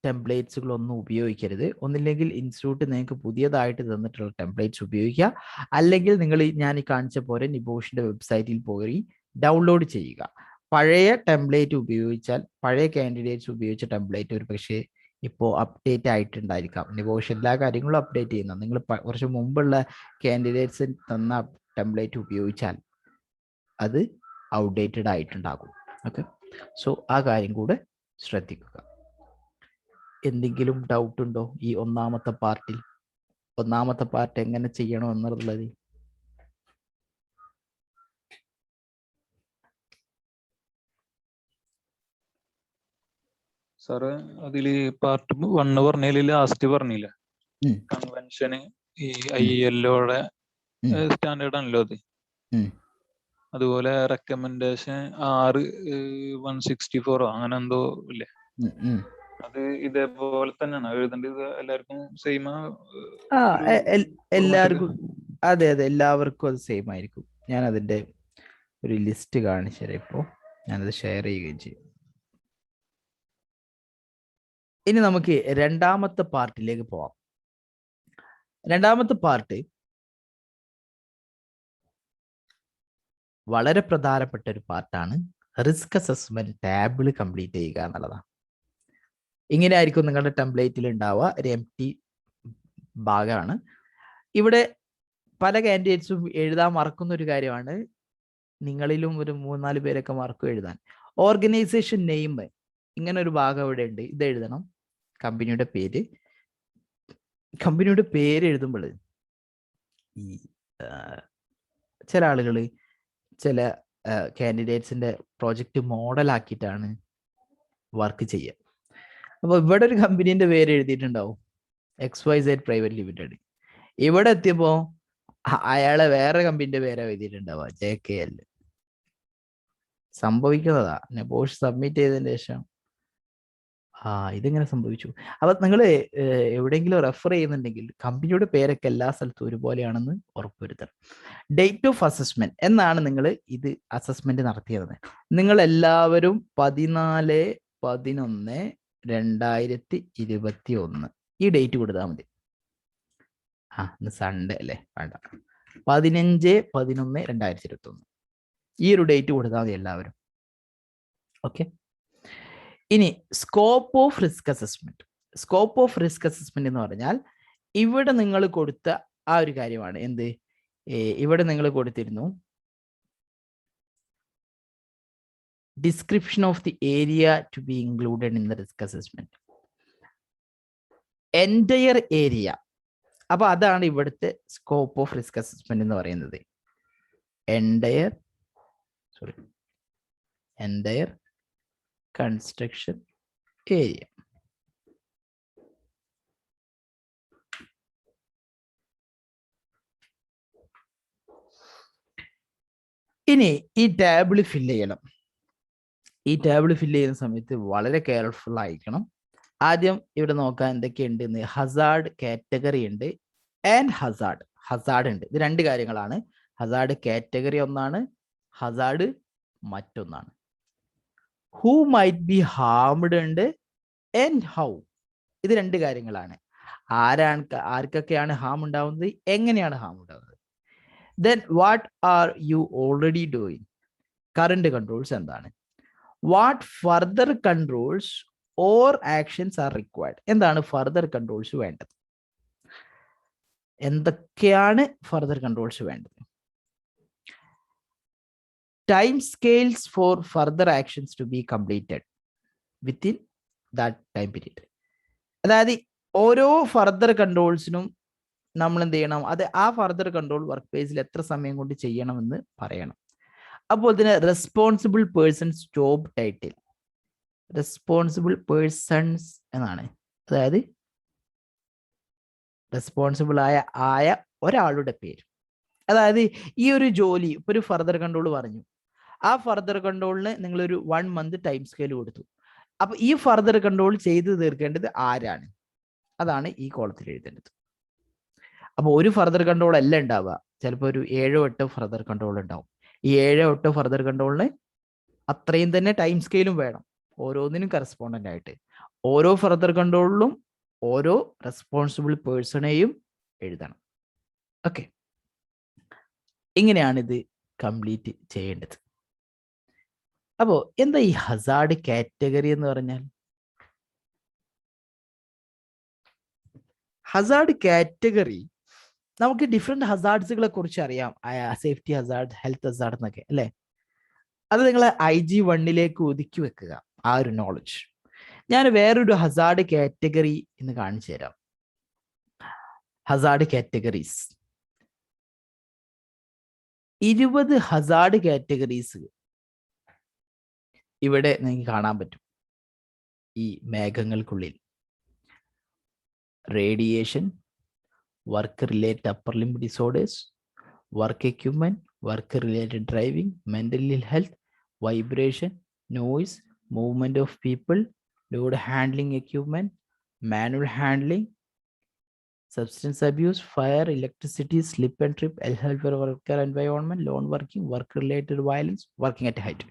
ടെംപ്ലേറ്റ്സുകളൊന്നും ഉപയോഗിക്കരുത്. ഒന്നില്ലെങ്കിൽ ഇൻസ്റ്റിറ്റ്യൂട്ട് നിങ്ങൾക്ക് പുതിയതായിട്ട് തന്നിട്ടുള്ള ടെംപ്ലേറ്റ്സ് ഉപയോഗിക്കുക, അല്ലെങ്കിൽ നിങ്ങൾ ഞാൻ ഈ കാണിച്ച പോലെ നിബോഷിന്റെ വെബ്സൈറ്റിൽ പോയി ഡൗൺലോഡ് ചെയ്യുക. പഴയ ടെംപ്ലേറ്റ് ഉപയോഗിച്ചാൽ, പഴയ കാൻഡിഡേറ്റ്സ് ഉപയോഗിച്ച ടെംപ്ലേറ്റ് ഒരു പക്ഷേ ഇപ്പോൾ അപ്ഡേറ്റ് ആയിട്ടുണ്ടായിരിക്കാം. നിബോഷ് എല്ലാ കാര്യങ്ങളും അപ്ഡേറ്റ് ചെയ്യുന്ന, നിങ്ങൾ കുറച്ച് മുമ്പുള്ള കാൻഡിഡേറ്റ്സ് തന്ന ടെംപ്ലേറ്റ് ഉപയോഗിച്ചാൽ അത് ഔട്ട്ഡേറ്റഡ് ആയിട്ടുണ്ടാകും. ഓക്കെ, സോ ആ കാര്യം കൂടെ ശ്രദ്ധിക്കുക. എന്തെങ്കിലും ഡൗട്ട് ഉണ്ടോ ഈ ഒന്നാമത്തെ പാർട്ടിൽ? ഒന്നാമത്തെ പാർട്ട് എങ്ങനെ ചെയ്യണം എന്നുള്ളത്? സാറ് അതില് പാർട്ട് 1 പറഞ്ഞതില് ലാസ്റ്റ് പറഞ്ഞില്ല, കൺവെൻഷന് ഈ ILOയുടെ സ്റ്റാൻഡേർഡ് ആണല്ലോ അത്. അതുപോലെ റെക്കമെൻഡേഷൻ 6/164 അങ്ങനെ എന്തോ ഇല്ലേ, അത് ഇതേപോലെ തന്നെയാണ് എഴുതേണ്ടത്? എല്ലാവർക്കും സെയിം? എല്ലാവർക്കും അതെ, എല്ലാവർക്കും അത് സെയിം ആയിരിക്കും. ഞാൻ അതിന്റെ ഒരു ലിസ്റ്റ് കാണിച്ചു തരാം. ഇപ്പോൾ ഞാനത് ഷെയർ ചെയ്യുകയും ചെയ്യും. ഇനി നമുക്ക് രണ്ടാമത്തെ പാർട്ടിലേക്ക് പോവാം. രണ്ടാമത്തെ പാർട്ട് വളരെ പ്രധാനപ്പെട്ട ഒരു പാർട്ടാണ്. റിസ്ക് അസസ്മെന്റ് ടാബിൾ കംപ്ലീറ്റ് ചെയ്യുക എന്നുള്ളതാണ്. ഇങ്ങനെ ആയിരിക്കും നിങ്ങളുടെ ടെംപ്ലേറ്റിൽ ഉണ്ടാവുക, ഒരു എംപ്റ്റി ഭാഗമാണ്. ഇവിടെ പല കാൻഡിഡേറ്റ്സും എഴുതാൻ മറക്കുന്ന ഒരു കാര്യമാണ്, നിങ്ങളിലും ഒരു 3-4 പേരൊക്കെ മറക്കും എഴുതാൻ. ഓർഗനൈസേഷൻ നെയിം ഇങ്ങനെ ഒരു ഭാഗം ഇവിടെ ഉണ്ട്, ഇത് എഴുതണം. കമ്പനിയുടെ പേര്, കമ്പനിയുടെ പേര് എഴുതുമ്പോൾ ഈ ചില ആളുകൾ ചില കാൻഡിഡേറ്റ്സിന്റെ പ്രോജക്റ്റ് മോഡലാക്കിയിട്ടാണ് വർക്ക് ചെയ്യുക. അപ്പോൾ ഇവിടെ ഒരു കമ്പനീന്റെ പേര് എഴുതിയിട്ടുണ്ടാവും, XYZ പ്രൈവറ്റ് ലിമിറ്റഡ്. ഇവിടെ എത്തിയപ്പോ അയാളെ വേറെ കമ്പനിന്റെ പേരാ എഴുതിയിട്ടുണ്ടാവുക, JKL. സംഭവിക്കുന്നതാ. നിബോഷ് സബ്മിറ്റ് ചെയ്തതിന് ശേഷം ഇതിങ്ങനെ സംഭവിച്ചു. അപ്പൊ നിങ്ങൾ എവിടെയെങ്കിലും റെഫർ ചെയ്യുന്നുണ്ടെങ്കിൽ കമ്പനിയുടെ പേരൊക്കെ എല്ലാ സ്ഥലത്തും ഒരുപോലെയാണെന്ന് ഉറപ്പുവരുത്തണം. ഡേറ്റ് ഓഫ് അസസ്മെന്റ് എന്നാണ് നിങ്ങൾ ഇത് അസസ്മെന്റ് നടത്തിയത്. നിങ്ങൾ എല്ലാവരും 14/11/2021 ഈ ഡേറ്റ് കൊടുത്താൽ മതി. ഇന്ന് സൺഡേ അല്ലേ, വേണ്ട, 15/11/2021 ഈ ഒരു ഡേറ്റ് കൊടുത്താൽ മതി എല്ലാവരും. ഓക്കെ, ഇനി scope of risk assessment. Scope of risk assessment എന്ന് പറഞ്ഞാൽ ഇവിടെ നിങ്ങൾ കൊടുത്ത ആ ഒരു കാര്യമാണ്. എന്ത്? ഇവിടെ നിങ്ങൾ കൊടുത്തിരുന്നു description of the area to be included in the risk assessment, entire area. അപ്പൊ അതാണ് ഇവിടുത്തെ സ്കോപ്പ് ഓഫ് റിസ്ക് അസസ്മെന്റ് എന്ന് പറയുന്നത്. Entire construction area. ഇനി ഈ ടാബിൾ ഫില്ല് ചെയ്യണം. ഈ ടാബിൾ ഫില്ല് ചെയ്യുന്ന സമയത്ത് വളരെ കെയർഫുൾ ആയിരിക്കണം. ആദ്യം ഇവിടെ നോക്കാൻ എന്തൊക്കെയുണ്ട്. ഹസാർഡ് കാറ്റഗറി ഉണ്ട് ആൻഡ് ഹസാർഡ്. ഹസാർഡ് ഉണ്ട്. ഇത് രണ്ട് കാര്യങ്ങളാണ്. ഹസാർഡ് കാറ്റഗറി ഒന്നാണ്, ഹസാർഡ് മറ്റൊന്നാണ്. ഹൂ മൈറ്റ് ബി ഹാംഡ് ഉണ്ട് ആൻഡ് ഹൗ. ഇത് രണ്ട് കാര്യങ്ങളാണ്. ആർക്കൊക്കെയാണ് ഹാം ഉണ്ടാവുന്നത്, എങ്ങനെയാണ് ഹാം ഉണ്ടാവുന്നത്. Then what are you already doing, current controls എന്താണ്. What further controls or actions are required, എന്താണ് ഫർദർ കൺട്രോൾസ് വേണ്ടത്, എന്തൊക്കെയാണ് ഫർദർ കൺട്രോൾസ് വേണ്ടത്. Time scales for further actions to be completed within that time period. അതായത് ഓരോ further കൺട്രോൾസിനും നമ്മൾ എന്ത് ചെയ്യണം, അത് ആ ഫർദർ കൺട്രോൾ വർക്ക് പേജിൽ എത്ര സമയം കൊണ്ട് ചെയ്യണമെന്ന് പറയണം. അപ്പോൾ ഇതിന് responsible persons job title, responsible persons എന്നാണ്. അതായത് റെസ്പോൺസിബിൾ ആയ ഒരാളുടെ പേര്. അതായത് ഈ ഒരു ജോലി ഇപ്പൊ ഒരു ഫർദർ കൺട്രോൾ പറഞ്ഞു, ആ ഫർദർ കൺട്രോളിന് നിങ്ങളൊരു 1 month ടൈം സ്കെയിൽ കൊടുത്തു. അപ്പൊ ഈ ഫർദർ കൺട്രോൾ ചെയ്ത് തീർക്കേണ്ടത് ആരാണ്, അതാണ് ഈ കോളത്തിൽ എഴുതേണ്ടത്. അപ്പൊ ഒരു ഫർദർ കൺട്രോൾ അല്ല ഉണ്ടാവുക, ചിലപ്പോൾ ഒരു 7-8 ഫർദർ കൺട്രോൾ ഉണ്ടാവും. ഈ 7-8 ഫർദർ കൺട്രോളിന് അത്രയും തന്നെ ടൈം സ്കെയിലും വേണം, ഓരോന്നിനും കറസ്പോണ്ടന്റ് ആയിട്ട്. ഓരോ ഫർദർ കൺട്രോളിലും ഓരോ റെസ്പോൺസിബിൾ പേഴ്സണെയും എഴുതണം. ഓക്കെ, ഇങ്ങനെയാണ് ഇത് കംപ്ലീറ്റ് ചെയ്യേണ്ടത്. അപ്പോ എന്താ ഈ ഹസാർഡ് കാറ്റഗറി എന്ന് പറഞ്ഞാൽ? ഹസാർഡ് കാറ്റഗറി, നമുക്ക് ഡിഫറെന്റ് ഹസാർഡ്സുകളെ കുറിച്ച് അറിയാം, സേഫ്റ്റി ഹസാർഡ്, ഹെൽത്ത് ഹസാർഡ് എന്നൊക്കെ അല്ലേ. അത് നിങ്ങൾ IG1 ഒതുക്കി വെക്കുക, ആ ഒരു നോളജ്. ഞാൻ വേറൊരു ഹസാർഡ് കാറ്റഗറി എന്ന് കാണിച്ചു തരാം. ഹസാർഡ് കാറ്റഗറീസ് 20 ഹസാർഡ് കാറ്റഗറീസ് ഇവിടെ നിങ്ങൾക്ക് കാണാൻ പറ്റും. ഈ മേഘങ്ങൾക്കുള്ളിൽ radiation, work related upper limb disorders, work equipment, work related driving, mental health, vibration, noise, movement of people, load handling equipment, manual handling, substance abuse, fire, electricity, slip and trip, health for worker environment, loan working, work related violence, working at height.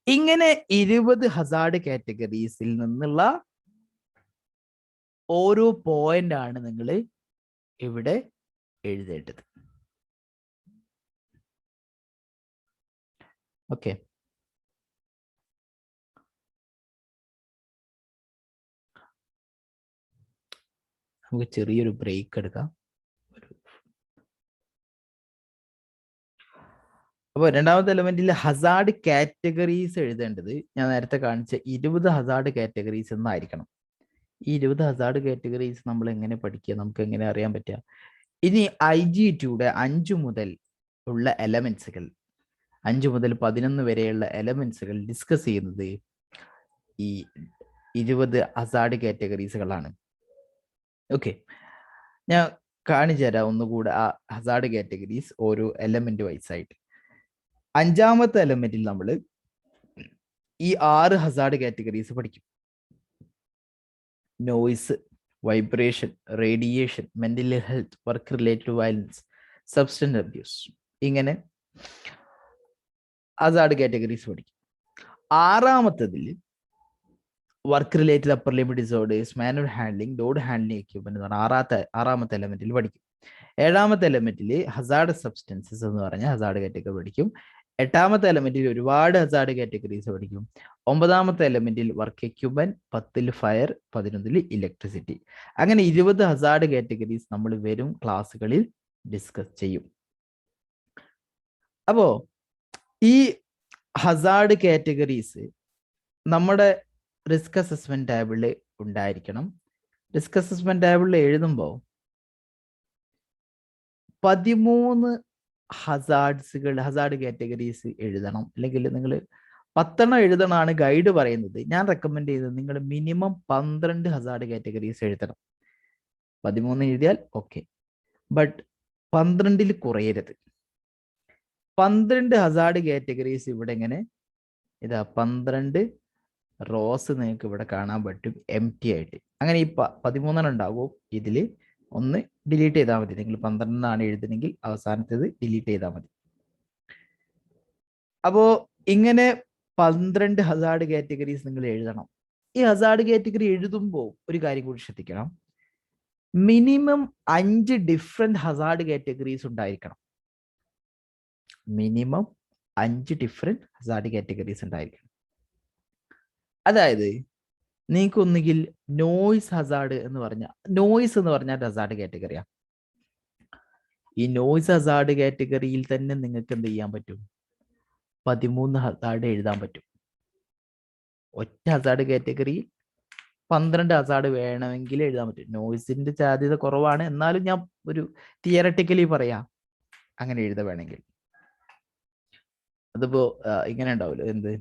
ഇങ്ങനെ 20 Hazard കാറ്റഗറീസിൽ നിന്നുള്ള ഓരോ point ആണ് നിങ്ങൾ ഇവിടെ എഴുതേണ്ടത്. Okay, നമുക്ക് ചെറിയൊരു break എടുക്കാം. അപ്പോൾ രണ്ടാമത്തെ എലമെന്റിൽ ഹസാർഡ് കാറ്റഗറീസ് എഴുതേണ്ടത് ഞാൻ നേരത്തെ കാണിച്ച 20 ഹസാർഡ് കാറ്റഗറീസ് എന്നായിരിക്കണം. ഈ 20 ഹസാർഡ് കാറ്റഗറീസ് നമ്മൾ എങ്ങനെ പഠിക്കുക, നമുക്ക് എങ്ങനെ അറിയാൻ പറ്റുക? ഇനി IG2 5 മുതൽ ഉള്ള എലമെന്റ്സുകൾ, 5 മുതൽ 11 വരെയുള്ള എലമെന്റ്സുകൾ ഡിസ്കസ് ചെയ്യുന്നത് ഈ 20 ഹസാർഡ് കാറ്റഗറീസുകളാണ്. ഓക്കെ, ഞാൻ കാണിച്ചു തരാം ഒന്നുകൂടെ ആ ഹസാർഡ് കാറ്റഗറീസ് ഓരോ എലമെന്റ് വൈസ് ആയിട്ട്. 5ാമത്തെ എലമെന്റിൽ നമ്മൾ ഈ 6 ഹസാർഡ് കാറ്റഗറീസ് പഠിക്കും. Noise, vibration, radiation, mental health, work related violence, substance abuse, ഇങ്ങനെ ഹസാർഡ് കാറ്റഗറീസ് പഠിക്കും. 6ാമത്തതിൽ work related upper limb disorders, manual handling, load handling equipment എന്ന് പറഞ്ഞാൽ 6ാമത്തെ എലമെന്റിൽ പഠിക്കും. 7ാമത്തെ എലമെന്റിൽ ഹസാർഡ് സബ്സ്റ്റൻസസ് എന്ന് പറഞ്ഞ ഹസാർഡ് കാറ്റഗറി പഠിക്കും. 8ാമത്തെ എലമെന്റിൽ ഒരുപാട് ഹസാർഡ് കാറ്റഗറീസ് പഠിക്കും. 9ാമത്തെ എലമെന്റിൽ വർക്ക് എക്യുപ്മെന്റ്, 10ൽ ഫയർ, 11ൽ ഇലക്ട്രിസിറ്റി. അങ്ങനെ 20 ഹസാർഡ് കാറ്റഗറീസ് നമ്മൾ വരും ക്ലാസ്സുകളിൽ ഡിസ്കസ് ചെയ്യും. അപ്പോ ഈ ഹസാർഡ് കാറ്റഗറീസ് നമ്മുടെ റിസ്ക് അസസ്മെന്റ് ടേബിളിൽ ഉണ്ടായിരിക്കണം. റിസ്ക് അസസ്മെന്റ് ടേബിളിൽ എഴുതുമ്പോൾ 13 ഹസാർഡ് കാറ്റഗറീസ് എഴുതണം. അല്ലെങ്കിൽ നിങ്ങൾ 10 എഴുതണമാണ് ഗൈഡ് പറയുന്നത്. ഞാൻ റെക്കമെൻഡ് ചെയ്തത് നിങ്ങൾ മിനിമം 12 ഹസാർഡ് കാറ്റഗറീസ് എഴുതണം. 13 എഴുതിയാൽ ഓക്കെ, ബട്ട് 12ൽ കുറയരുത്. 12 ഹസാർഡ് കാറ്റഗറീസ് ഇവിടെ ഇങ്ങനെ ഇതാ 12 റോസ് നിങ്ങൾക്ക് ഇവിടെ കാണാൻ പറ്റും എം ടി ആയിട്ട്. അങ്ങനെ ഈ 13 ഉണ്ടാകും ഇതിൽ ഒന്ന് ഡിലീറ്റ് ചെയ്താൽ മതി. നിങ്ങൾ 12 എഴുതുന്നെങ്കിൽ അവസാനത്തേത് ഡിലീറ്റ് ചെയ്താൽ മതി. അപ്പോ ഇങ്ങനെ 12 ഹസാർഡ് കാറ്റഗറീസ് നിങ്ങൾ എഴുതണം. ഈ ഹസാർഡ് കാറ്റഗറി എഴുതുമ്പോൾ ഒരു കാര്യം കൂടി ശ്രദ്ധിക്കണം. മിനിമം 5 ഡിഫറെന്റ് ഹസാർഡ് കാറ്റഗറീസ് ഉണ്ടായിരിക്കണം. മിനിമം 5 ഡിഫറെന്റ് ഹസാർഡ് കാറ്റഗറീസ് ഉണ്ടായിരിക്കണം. അതായത് നിങ്ങൾക്ക് ഒന്നുകിൽ നോയ്സ് ഹസാർഡ് എന്ന് പറഞ്ഞാൽ, നോയ്സ് എന്ന് പറഞ്ഞാൽ ഹസാർഡ് കാറ്റഗറിയാണ്. ഈ നോയ്സ് ഹസാർഡ് കാറ്റഗറിയിൽ തന്നെ നിങ്ങൾക്ക് എന്ത് ചെയ്യാൻ പറ്റും? 13 ഹസാർഡ് എഴുതാൻ പറ്റും. ഒറ്റ ഹസാർഡ് കാറ്റഗറിയിൽ 12 ഹസാർഡ് വേണമെങ്കിൽ എഴുതാൻ പറ്റും. നോയ്സിന്റെ സാധ്യത കുറവാണ്, എന്നാലും ഞാൻ ഒരു തിയറട്ടിക്കലി പറയാം, അങ്ങനെ എഴുത വേണമെങ്കിൽ. അതിപ്പോ ഇങ്ങനെ ഉണ്ടാവില്ല, എന്ത്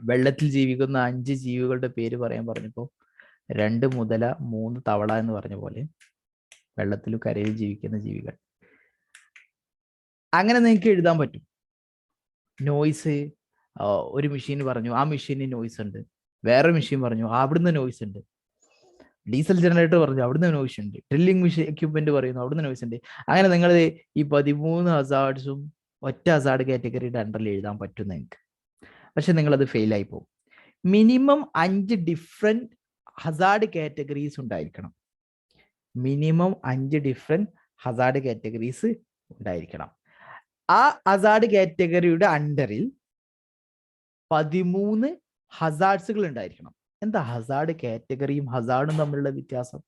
വെള്ളത്തിൽ ജീവിക്കുന്ന 5 ജീവികളുടെ പേര് പറയാൻ പറഞ്ഞപ്പോ 2 മുതല 3 തവള എന്ന് പറഞ്ഞ പോലെ വെള്ളത്തിലും കരയിലും ജീവിക്കുന്ന ജീവികൾ. അങ്ങനെ നിങ്ങൾക്ക് എഴുതാൻ പറ്റും. നോയ്സ് ഒരു മെഷീൻ പറഞ്ഞു, ആ മെഷീന് നോയ്സ് ഉണ്ട്. വേറെ മെഷീൻ പറഞ്ഞു, അവിടുന്ന് നോയ്സ് ഉണ്ട്. ഡീസൽ ജനറേറ്റർ പറഞ്ഞു, അവിടുന്ന് നോയ്സ് ഉണ്ട്. ഡ്രില്ലിംഗ് മെഷീൻ എക്യുപ്മെന്റ് പറയുന്നു, അവിടുന്ന് നോയ്സ് ഉണ്ട്. അങ്ങനെ നിങ്ങൾ ഈ 13 ഹസാർഡ്സും ഒറ്റ ഹസാർഡ് കാറ്റഗറിയുടെ അണ്ടറിൽ എഴുതാൻ പറ്റും നിങ്ങൾക്ക്. പക്ഷെ നിങ്ങളത് ഫെയിലായി പോകും. മിനിമം 5 ഡിഫറെന്റ് ഹസാർഡ് കാറ്റഗറീസ് ഉണ്ടായിരിക്കണം. മിനിമം 5 ഡിഫറെന്റ് ഹസാർഡ് കാറ്റഗറീസ് ഉണ്ടായിരിക്കണം. ആ ഹസാർഡ് കാറ്റഗറിയുടെ അണ്ടറിൽ 13 ഹസാർഡ്സുകൾ ഉണ്ടായിരിക്കണം. എന്താ ഹസാർഡ് കാറ്റഗറിയും ഹസാർഡും തമ്മിലുള്ള വ്യത്യാസം?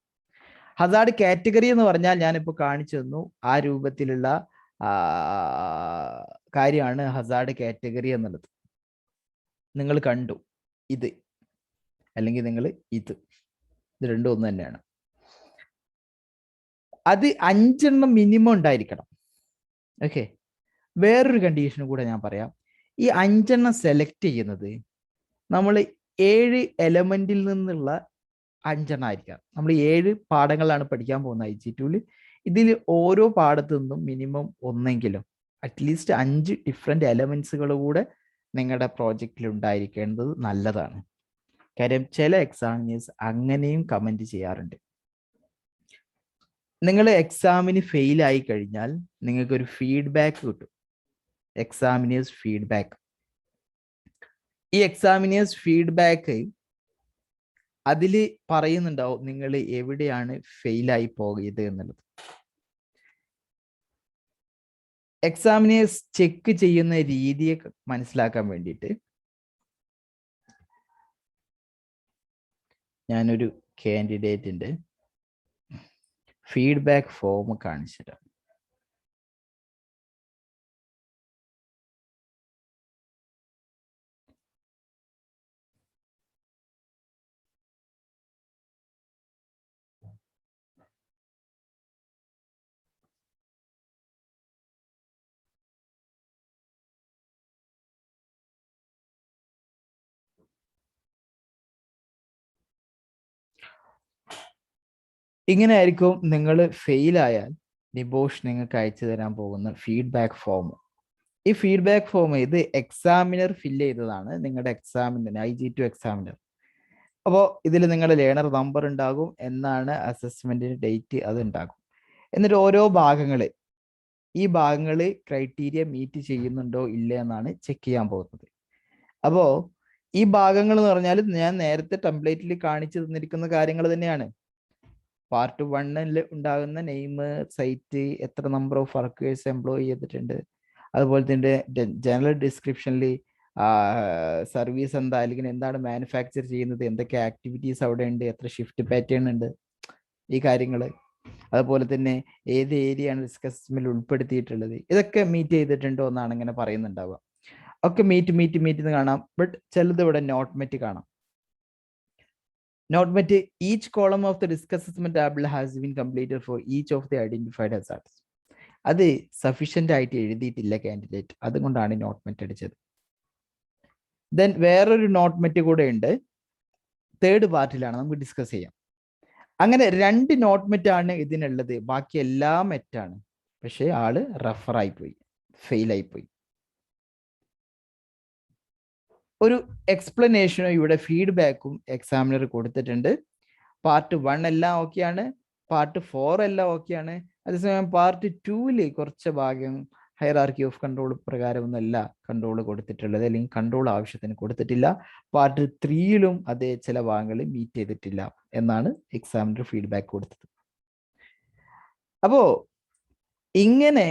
ഹസാർഡ് കാറ്റഗറി എന്ന് പറഞ്ഞാൽ ഞാനിപ്പോൾ കാണിച്ചു തന്നു, ആ രൂപത്തിലുള്ള കാര്യമാണ് ഹസാർഡ് കാറ്റഗറി എന്നുള്ളത്. നിങ്ങൾ കണ്ടു ഇത്, അല്ലെങ്കിൽ നിങ്ങൾ ഇത് രണ്ടും ഒന്ന് തന്നെയാണ്. അത് 5 എണ്ണം മിനിമം ഉണ്ടായിരിക്കണം. ഓക്കെ, വേറൊരു കണ്ടീഷനും കൂടെ ഞാൻ പറയാം. ഈ 5 എണ്ണം സെലക്ട് ചെയ്യുന്നത് നമ്മൾ 7 എലമെന്റിൽ നിന്നുള്ള 5 എണ്ണം ആയിരിക്കാം. നമ്മൾ 7 പാഠങ്ങളാണ് പഠിക്കാൻ പോകുന്നത് IG2-ൽ. ഇതിൽ ഓരോ പാഠത്തു നിന്നും മിനിമം ഒന്നെങ്കിലും അറ്റ്ലീസ്റ്റ് 5 ഡിഫറെന്റ് എലമെന്റ്സുകൾ കൂടെ നിങ്ങളുടെ പ്രോജക്റ്റിൽ ഉണ്ടായിരിക്കേണ്ടത് നല്ലതാണ്. കാര്യം ചില എക്സാമിനേഴ്സ് അങ്ങനെയും കമന്റ് ചെയ്യാറുണ്ട്. നിങ്ങൾ എക്സാമിന് ഫെയിൽ ആയി കഴിഞ്ഞാൽ നിങ്ങൾക്കൊരു ഫീഡ്ബാക്ക് കിട്ടും, എക്സാമിനേഴ്സ് ഫീഡ്ബാക്ക്. ഈ എക്സാമിനേഴ്സ് ഫീഡ്ബാക്ക് അതിൽ പറയുന്നുണ്ടാവും നിങ്ങൾ എവിടെയാണ് ഫെയിലായി പോയത് എന്നുള്ളത്. എക്സാമിനേഴ്സ് ചെക്ക് ചെയ്യുന്ന രീതിയെ മനസ്സിലാക്കാൻ വേണ്ടിയിട്ട് ഞാനൊരു കാൻഡിഡേറ്റിന്റെ ഫീഡ്ബാക്ക് ഫോം കാണിച്ചിട്ടാണ്. ഇങ്ങനെ ആയിരിക്കും നിങ്ങൾ ഫെയിലായാൽ നിബോഷ് നിങ്ങൾക്ക് അയച്ചു തരാൻ പോകുന്ന ഫീഡ്ബാക്ക് ഫോം. ഈ ഫീഡ്ബാക്ക് ഫോം ഇത് എക്സാമിനർ ഫില്ല് ചെയ്തതാണ്, നിങ്ങളുടെ എക്സാമിനർ IG2 എക്സാമിനർ. അപ്പോൾ ഇതിൽ നിങ്ങളുടെ ലേണർ നമ്പർ ഉണ്ടാകും, എന്നാണ് അസസ്മെന്റിന് ഡേറ്റ് അത് ഉണ്ടാകും. എന്നിട്ട് ഓരോ ഭാഗങ്ങള്, ഈ ഭാഗങ്ങൾ ക്രൈറ്റീരിയ മീറ്റ് ചെയ്യുന്നുണ്ടോ ഇല്ല എന്നാണ് ചെക്ക് ചെയ്യാൻ പോകുന്നത്. അപ്പോൾ ഈ ഭാഗങ്ങൾ എന്ന് പറഞ്ഞാൽ ഞാൻ നേരത്തെ ടെംപ്ലേറ്റിൽ കാണിച്ചു തന്നിരിക്കുന്ന കാര്യങ്ങൾ തന്നെയാണ്. പാർട്ട് 1 ഉണ്ടാകുന്ന നെയിം, സൈറ്റ്, എത്ര നമ്പർ ഓഫ് വർക്കേഴ്സ് എംപ്ലോയ് ചെയ്തിട്ടുണ്ട്, അതുപോലെ തന്നെ ജനറൽ ഡിസ്ക്രിപ്ഷനിൽ സർവീസ് എന്താ, അല്ലെങ്കിൽ എന്താണ് മാനുഫാക്ചർ ചെയ്യുന്നത്, എന്തൊക്കെ ആക്ടിവിറ്റീസ് അവിടെ ഉണ്ട്, എത്ര ഷിഫ്റ്റ് പാറ്റേൺ ഉണ്ട്, ഈ കാര്യങ്ങൾ. അതുപോലെ തന്നെ ഏത് ഏരിയയാണ് റിസ്ക് അസസ്മെന്റിൽ ഉൾപ്പെടുത്തിയിട്ടുള്ളത്, ഇതൊക്കെ മീറ്റ് ചെയ്തിട്ടുണ്ടോ എന്നാണ് ഇങ്ങനെ പറയുന്നുണ്ടാവുക. ഒക്കെ മീറ്റ് എന്ന് കാണാം. ബട്ട് ചിലത് ഇവിടെ നോട്ട് മെറ്റ് കാണാം. Not met, each column of the risk assessment table has been completed for each of the identified hazards. അത് സഫീഷ്യന്റ് ആയിട്ട് എഴുതിയിട്ടില്ല കാൻഡിഡേറ്റ്, അതുകൊണ്ടാണ് നോട്ട് മെറ്റ് അടിച്ചത്. ദെൻ വേറൊരു നോട്ട് മെറ്റ് കൂടെ ഉണ്ട്, 3rd പാർട്ടിലാണ്, നമുക്ക് ഡിസ്കസ് ചെയ്യാം. അങ്ങനെ 2 നോട്ട് മെറ്റ് ആണ് ഇതിനുള്ളത്, ബാക്കി എല്ലാം മെറ്റാണ്. പക്ഷെ ആള് റഫർ ആയിപ്പോയി, ഫെയിൽ ആയിപ്പോയി. ഒരു എക്സ്പ്ലനേഷനും ഇവിടെ ഫീഡ്ബാക്കും എക്സാമിനർ കൊടുത്തിട്ടുണ്ട്. പാർട്ട് 1 എല്ലാം ഓക്കെയാണ്, പാർട്ട് 4 എല്ലാം ഓക്കെയാണ്. അതേസമയം പാർട്ട് 2 കുറച്ച് ഭാഗം ഹൈറാർക്കി ഓഫ് കൺട്രോൾ പ്രകാരമൊന്നുമല്ല കൺട്രോൾ കൊടുത്തിട്ടുള്ളത്, അല്ലെങ്കിൽ കൺട്രോൾ ആവശ്യത്തിന് കൊടുത്തിട്ടില്ല. പാർട്ട് 3 അതേ ചില ഭാഗങ്ങൾ മീറ്റ് ചെയ്തിട്ടില്ല എന്നാണ് എക്സാമിനർ ഫീഡ്ബാക്ക് കൊടുത്തത്. അപ്പോ ഇങ്ങനെ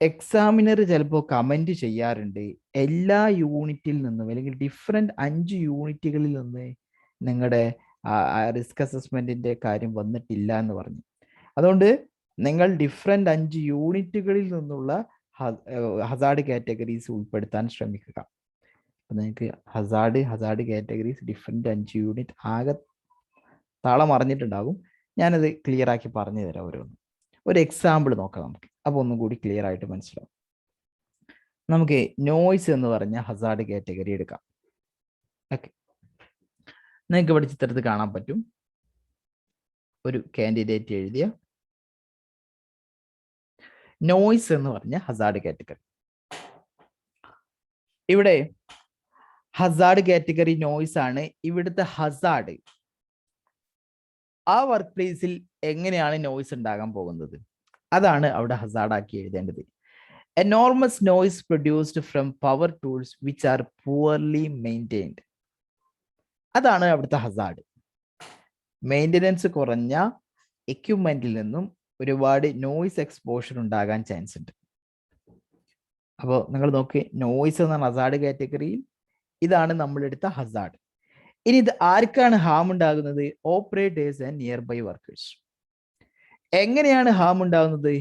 എക്സാമിനർ ചിലപ്പോൾ കമന്റ് ചെയ്യാറുണ്ട്, എല്ലാ യൂണിറ്റിൽ നിന്നും അല്ലെങ്കിൽ ഡിഫറെന്റ് 5 യൂണിറ്റുകളിൽ നിന്ന് നിങ്ങളുടെ റിസ്ക് അസസ്മെന്റിന്റെ കാര്യം വന്നിട്ടില്ല എന്ന് പറഞ്ഞു. അതുകൊണ്ട് നിങ്ങൾ ഡിഫറെന്റ് 5 യൂണിറ്റുകളിൽ നിന്നുള്ള ഹസാർഡ് കാറ്റഗറീസ് ഉൾപ്പെടുത്താൻ ശ്രമിക്കുക. നിങ്ങൾക്ക് ഹസാർഡ് കാറ്റഗറീസ് ഡിഫറെന്റ് 5 യൂണിറ്റ് ആകെ താളം അറിഞ്ഞിട്ടുണ്ടാകും. ഞാനത് ക്ലിയർ ആക്കി പറഞ്ഞു തരാം ഓരോന്ന്. ഒരു എക്സാമ്പിൾ നോക്കാം നമുക്ക്, അപ്പോൾ ഒന്നും കൂടി ക്ലിയർ ആയിട്ട് മനസ്സിലാവും. നമുക്ക് നോയ്സ് എന്ന് പറഞ്ഞ ഹസാർഡ് കാറ്റഗറി എടുക്കാം. ഓക്കെ, നിങ്ങൾക്ക് ഇവിടെ ചിത്രത്തിൽ കാണാൻ പറ്റും ഒരു കാൻഡിഡേറ്റ് എഴുതിയ നോയ്സ് എന്ന് പറഞ്ഞ ഹസാർഡ് കാറ്റഗറി. ഇവിടെ ഹസാർഡ് കാറ്റഗറി നോയ്സ് ആണ്. ഇവിടുത്തെ ഹസാർഡ് ആ വർക്ക് പ്ലേസിൽ എങ്ങനെയാണ് നോയ്സ് ഉണ്ടാകാൻ പോകുന്നത്, അതാണ് അവിടെ ഹസാർഡ് ആക്കി എഴുതേണ്ടത്. Enormous noise produced from power tools which are poorly maintained, അതാണ് അവിടുത്തെ ഹസാർഡ്. മെയിൻ്റനൻസ് കുറഞ്ഞ എക്യുപ്മെന്റിൽ നിന്നും ഒരുപാട് നോയ്സ് എക്സ്പോഷർ ഉണ്ടാകാൻ ചാൻസ് ഉണ്ട്. അപ്പോൾ നിങ്ങൾ നോക്കി, നോയ്സ് എന്ന ഹസാർഡ് കാറ്റഗറിയിൽ ഇതാണ് നമ്മളെടുത്ത ഹസാർഡ്. ഇനി ഇത് ആർക്കാണ് ഹാം ഉണ്ടാകുന്നത്? Operators and nearby workers. എങ്ങനെയാണ് ഹാം ഉണ്ടാകുന്നത്?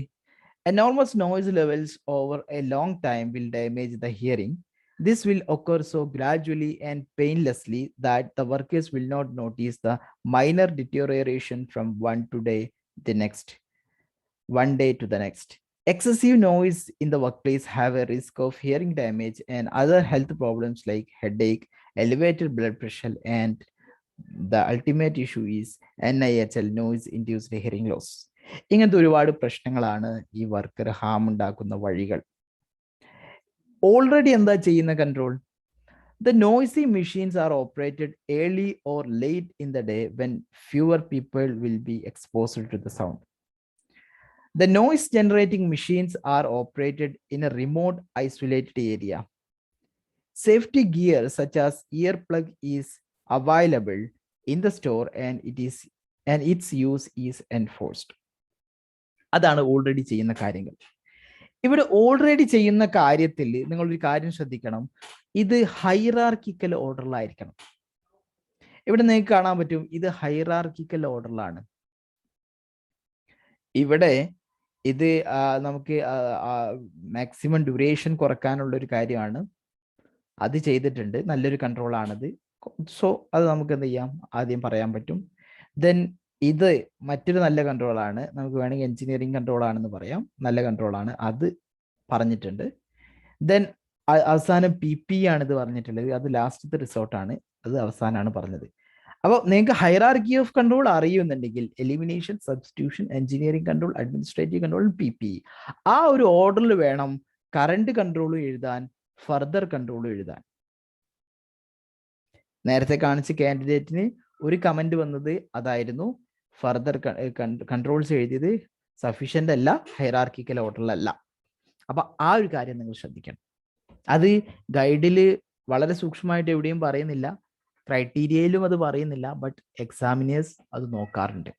Enormous noise levels over a long time will damage the hearing. This will occur so gradually and painlessly that the workers will not notice the minor deterioration from one day to the next. Excessive noise in the workplace have a risk of hearing damage and other health problems like headache, elevated blood pressure, and the ultimate issue is NIHL, noise induced hearing loss. ഇങ്ങനത്തെ ഒരുപാട് പ്രശ്നങ്ങളാണ് ഈ worker Ham ഉണ്ടാക്കുന്ന വഴികൾ. Already എന്താ ചെയ്യുന്ന control? The noisy machines are operated early or late in the day when fewer people will be exposed to the sound. The noise generating machines are operated in a remote isolated area. Safety gear such as earplug is available in the store and its use is enforced. അതാണ് already ചെയ്യുന്ന കാര്യങ്ങൾ. ഇവിടെ already ചെയ്യുന്ന കാര്യത്തിൽ നിങ്ങളൊരു കാര്യം ശ്രദ്ധിക്കണം, ഇത് ഹൈറാർക്കിക്കൽ ഓർഡറിലായിരിക്കണം. ഇവിടെ നിങ്ങൾക്ക് കാണാൻ പറ്റും ഇത് ഹൈറാർക്കിക്കൽ ഓർഡറിലാണ്. ഇവിടെ ഇത് നമുക്ക് മാക്സിമം ഡ്യൂറേഷൻ കുറക്കാനുള്ള ഒരു കാര്യമാണ്, അത് ചെയ്തിട്ടുണ്ട്, നല്ലൊരു കൺട്രോൾ ആണത്. സോ അത് നമുക്ക് എന്ത് ചെയ്യാം, ആദ്യം പറയാൻ പറ്റും. ദെൻ ഇത് മറ്റൊരു നല്ല കൺട്രോളാണ്, നമുക്ക് വേണമെങ്കിൽ എഞ്ചിനീയറിംഗ് കൺട്രോൾ ആണെന്ന് പറയാം, നല്ല കൺട്രോളാണ്, അത് പറഞ്ഞിട്ടുണ്ട്. ദെൻ അവസാനം PPE ആണ് ഇത് പറഞ്ഞിട്ടുള്ളത്, അത് ലാസ്റ്റത്തെ റിസോർട്ടാണ്, അത് അവസാനമാണ് പറഞ്ഞത്. അപ്പോൾ നിങ്ങൾക്ക് ഹൈറാർക്കി ഓഫ് കൺട്രോൾ അറിയുന്നുണ്ടെങ്കിൽ elimination, substitution, engineering control, administrative control, PPE, ആ ഒരു ഓർഡറിൽ വേണം കറണ്ട് കൺട്രോളും എഴുതാൻ, ഫർദർ കൺട്രോളും എഴുതാൻ. നേരത്തെ കാണിച്ച കാൻഡിഡേറ്റിന് ഒരു കമന്റ് വന്നത് അതായിരുന്നു, ഫർദർ കൺട്രോൾസ് എഴുതിയത് സഫീഷ്യന്റ് അല്ല, ഹൈറാർക്കിക്കൽ ഓർഡറിലല്ല. അപ്പൊ ആ ഒരു കാര്യം നിങ്ങൾ ശ്രദ്ധിക്കണം. അത് ഗൈഡിൽ വളരെ സൂക്ഷ്മമായിട്ട് എവിടെയും പറയുന്നില്ല, ക്രൈറ്റീരിയയിലും അത് പറയുന്നില്ല, ബട്ട് എക്സാമിനേഴ്സ് അത് നോക്കാറുണ്ട്.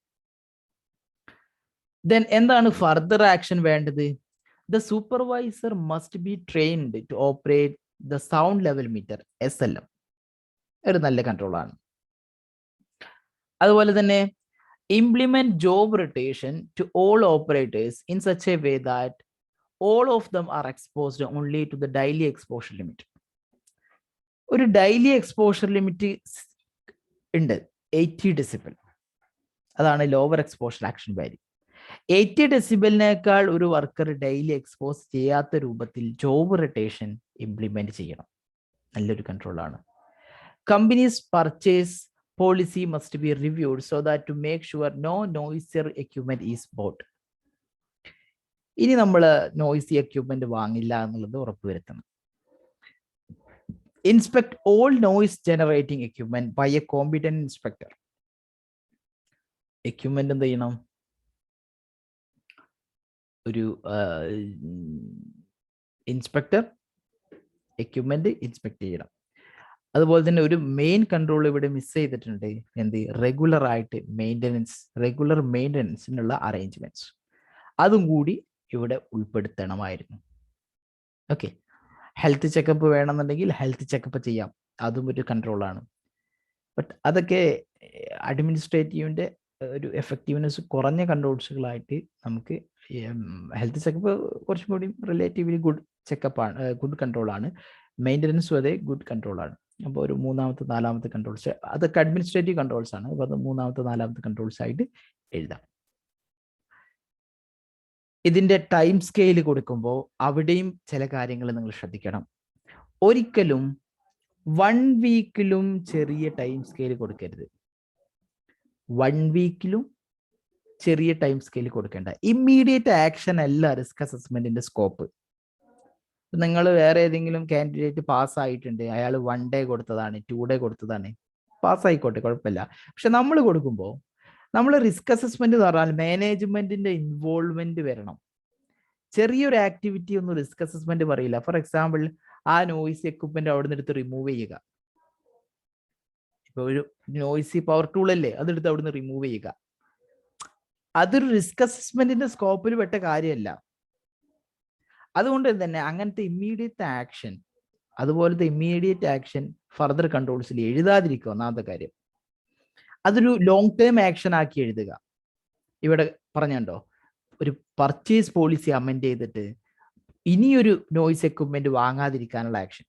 ദെൻ എന്താണ് ഫർദർ ആക്ഷൻ വേണ്ടത്? The supervisor must be trained to operate the sound level meter, SLM, ഒരു നല്ല കൺട്രോളാണ്. അതുപോലെ തന്നെ implement job rotation to all operators in such a way that all of them are exposed only to the daily exposure limit. ഒരു daily exposure limit ഉണ്ട്, 80 decibel. അതാണ് lower exposure action value. 80 ഡെസിബലിനേക്കാൾ ഒരു worker daily expose ചെയ്യാത്ത രൂപത്തിൽ job rotation implement ചെയ്യണം, നല്ലൊരു കൺട്രോളാണ്. Companies purchase policy must be reviewed so that to make sure no noisier equipment is bought. ഇനി നമ്മൾ നോയ്സി എക്യുപ്മെന്റ് വാങ്ങില്ല എന്നുള്ളത് ഉറപ്പുവരുത്തണം. Inspect all noise generating equipment by a competent inspector. Equipment എന്ത് ചെയ്യണം? ഒരു ഇൻസ്പെക്ടർ എക്യുപ്മെന്റ് ഇൻസ്പെക്ട് ചെയ്യണം. അതുപോലെ തന്നെ ഒരു മെയിൻ കൺട്രോൾ ഇവിടെ മിസ് ചെയ്തിട്ടുണ്ട്. എന്ത്? റെഗുലർ ആയിട്ട് റെഗുലർ മെയിൻ്റനൻസിനുള്ള അറേഞ്ച്മെന്റ്സ് അതും കൂടി ഇവിടെ ഉൾപ്പെടുത്തണമായിരുന്നു. ഓക്കെ, ഹെൽത്ത് ചെക്കപ്പ് വേണമെന്നുണ്ടെങ്കിൽ ഹെൽത്ത് ചെക്കപ്പ് ചെയ്യാം, അതും ഒരു കൺട്രോളാണ്. ബട്ട് അതൊക്കെ അഡ്മിനിസ്ട്രേറ്റീവിൻ്റെ ഒരു എഫക്റ്റീവ്നെസ് കുറഞ്ഞ കൺട്രോൾസുകളായിട്ട് നമുക്ക് ഹെൽത്ത് ചെക്കപ്പ് കുറച്ചും കൂടി റിലേറ്റീവ്ലി ഗുഡ് ചെക്കപ്പാണ്, ഗുഡ് കൺട്രോളാണ്. മെയിൻ്റനൻസും അതേ ഗുഡ് കൺട്രോളാണ്. അപ്പോൾ ഒരു മൂന്നാമത്തെ നാലാമത്തെ കൺട്രോൾസ് അതൊക്കെ അഡ്മിനിസ്ട്രേറ്റീവ് കൺട്രോൾസ് ആണ്. അപ്പോൾ അത് മൂന്നാമത്തെ നാലാമത്തെ കൺട്രോൾസ് ആയിട്ട് എഴുതാം. ഇതിൻ്റെ ടൈം സ്കെയിൽ കൊടുക്കുമ്പോൾ അവിടെയും ചില കാര്യങ്ങൾ നിങ്ങൾ ശ്രദ്ധിക്കണം. ഒരിക്കലും 1 വീക്കിലും ചെറിയ ടൈം സ്കെയിൽ കൊടുക്കരുത്. 1 വീക്കിലും ചെറിയ ടൈം സ്കെയിൽ കൊടുക്കേണ്ട. ഇമ്മീഡിയറ്റ് ആക്ഷൻ അല്ല റിസ്ക് അസസ്മെന്റിന്റെ സ്കോപ്പ്. നിങ്ങൾ വേറെ ഏതെങ്കിലും കാൻഡിഡേറ്റ് പാസ്സായിട്ടുണ്ട്, അയാൾ 1 ഡേ കൊടുത്തതാണ്, 2 ഡേ കൊടുത്തതാണ്, പാസ്സായിക്കോട്ടെ, കുഴപ്പമില്ല. പക്ഷെ നമ്മൾ കൊടുക്കുമ്പോൾ നമ്മൾ റിസ്ക് അസസ്മെന്റ് എന്ന് പറഞ്ഞാൽ മാനേജ്മെന്റിന്റെ ഇൻവോൾവ്മെന്റ് വരണം. ചെറിയൊരു ആക്ടിവിറ്റി ഒന്നും റിസ്ക് അസസ്മെന്റ് പറയില്ല. ഫോർ എക്സാമ്പിൾ, ആ നോയ്സ് എക്യുപ്മെന്റ് അവിടെ നിന്ന് എടുത്ത് റിമൂവ് ചെയ്യുക. ഇപ്പൊ ഒരു നോയ്സി പവർ ടൂൾ അല്ലേ, അതെടുത്ത് അവിടെ നിന്ന് റിമൂവ് ചെയ്യുക. അതൊരു റിസ്ക് അസസ്മെന്റിന്റെ സ്കോപ്പിൽ പെട്ട കാര്യമല്ല. അതുകൊണ്ട് തന്നെ അങ്ങനത്തെ ഇമ്മീഡിയറ്റ് ആക്ഷൻ, അതുപോലത്തെ ഇമ്മീഡിയറ്റ് ആക്ഷൻ ഫർദർ കൺട്രോൾസിൽ എഴുതാതിരിക്കുക. ഒന്നാമത്തെ കാര്യം, അതൊരു ലോങ് ടേം ആക്ഷൻ ആക്കി എഴുതുക. ഇവിടെ പറഞ്ഞോ, ഒരു പർച്ചേസ് പോളിസി അമെൻഡ് ചെയ്തിട്ട് ഇനിയൊരു നോയ്സ് എക്യുപ്മെന്റ് വാങ്ങാതിരിക്കാനുള്ള ആക്ഷൻ.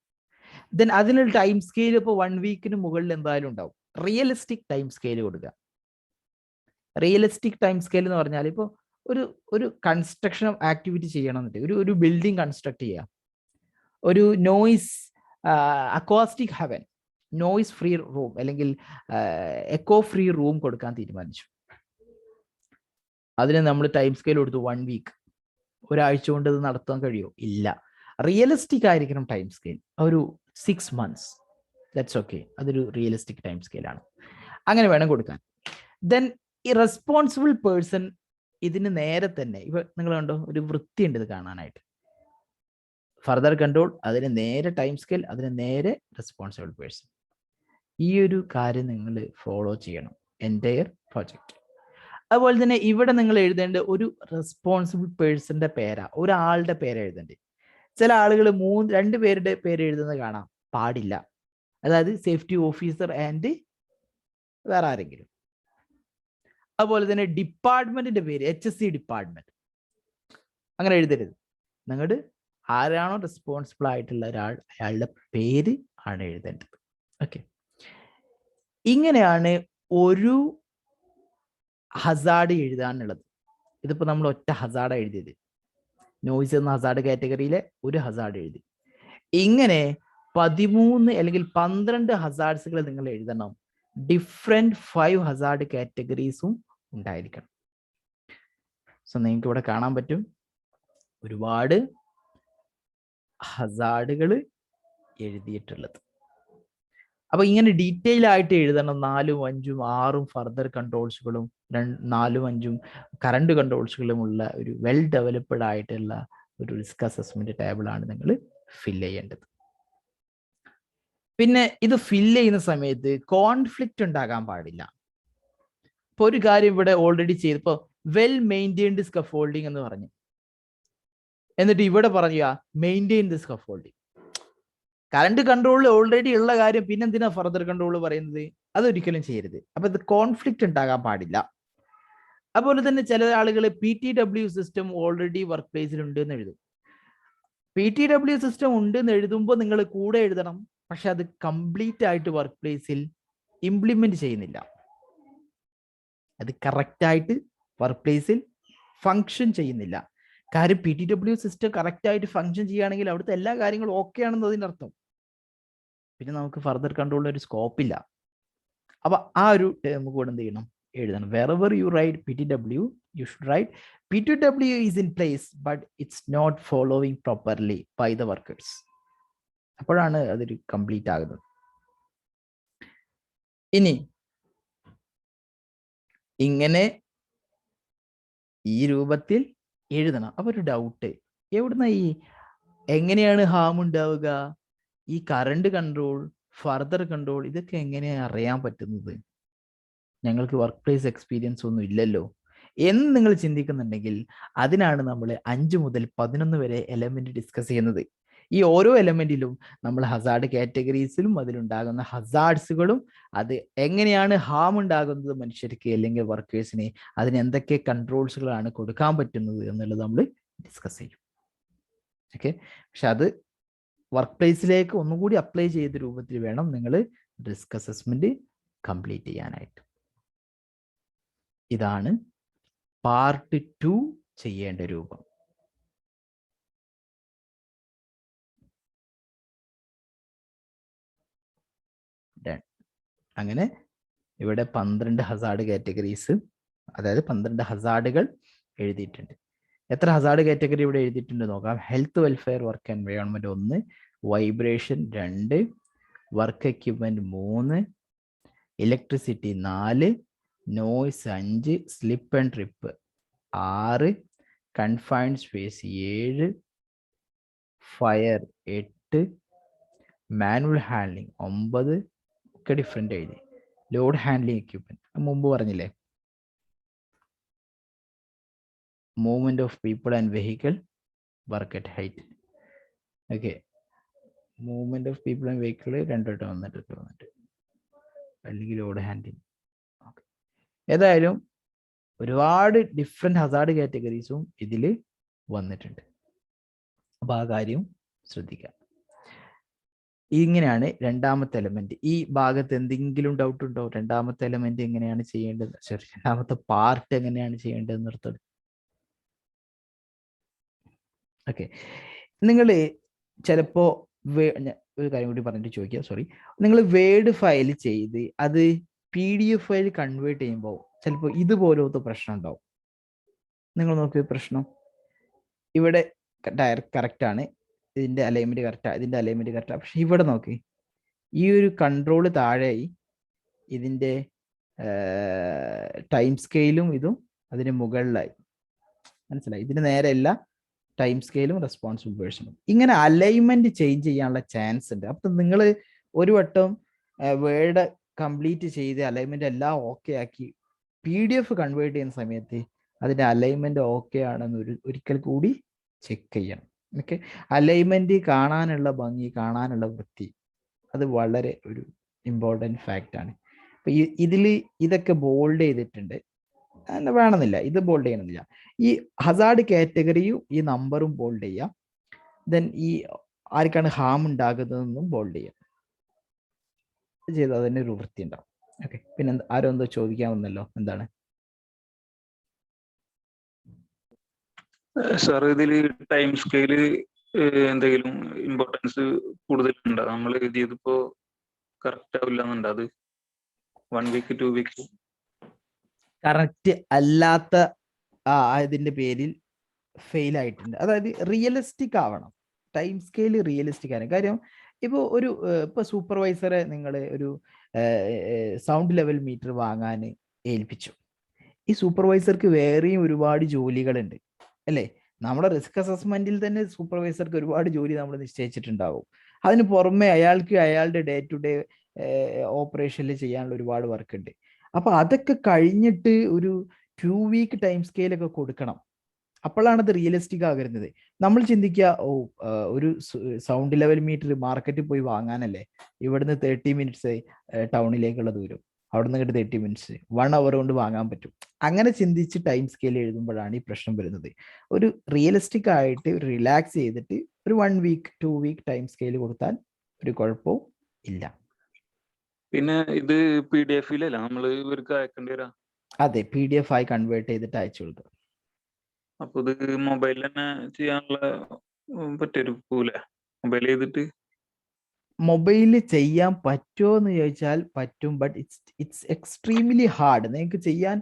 ദെൻ അതിനൊരു ടൈം സ്കെയിൽ ഇപ്പോൾ 1 വീക്കിന് മുകളിൽ എന്തായാലും ഉണ്ടാവും. റിയലിസ്റ്റിക് ടൈം സ്കെയിൽ കൊടുക്കുക. റിയലിസ്റ്റിക് ടൈം സ്കെയിൽ എന്ന് പറഞ്ഞാൽ ഇപ്പോൾ ഒരു കൺസ്ട്രക്ഷൻ ആക്ടിവിറ്റി ചെയ്യണമെന്നുണ്ട്, ഒരു ബിൽഡിംഗ് കൺസ്ട്രക്ട് ചെയ്യുക, ഒരു noise acoustic heaven, noise free room അല്ലെങ്കിൽ എക്കോ ഫ്രീ റൂം കൊടുക്കാൻ തീരുമാനിച്ചു. അതിന് നമ്മൾ ടൈം സ്കെയിൽ കൊടുത്തു 1 വീക്ക്. ഒരാഴ്ച കൊണ്ട് ഇത് നടത്താൻ കഴിയുമോ? ഇല്ല. റിയലിസ്റ്റിക് ആയിരിക്കണം ടൈം സ്കെയിൽ. ഒരു 6 months, ദാറ്റ്സ് ഓക്കെ. അതൊരു റിയലിസ്റ്റിക് ടൈം സ്കെയിലാണ്. അങ്ങനെ വേണം കൊടുക്കാൻ. ദെൻ ഈ റെസ്പോൺസിബിൾ പേഴ്സൺ ഇതിന് നേരെ തന്നെ, ഇപ്പൊ നിങ്ങൾ കണ്ടോ, ഒരു വൃത്തിയുണ്ട് ഇത് കാണാനായിട്ട്. ഫർദർ കൺട്രോൾ, അതിന് നേരെ ടൈം സ്കെയിൽ, അതിന് നേരെ റെസ്പോൺസിബിൾ പേഴ്സൺ. ഈ ഒരു കാര്യം നിങ്ങൾ ഫോളോ ചെയ്യണം എൻറ്റയർ പ്രോജക്റ്റ്. അതുപോലെ തന്നെ ഇവിടെ നിങ്ങൾ എഴുതേണ്ട ഒരു റെസ്പോൺസിബിൾ പേഴ്സന്റെ പേരാ, ഒരാളുടെ പേര് എഴുതേണ്ടത്. ചില ആളുകൾ 2 പേരുടെ പേര് എഴുതുന്നത് കാണാം, പാടില്ല. അതായത് സേഫ്റ്റി ഓഫീസർ ആൻഡ് വേറെ ആരെങ്കിലും. അതുപോലെ തന്നെ ഡിപ്പാർട്ട്മെന്റിന്റെ പേര് HSC ഡിപ്പാർട്ട്മെന്റ്, അങ്ങനെ എഴുതരുത്. നിങ്ങളുടെ ആരാണോ റെസ്പോൺസിബിൾ ആയിട്ടുള്ള ഒരാൾ, അയാളുടെ പേര് ആണ് എഴുതേണ്ടത്. ഓക്കെ, ഇങ്ങനെയാണ് ഒരു ഹസാർഡ് എഴുതാനുള്ളത്. ഇതിപ്പോ നമ്മൾ ഒറ്റ ഹസാർഡ് എഴുതിയത്, നോയ്സ് എന്ന ഹസാർഡ് കാറ്റഗറിയിലെ ഒരു ഹസാർഡ് എഴുതി. ഇങ്ങനെ 13 അല്ലെങ്കിൽ 12 ഹസാർഡ്സുകൾ നിങ്ങൾ എഴുതണം. ഡിഫറെന്റ് 5 ഹസാർഡ് കാറ്റഗറീസും ഉണ്ടായിരിക്കണം. സോ നിങ്ങൾക്ക് ഇവിടെ കാണാൻ പറ്റും ഒരുപാട് ഹസാർഡുകൾ എഴുതിയിട്ടുള്ളത്. അപ്പൊ ഇങ്ങനെ ഡീറ്റെയിൽ ആയിട്ട് എഴുതണം. 4, 5, 6 ഫർദർ കൺട്രോൾസുകളും 4, 5 കറണ്ട് കൺട്രോൾസുകളും ഉള്ള ഒരു വെൽ ഡെവലപ്ഡ് ആയിട്ടുള്ള ഒരു റിസ്ക് അസസ്മെന്റ് ടേബിൾ ആണ് നിങ്ങൾ ഫില്ല് ചെയ്യേണ്ടത്. പിന്നെ ഇത് ഫില്ല് ചെയ്യുന്ന സമയത്ത് കോൺഫ്ലിക്റ്റ് ഉണ്ടാകാൻ പാടില്ല. ഇപ്പൊ ഒരു കാര്യം ഇവിടെ ഓൾറെഡി ചെയ്തപ്പോ വെൽ മെയിൻറ്റെയിൻഡ് സ്കഫോൾഡിങ് എന്ന് പറഞ്ഞു, എന്നിട്ട് ഇവിടെ പറയുക മെയിൻറ്റെയിൻ ദ സ്കഫോൾഡിങ്. കറണ്ട് കൺട്രോളിൽ ഓൾറെഡി ഉള്ള കാര്യം പിന്നെന്തിനാ ഫർദർ കൺട്രോൾ പറയുന്നത്? അതൊരിക്കലും ചെയ്യരുത്. അപ്പൊ ഇത് കോൺഫ്ലിക്റ്റ് ഉണ്ടാകാൻ പാടില്ല. അതുപോലെ തന്നെ ചില ആളുകൾ PTW സിസ്റ്റം ഓൾറെഡി വർക്ക് പ്ലേസിൽ ഉണ്ട് എന്ന് എഴുതും. PTW സിസ്റ്റം ഉണ്ട് എന്ന് എഴുതുമ്പോൾ നിങ്ങൾ കൂടെ എഴുതണം, പക്ഷെ അത് കംപ്ലീറ്റ് ആയിട്ട് വർക്ക് പ്ലേസിൽ ഇംപ്ലിമെന്റ് ചെയ്യുന്നില്ല. അത് കറക്റ്റ് ആയിട്ട് വർക്ക് പ്ലേസിൽ ഫങ്ഷൻ ചെയ്യുന്നില്ല. കാര്യം PTW സിസ്റ്റം കറക്റ്റ് ആയിട്ട് ഫങ്ഷൻ ചെയ്യുകയാണെങ്കിൽ അവിടുത്തെ എല്ലാ കാര്യങ്ങളും ഓക്കെ ആണെന്ന് അതിൻ്റെ അർത്ഥം. പിന്നെ നമുക്ക് ഫർദർ കൺട്രോളിന് ഒരു സ്കോപ്പ് ഇല്ല. അപ്പൊ ആ ഒരു ടേം കൂടെ എന്ത് ചെയ്യണം? എഴുതണം. wherever you write PTW, you should write PTW is in place but it's not following properly by the workers. അപ്പോഴാണ് അതൊരു കംപ്ലീറ്റ് ആകുന്നത്. ഇനി ഇങ്ങനെ ഈ രൂപത്തിൽ എഴുതണം. അപ്പൊ ഒരു ഡൗട്ട്, എവിടുന്ന ഈ എങ്ങനെയാണ് ഹാം ഉണ്ടാവുക, ഈ കറണ്ട് കൺട്രോൾ, ഫർദർ കൺട്രോൾ, ഇതൊക്കെ എങ്ങനെയാണ് അറിയാൻ പറ്റുന്നത്? ഞങ്ങൾക്ക് വർക്ക് പ്ലേസ് എക്സ്പീരിയൻസ് ഒന്നും ഇല്ലല്ലോ എന്ന് നിങ്ങൾ ചിന്തിക്കുന്നുണ്ടെങ്കിൽ അതിനാണ് നമ്മൾ 5 മുതൽ 11 വരെ എലമെന്റ് ഡിസ്കസ് ചെയ്യുന്നത്. ഈ ഓരോ എലമെന്റിലും നമ്മൾ ഹസാർഡ് കാറ്റഗറീസിലും അതിലുണ്ടാകുന്ന ഹസാർഡ്സുകളും അത് എങ്ങനെയാണ് ഹാം ഉണ്ടാകുന്നത് മനുഷ്യർക്ക് അല്ലെങ്കിൽ വർക്കേഴ്സിന്, അതിന് എന്തൊക്കെ കൺട്രോൾസുകളാണ് കൊടുക്കാൻ പറ്റുന്നത് എന്നുള്ളത് നമ്മൾ ഡിസ്കസ് ചെയ്യും. ഓക്കെ, പക്ഷെ അത് വർക്ക് പ്ലേസിലേക്ക് ഒന്നുകൂടി അപ്ലൈ ചെയ്ത രൂപത്തിൽ വേണം നിങ്ങൾ റിസ്ക് അസസ്മെന്റ് കംപ്ലീറ്റ് ചെയ്യാനായിട്ട്. ഇതാണ് പാർട്ട് 2 ചെയ്യേണ്ട രൂപം. അങ്ങനെ ഇവിടെ 12 ഹസാർഡ് കാറ്റഗറീസ്, അതായത് 12 ഹസാർഡുകൾ എഴുതിയിട്ടുണ്ട്. എത്ര ഹസാർഡ് കാറ്റഗറി ഇവിടെ എഴുതിയിട്ടുണ്ട് നോക്കാം. Health welfare work environment 1, vibration 2, work equipment 3, electricity 4, noise 5, slip and trip 6, confined space 7, fire 8, manual handling 9 ഒക്കെ ഡിഫറെൻ്റ് എഴുതി. ലോഡ് ഹാൻഡ്ലിംഗ് എക്യുപ്മെന്റ് മുമ്പ് പറഞ്ഞില്ലേ. Movement of people and vehicle, work at height. Okay, movement of people and vehicle 2 വന്നിട്ട് അല്ലെങ്കിൽ load handling. Okay, ഏതായാലും ഒരുപാട് different Hazard കാറ്റഗറീസും ഇതിൽ വന്നിട്ടുണ്ട്. അപ്പൊ ആ കാര്യം ശ്രദ്ധിക്കാം. ഇങ്ങനെയാണ് രണ്ടാമത്തെ എലമെന്റ്. ഈ ഭാഗത്ത് എന്തെങ്കിലും ഡൗട്ട് ഉണ്ടോ? രണ്ടാമത്തെ എലമെന്റ് എങ്ങനെയാണ് ചെയ്യേണ്ടത്, രണ്ടാമത്തെ പാർട്ട് എങ്ങനെയാണ് ചെയ്യേണ്ടത് നിർത്തത്? ഓക്കെ, നിങ്ങൾ ചിലപ്പോ ഒരു കാര്യം കൂടി പറഞ്ഞിട്ട് ചോദിക്കാം, സോറി. നിങ്ങൾ വേർഡ് ഫയൽ ചെയ്ത് അത് PDF ഫയൽ കൺവേർട്ട് ചെയ്യുമ്പോൾ ചിലപ്പോൾ ഇതുപോലത്തെ പ്രശ്നം ഉണ്ടാവും. നിങ്ങൾ നോക്കിയ പ്രശ്നം ഇവിടെ കറക്റ്റ് ആണ്, ഇതിന്റെ അലൈൻമെന്റ് കറക്റ്റാ, ഇതിന്റെ അലൈൻമെന്റ് കറക്റ്റാ. പക്ഷെ ഇവിടെ നോക്കി, ഈ ഒരു കൺട്രോൾ താഴെയായി, ഇതിന്റെ ടൈം സ്കെയിലും ഇതും അതിന് മുകളിലായി. മനസ്സിലായി? ഇതിന് നേരെയല്ല ടൈം സ്കെയിലും റെസ്പോൺസിബിൾ പേഴ്സണും. ഇങ്ങനെ അലൈൻമെന്റ് ചേഞ്ച് ചെയ്യാനുള്ള ചാൻസ് ഉണ്ട്. അപ്പൊ നിങ്ങൾ ഒരു വട്ടം വേർഡ് കംപ്ലീറ്റ് ചെയ്ത് അലൈൻമെന്റ് എല്ലാം ഓക്കെ ആക്കി PDF കൺവേർട്ട് ചെയ്യുന്ന സമയത്ത് അതിന്റെ അലൈൻമെന്റ് ഓക്കെ ആണെന്ന് ഒരിക്കൽ കൂടി ചെക്ക് ചെയ്യണം. ഓക്കെ, അലൈൻമെന്റ് കാണാനുള്ള ഭംഗി, കാണാനുള്ള വൃത്തി, അത് വളരെ ഒരു ഇമ്പോർട്ടൻറ്റ് ഫാക്റ്റ് ആണ്. അപ്പൊ ഇതിൽ ഇതൊക്കെ ബോൾഡ് ചെയ്തിട്ടുണ്ട്, വേണമെന്നില്ല, ഇത് ബോൾഡ് ചെയ്യണമെന്നില്ല. ഈ ഹസാർഡ് കാറ്റഗറിയും ഈ നമ്പറും ബോൾഡ് ചെയ്യാം. ദെൻ ഈ ആർക്കാണ് ഹാം ഉണ്ടാകുന്നതെന്നും ബോൾഡ് ചെയ്യാം. ചെയ്താൽ അതിന് ഒരു വൃത്തി ഉണ്ടാവും. ഓക്കെ, പിന്നെ ആരോ എന്തോ ചോദിക്കാമെന്നല്ലോ, എന്താണ് സാർ? ഇതിൽ ടൈം സ്കെയില് എന്തെങ്കിലും ഇമ്പോർട്ടൻസ് കൂടുതലുണ്ടോ? നമ്മൾ ഇത് ചെയ്തപ്പോ കറക്റ്റ് ആവില്ലെന്നുണ്ട്. അത് 1 വീക്ക് 2 വീക്ക് കറക്റ്റ് അല്ലാത്ത ഇതിന്റെ പേരിൽ ഫെയിൽ ആയിട്ടുണ്ട്. അതായത് റിയലിസ്റ്റിക് ആവണം, ടൈം സ്കെയിൽ റിയലിസ്റ്റിക് ആണ്. കാര്യം ഇപ്പോൾ സൂപ്പർവൈസറെ നിങ്ങൾ ഒരു സൗണ്ട് ലെവൽ മീറ്റർ വാങ്ങാൻ ഏൽപ്പിച്ചു. ഈ സൂപ്പർവൈസർക്ക് വേറെയും ഒരുപാട് ജോലികളുണ്ട് അല്ലേ? നമ്മുടെ റിസ്ക് അസസ്മെന്റിൽ തന്നെ സൂപ്പർവൈസർക്ക് ഒരുപാട് ജോലി നമ്മൾ നിശ്ചയിച്ചിട്ടുണ്ടാവും. അതിന് പുറമെ അയാൾക്ക് അയാളുടെ ഡേ ടു ഡേ ഓപ്പറേഷനിൽ ചെയ്യാനുള്ള ഒരുപാട് വർക്ക് ഉണ്ട്. അപ്പൊ അതൊക്കെ കഴിഞ്ഞിട്ട് ഒരു 2 വീക്ക് ടൈം സ്കെയിലൊക്കെ കൊടുക്കണം. അപ്പോഴാണ് അത് റിയലിസ്റ്റിക് ആകുന്നത്. നമ്മൾ ചിന്തിക്കുക, ഒരു സൗണ്ട് ലെവൽ മീറ്റർ മാർക്കറ്റിൽ പോയി വാങ്ങാനല്ലേ, ഇവിടുന്ന് 30 മിനിറ്റ്സ് ടൗണിലേക്കുള്ള ദൂരം, അവിടെ നിന്ന് 30 മിനിറ്റ്സ് 1 അവർ കൊണ്ട് വാങ്ങാൻ പറ്റും. അങ്ങനെ ചിന്തിച്ച് ടൈം സ്കെയിൽ എഴുതുമ്പോഴാണ് ഈ പ്രശ്നം വരുന്നത്. ഒരു റിയലിസ്റ്റിക് ആയിട്ട് റിലാക്സ് ചെയ്തിട്ട് ഒരു 1 വീക്ക് 2 വീക്ക് ടൈം സ്കെയിൽ കൊടുത്താൽ ഒരു കുഴപ്പവും ഇല്ല. പിന്നെ ഇത് PDF-യിലല്ല നമ്മൾ ഇവർക്ക് അയക്കേണ്ടി വരാം? അതെ, PDF ആയി കൺവേർട്ട് ചെയ്തിട്ട് അയച്ചു കൊടുക്കുക. അപ്പൊ ഇത് മൊബൈലിൽ തന്നെ ചെയ്യാനുള്ള പറ്റൂല? മൊബൈൽ ചെയ്തിട്ട് മൊബൈലിൽ ചെയ്യാൻ പറ്റുമോ എന്ന് ചോദിച്ചാൽ പറ്റും, ബട്ട് ഇറ്റ്സ് എക്സ്ട്രീംലി ഹാർഡ്. നിങ്ങൾക്ക് ചെയ്യാൻ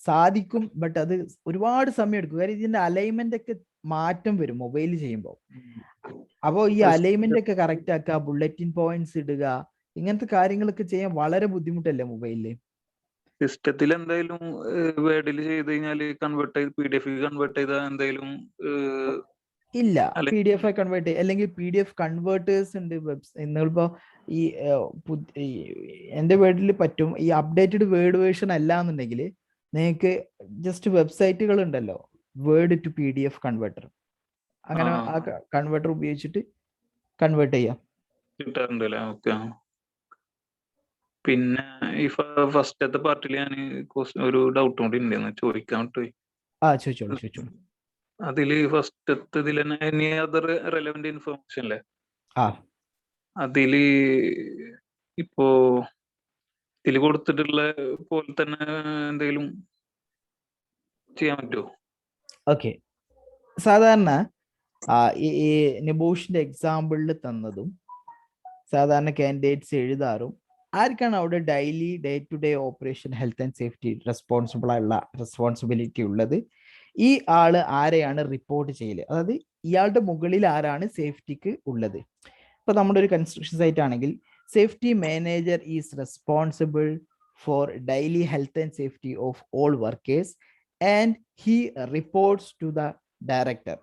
സാധിക്കും, ബട്ട് അത് ഒരുപാട് സമയം എടുക്കും. കാര്യം ഇതിന്റെ അലൈൻമെന്റ് ഒക്കെ മാറ്റം വരും മൊബൈലിൽ ചെയ്യുമ്പോൾ. അപ്പോൾ ഈ അലൈൻമെന്റ് ഒക്കെ കറക്റ്റ് ആക്കുക, ബുള്ളറ്റിൻ പോയിന്റ്സ് ഇടുക, ഇങ്ങനത്തെ കാര്യങ്ങളൊക്കെ ചെയ്യാൻ വളരെ ബുദ്ധിമുട്ടല്ലേ മൊബൈലില്? സിസ്റ്റത്തിൽ എന്തായാലും വേർഡിൽ ചെയ്ത് കഴിഞ്ഞാല് കൺവേർട്ട് ചെയ്ത് PDF കൺവേർട്ട് ചെയ്താൽ എന്തായാലും ഇല്ല, അല്ലെ PDF കൺവേർട്ട് അല്ലെങ്കിൽ PDF കൺവേർട്ടേഴ്സ് ഉണ്ട്. നിങ്ങളിപ്പോ ഈ എന്റെ വേർഡിൽ പറ്റും. ഈ അപ്ഡേറ്റഡ് വേർഡ് വേർഷൻ അല്ല എന്നുണ്ടെങ്കിൽ നിങ്ങൾക്ക് ജസ്റ്റ് വെബ്സൈറ്റുകൾ ഉണ്ടല്ലോ, വേർഡ് ടു PDF കൺവേർട്ടർ, അങ്ങനെ ആ കൺവേർട്ടർ ഉപയോഗിച്ചിട്ട് കൺവേർട്ട് ചെയ്യാം. കിട്ടാറുണ്ട് അല്ലേ? ഓക്കെ. പിന്നെ ഈ ഫസ്റ്റത്തെ പാർട്ടിൽ ഞാൻ ഒരു ഡൗട്ട് കൂടി ഉണ്ടെന്ന് ചോദിക്കാൻ വിട്ടുപോയി. ചോദിച്ചോളൂ. അതില് ഫസ്റ്റത്തിൽ തന്നെ എനി അതർ റെലവെന്റ് ഇൻഫർമേഷൻ അല്ലേ? അതില് ഇപ്പോ ഇതിൽ കൊടുത്തിട്ടുള്ള പോലെ തന്നെ എന്തെങ്കിലും ചെയ്യാൻ പറ്റുമോ? ഓക്കെ, സാധാരണ ഈ നിബോഷിന്റെ എക്സാമ്പിളിൽ തന്നതും സാധാരണ കാൻഡിഡേറ്റ്സ് എഴുതാറും ആർക്കാണ് അവിടെ daily day to day operation health and safety responsibility ഉള്ളത്, ഈ ആള് ആരെയാണ് റിപ്പോർട്ട് ചെയ്യല്, അതായത് ഇയാളുടെ മുകളിൽ ആരാണ് സേഫ്റ്റിക്ക് ഉള്ളത്. ഇപ്പൊ നമ്മുടെ ഒരു കൺസ്ട്രക്ഷൻ സൈറ്റ് ആണെങ്കിൽ safety manager is responsible for daily health and safety of all workers and he reports to the director.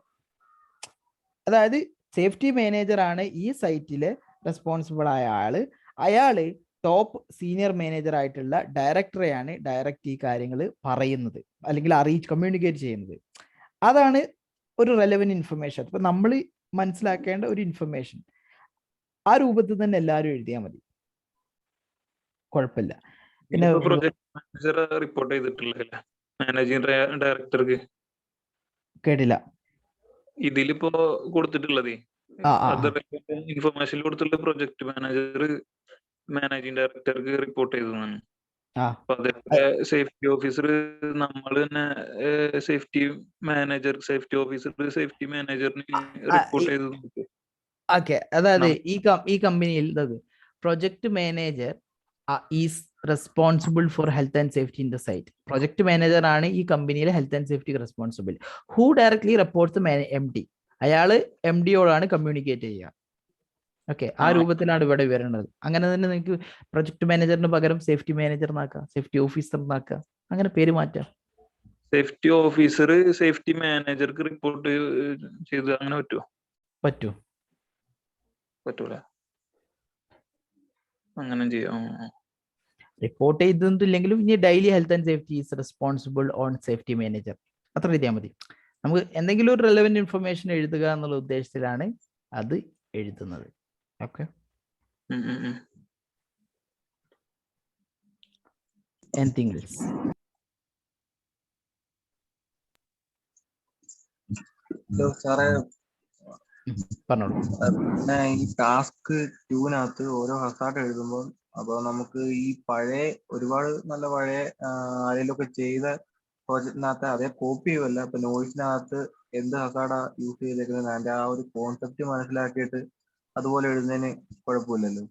അതായത് സേഫ്റ്റി മാനേജർ ആണ് ഈ സൈറ്റിലെ റെസ്പോൺസിബിൾ ആയ ആള്. അയാള് ടോപ്പ് സീനിയർ മാനേജർ ആയിട്ടുള്ള ഡയറക്ടറെയാണ് ഡയറക്റ്റ് ഈ കാര്യങ്ങൾ പറയുന്നത് അല്ലെങ്കിൽ കമ്മ്യൂണിക്കേറ്റ് ചെയ്യുന്നത്. അതാണ് ഒരു റെലവന്റ് ഇൻഫർമേഷൻ. അപ്പൊ നമ്മൾ മനസ്സിലാക്കേണ്ട ഒരു ഇൻഫർമേഷൻ ആ രൂപത്തിൽ തന്നെ എല്ലാവരും എഴുതിയാൽ മതി, കുഴപ്പമില്ല. പിന്നെ പ്രൊജക്ട് മാനേജർ റിപ്പോർട്ട് ചെയ്തിട്ടില്ല മാനേജിംഗ് ഡയറക്ടർക്ക്. കേട്ടില്ല. ഇതിലിപ്പോ കൊടുത്തിട്ടുള്ളത് ഇൻഫർമേഷൻ കൊടുത്തിട്ടുള്ള പ്രൊജക്ട് മാനേജർ മാനേജിംഗ് ഡയറക്ടർക്ക് റിപ്പോർട്ട് ചെയ്തതാണ്. അപ്പൊ അതേപോലെ സേഫ്റ്റി ഓഫീസർ നമ്മൾ തന്നെ സേഫ്റ്റി മാനേജറിന് റിപ്പോർട്ട് ചെയ്തത്. ഓക്കെ, അതായത് ഈ കമ്പനിയിൽ project manager is responsible for health and safety in the site. Project manager ആണ് ഈ കമ്പനിയിലെ health and safety responsible. Who directly reports MD. അയാള് MD-യോടാണ് കമ്മ്യൂണിക്കേറ്റ് ചെയ്യുക. ഓക്കെ, ആ രൂപത്തിലാണ് ഇവിടെ വരുന്നത്. അങ്ങനെ തന്നെ നിങ്ങൾക്ക് പ്രൊജക്ട് മാനേജറിന് പകരം സേഫ്റ്റി മാനേജർ എന്നാക്കാം, സേഫ്റ്റി ഓഫീസർ എന്നാക്കാം, അങ്ങനെ പേര് മാറ്റാം. സേഫ്റ്റി ഓഫീസർ സേഫ്റ്റി മാനേജർക്ക് റിപ്പോർട്ട് ചെയ്ത് അങ്ങനെ പറ്റുമോ? പറ്റൂല, അങ്ങനെ ചെയ്യാം. റിപ്പോർട്ട് ചെയ്തില്ലെങ്കിലും ഇനി daily health and safety is responsible on safety manager, അത്ര എഴുതിയാൽ മതി. നമുക്ക് എന്തെങ്കിലും ഒരു റെലവെന്റ് ഇൻഫർമേഷൻ എഴുതുക എന്നുള്ള ഉദ്ദേശത്തിലാണ് അത് എഴുതുന്നത്. Okay, anything else? സാറേ പറഞ്ഞോളൂ. പിന്നെ ഈ ടാസ്ക് 2-നകത്ത് ഓരോ ഹസാർഡ് എഴുതുമ്പോൾ അപ്പൊ നമുക്ക് ഈ ഒരുപാട് നല്ല പഴയ ആരെങ്കിലുമൊക്കെ ചെയ്ത പ്രോജക്റ്റിനകത്ത് അതേ കോപ്പി ചെയ്യുമല്ല. ഇപ്പൊ നോയ്സിനകത്ത് എന്ത് ഹസാർഡാ യൂസ് ചെയ്തേക്കുന്നത് അതിന്റെ ആ ഒരു കോൺസെപ്റ്റ് മനസ്സിലാക്കിയിട്ട് അതുപോലെ എഴുതുന്നതിന് കുഴപ്പമില്ലല്ലോ?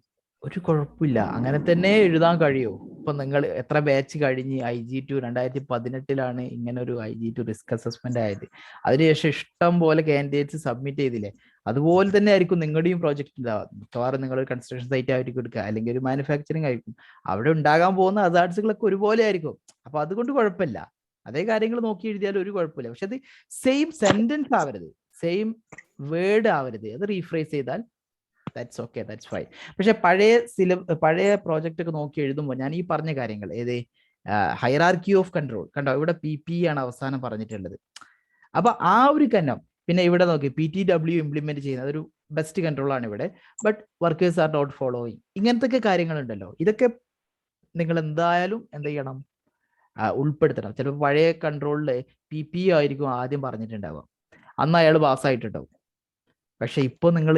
ഒരു കുഴപ്പമില്ല, അങ്ങനെ തന്നെ എഴുതാൻ കഴിയൂ. ഇപ്പൊ നിങ്ങൾ എത്ര ബാച്ച് കഴിഞ്ഞ് IG2 2018 ഇങ്ങനെ ഒരു IG2 റിസ്ക് അസസ്മെന്റ് ആയത്. അതിനുശേഷം ഇഷ്ടം പോലെ കാൻഡിഡേറ്റ്സ് സബ്മിറ്റ് ചെയ്തില്ലേ? അതുപോലെ തന്നെ ആയിരിക്കും നിങ്ങളുടെയും പ്രോജക്റ്റ് ഉണ്ടാവുക. മിക്കവാറും നിങ്ങൾ കൺസ്ട്രക്ഷൻ സൈറ്റ് ആയിരിക്കും എടുക്കുക, അല്ലെങ്കിൽ ഒരു മാനുഫാക്ചറിങ് ആയിരിക്കും. അവിടെ ഉണ്ടാകാൻ പോകുന്ന ഹസാർഡ്സുകളൊക്കെ ഒരുപോലെ ആയിരിക്കും. അപ്പൊ അതുകൊണ്ട് കുഴപ്പമില്ല, അതേ കാര്യങ്ങൾ നോക്കി എഴുതിയാലും ഒരു കുഴപ്പമില്ല. പക്ഷെ അത് സെയിം സെന്റൻസ് ആവരുത്, സെയിം വേർഡ് ആവരുത്. അത് റീഫ്രേസ് ചെയ്താൽ ദാറ്റ്സ് ഓക്കെ, ദാറ്റ്സ് ഫൈൻ. പക്ഷെ പഴയ പ്രോജക്റ്റ് ഒക്കെ നോക്കി എഴുതുമ്പോൾ ഞാൻ ഈ പറഞ്ഞ കാര്യങ്ങൾ, ഹൈറാർക്കി ഓഫ് കൺട്രോൾ കണ്ടോ, ഇവിടെ PP ആണ് അവസാനം പറഞ്ഞിട്ടുള്ളത്. അപ്പൊ ആ ഒരു പിന്നെ ഇവിടെ നോക്കി PTW ഇംപ്ലിമെന്റ് ചെയ്യുന്നത് അതൊരു ബെസ്റ്റ് കൺട്രോൾ ആണ് ഇവിടെ. But workers are not following, ഇങ്ങനത്തെ കാര്യങ്ങളുണ്ടല്ലോ. ഇതൊക്കെ നിങ്ങൾ എന്തായാലും എന്ത് ചെയ്യണം, ഉൾപ്പെടുത്തണം. ചിലപ്പോൾ പഴയ കൺട്രോളില് PP ആയിരിക്കും ആദ്യം പറഞ്ഞിട്ടുണ്ടാവുക, അന്ന് അയാൾ പാസ്സായിട്ടുണ്ടാവും. പക്ഷെ ഇപ്പൊ നിങ്ങൾ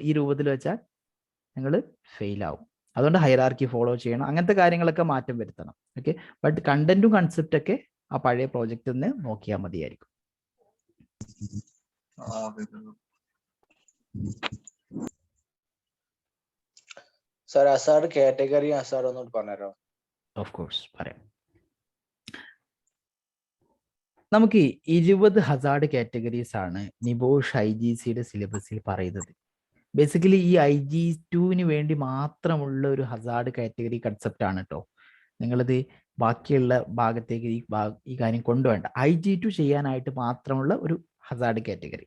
ഈ രൂപത്തിൽ വെച്ചാൽ നിങ്ങൾ ഫെയിൽ ആവും. അതുകൊണ്ട് ഹൈറാർക്കി ഫോളോ ചെയ്യണം, അങ്ങനത്തെ കാര്യങ്ങളൊക്കെ മാറ്റം വരുത്തണം. ഓക്കെ, ബട്ട് കണ്ടന്റും കൺസെപ്റ്റ് ഒക്കെ ആ പഴയ പ്രോജക്റ്റിൽ നിന്ന് നോക്കിയാൽ മതിയായിരിക്കും. സർ ഹസാർഡ് കാറ്റഗറി ഹസാർഡ് ഒന്നും പറഞ്ഞുതരോ? ഓഫ് കോഴ്സ് പറയാം. നമുക്ക് 20 ഹസാർഡ് കാറ്റഗറീസ് ആണ് നിബോഷ് IGCയുടെ സിലബസിൽ പറയുന്നത്. ബേസിക്കലി ഈ IG2 വേണ്ടി മാത്രമുള്ള ഒരു ഹസാർഡ് കാറ്റഗറി കൺസെപ്റ്റ് ആണ് കേട്ടോ. നിങ്ങളിത് ബാക്കിയുള്ള ഭാഗത്തേക്ക് ഈ കാര്യം കൊണ്ടുവേണ്ട. IG2 ചെയ്യാനായിട്ട് മാത്രമുള്ള ഒരു ഹസാർഡ് കാറ്റഗറി.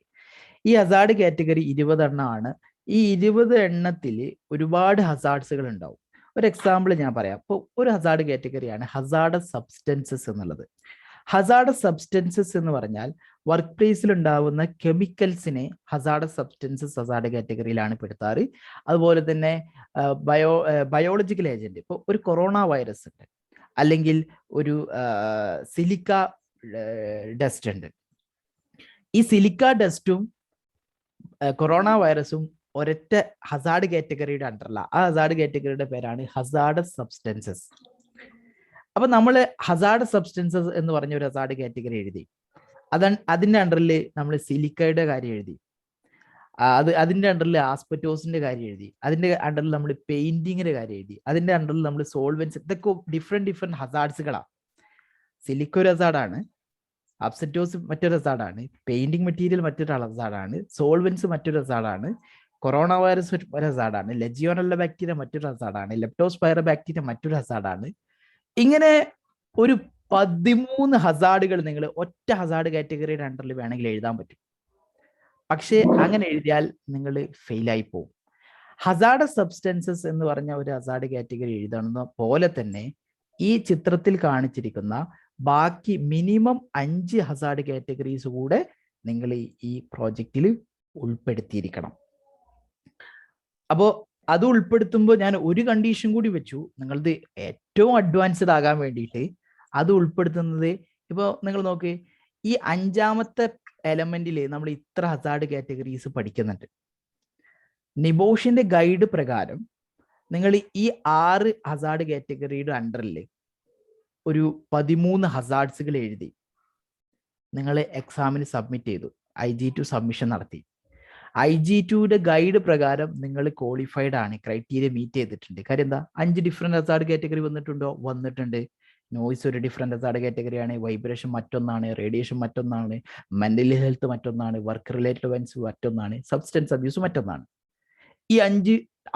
ഈ ഹസാർഡ് കാറ്റഗറി 20 എണ്ണമാണ്. ഈ 20 എണ്ണത്തിൽ ഒരുപാട് ഹസാർഡ്സുകൾ ഉണ്ടാവും. ഒരു എക്സാമ്പിൾ ഞാൻ പറയാം. ഇപ്പോൾ ഒരു ഹസാർഡ് കാറ്റഗറിയാണ് ഹസാർഡസ് സബ്സ്റ്റൻസസ് എന്നുള്ളത്. ഹസാർഡസ് സബ്സ്റ്റൻസസ് എന്ന് പറഞ്ഞാൽ വർക്ക് പ്ലേസിൽ ഉണ്ടാവുന്ന കെമിക്കൽസിനെ ഹസാർഡസ് സബ്സ്റ്റൻസസ് ഹസാർഡ് കാറ്റഗറിയിലാണ് പെടുത്താറ്. അതുപോലെ തന്നെ ബയോളജിക്കൽ ഏജന്റ്, ഇപ്പോൾ ഒരു കൊറോണ വൈറസ് ഉണ്ട്, അല്ലെങ്കിൽ ഒരു സിലിക്ക ഡസ്റ്റ് ഉണ്ട്. ഈ സിലിക്ക ഡസ്റ്റും കൊറോണ വൈറസും ഒരൊറ്റ ഹസാർഡ് കാറ്റഗറിയുടെ അണ്ടറല്ല. ആ ഹസാർഡ് കാറ്റഗറിയുടെ പേരാണ് ഹസാർഡസ് സബ്സ്റ്റൻസസ്. അപ്പൊ നമ്മൾ ഹസാർഡ് സബ്സ്റ്റൻസസ് എന്ന് പറഞ്ഞ ഒരു ഹസാർഡ് കാറ്റഗറി എഴുതി. അതിന്റെ അണ്ടറിൽ നമ്മൾ സിലിക്കയുടെ കാര്യം എഴുതി. അതിന്റെ അണ്ടറിൽ ആസ്പെറ്റോസിന്റെ കാര്യം എഴുതി. അതിന്റെ അണ്ടറിൽ നമ്മൾ പെയിന്റിങ്ങിന്റെ കാര്യം എഴുതി. അതിന്റെ അണ്ടറിൽ നമ്മൾ സോൾവെന്റ്സ്. ഇതൊക്കെ ഡിഫറെന്റ് ഹസാർഡ്സുകളാണ്. സിലിക്ക ഒരു ഹസാർഡാണ്, അബ്സെറ്റോസ് മറ്റൊരു ഹസാർഡാണ്, പെയിന്റിംഗ് മെറ്റീരിയൽ മറ്റൊരു ഹസാർഡാണ്, സോൾവെന്റ്സ് മറ്റൊരു ഹസാർഡാണ്, കൊറോണ വൈറസ് ഒരു ഹസാർഡാണ്, ലെജിയോണല്ല ബാക്ടീരിയ മറ്റൊരു ഹസാർഡാണ്, ലെപ്റ്റോസ്പൈറ ബാക്ടീരിയ മറ്റൊരു ഹസാർഡാണ്. ഇങ്ങനെ ഒരു 13 ഹസാർഡുകൾ നിങ്ങൾ ഒറ്റ ഹസാർഡ് കാറ്റഗറിയുടെ അണ്ടറിൽ വേണമെങ്കിൽ എഴുതാൻ പറ്റും. പക്ഷേ അങ്ങനെ എഴുതിയാൽ നിങ്ങൾ ഫെയിലായി പോകും. ഹസാർഡ് സബ്സ്റ്റൻസസ് എന്ന് പറഞ്ഞ ഒരു ഹസാർഡ് കാറ്റഗറി എഴുതുന്ന പോലെ തന്നെ ഈ ചിത്രത്തിൽ കാണിച്ചിരിക്കുന്ന ബാക്കി മിനിമം 5 ഹസാർഡ് കാറ്റഗറീസ് കൂടെ നിങ്ങൾ ഈ പ്രോജക്റ്റിൽ ഉൾപ്പെടുത്തിയിരിക്കണം. അപ്പോൾ അത് ഉൾപ്പെടുത്തുമ്പോൾ ഞാൻ ഒരു കണ്ടീഷൻ കൂടി വെച്ചു. നിങ്ങളത് ഏറ്റവും അഡ്വാൻസ്ഡ് ആകാൻ വേണ്ടിയിട്ട് അത് ഉൾപ്പെടുത്തുന്നത്, ഇപ്പോൾ നിങ്ങൾ നോക്ക്, ഈ 5ാമത്തെ എലമെന്റിൽ നമ്മൾ ഇത്ര ഹസാർഡ് കാറ്റഗറീസ് പഠിക്കുന്നുണ്ട്. നിബോഷിന്റെ ഗൈഡ് പ്രകാരം നിങ്ങൾ ഈ 6 ഹസാർഡ് കാറ്റഗറിയുടെ അണ്ടറിൽ ഒരു 13 ഹസാർഡ്സുകൾ എഴുതി നിങ്ങൾ എക്സാമിന് സബ്മിറ്റ് ചെയ്തു. IG2 സബ്മിഷൻ നടത്തി. IG2യുടെ ഗൈഡ് പ്രകാരം നിങ്ങൾ ക്വാളിഫൈഡ് ആണ്, ക്രൈറ്റീരിയ മീറ്റ് ചെയ്തിട്ടുണ്ട്. കാര്യം എന്താ? 5 ഡിഫറെന്റ് ഹസാർഡ് കാറ്റഗറി വന്നിട്ടുണ്ടോ? വന്നിട്ടുണ്ട്. നോയ്സ് ഒരു ഡിഫറെന്റ് ഹസാർഡ് കാറ്റഗറിയാണ്, വൈബ്രേഷൻ മറ്റൊന്നാണ്, റേഡിയേഷൻ മറ്റൊന്നാണ്, മെന്റൽ ഹെൽത്ത് മറ്റൊന്നാണ്, വർക്ക് റിലേറ്റഡ് ഇവന്റ്സ് മറ്റൊന്നാണ്, സബ്സ്റ്റൻസ് അബ്യൂസ് മറ്റൊന്നാണ്. ഈ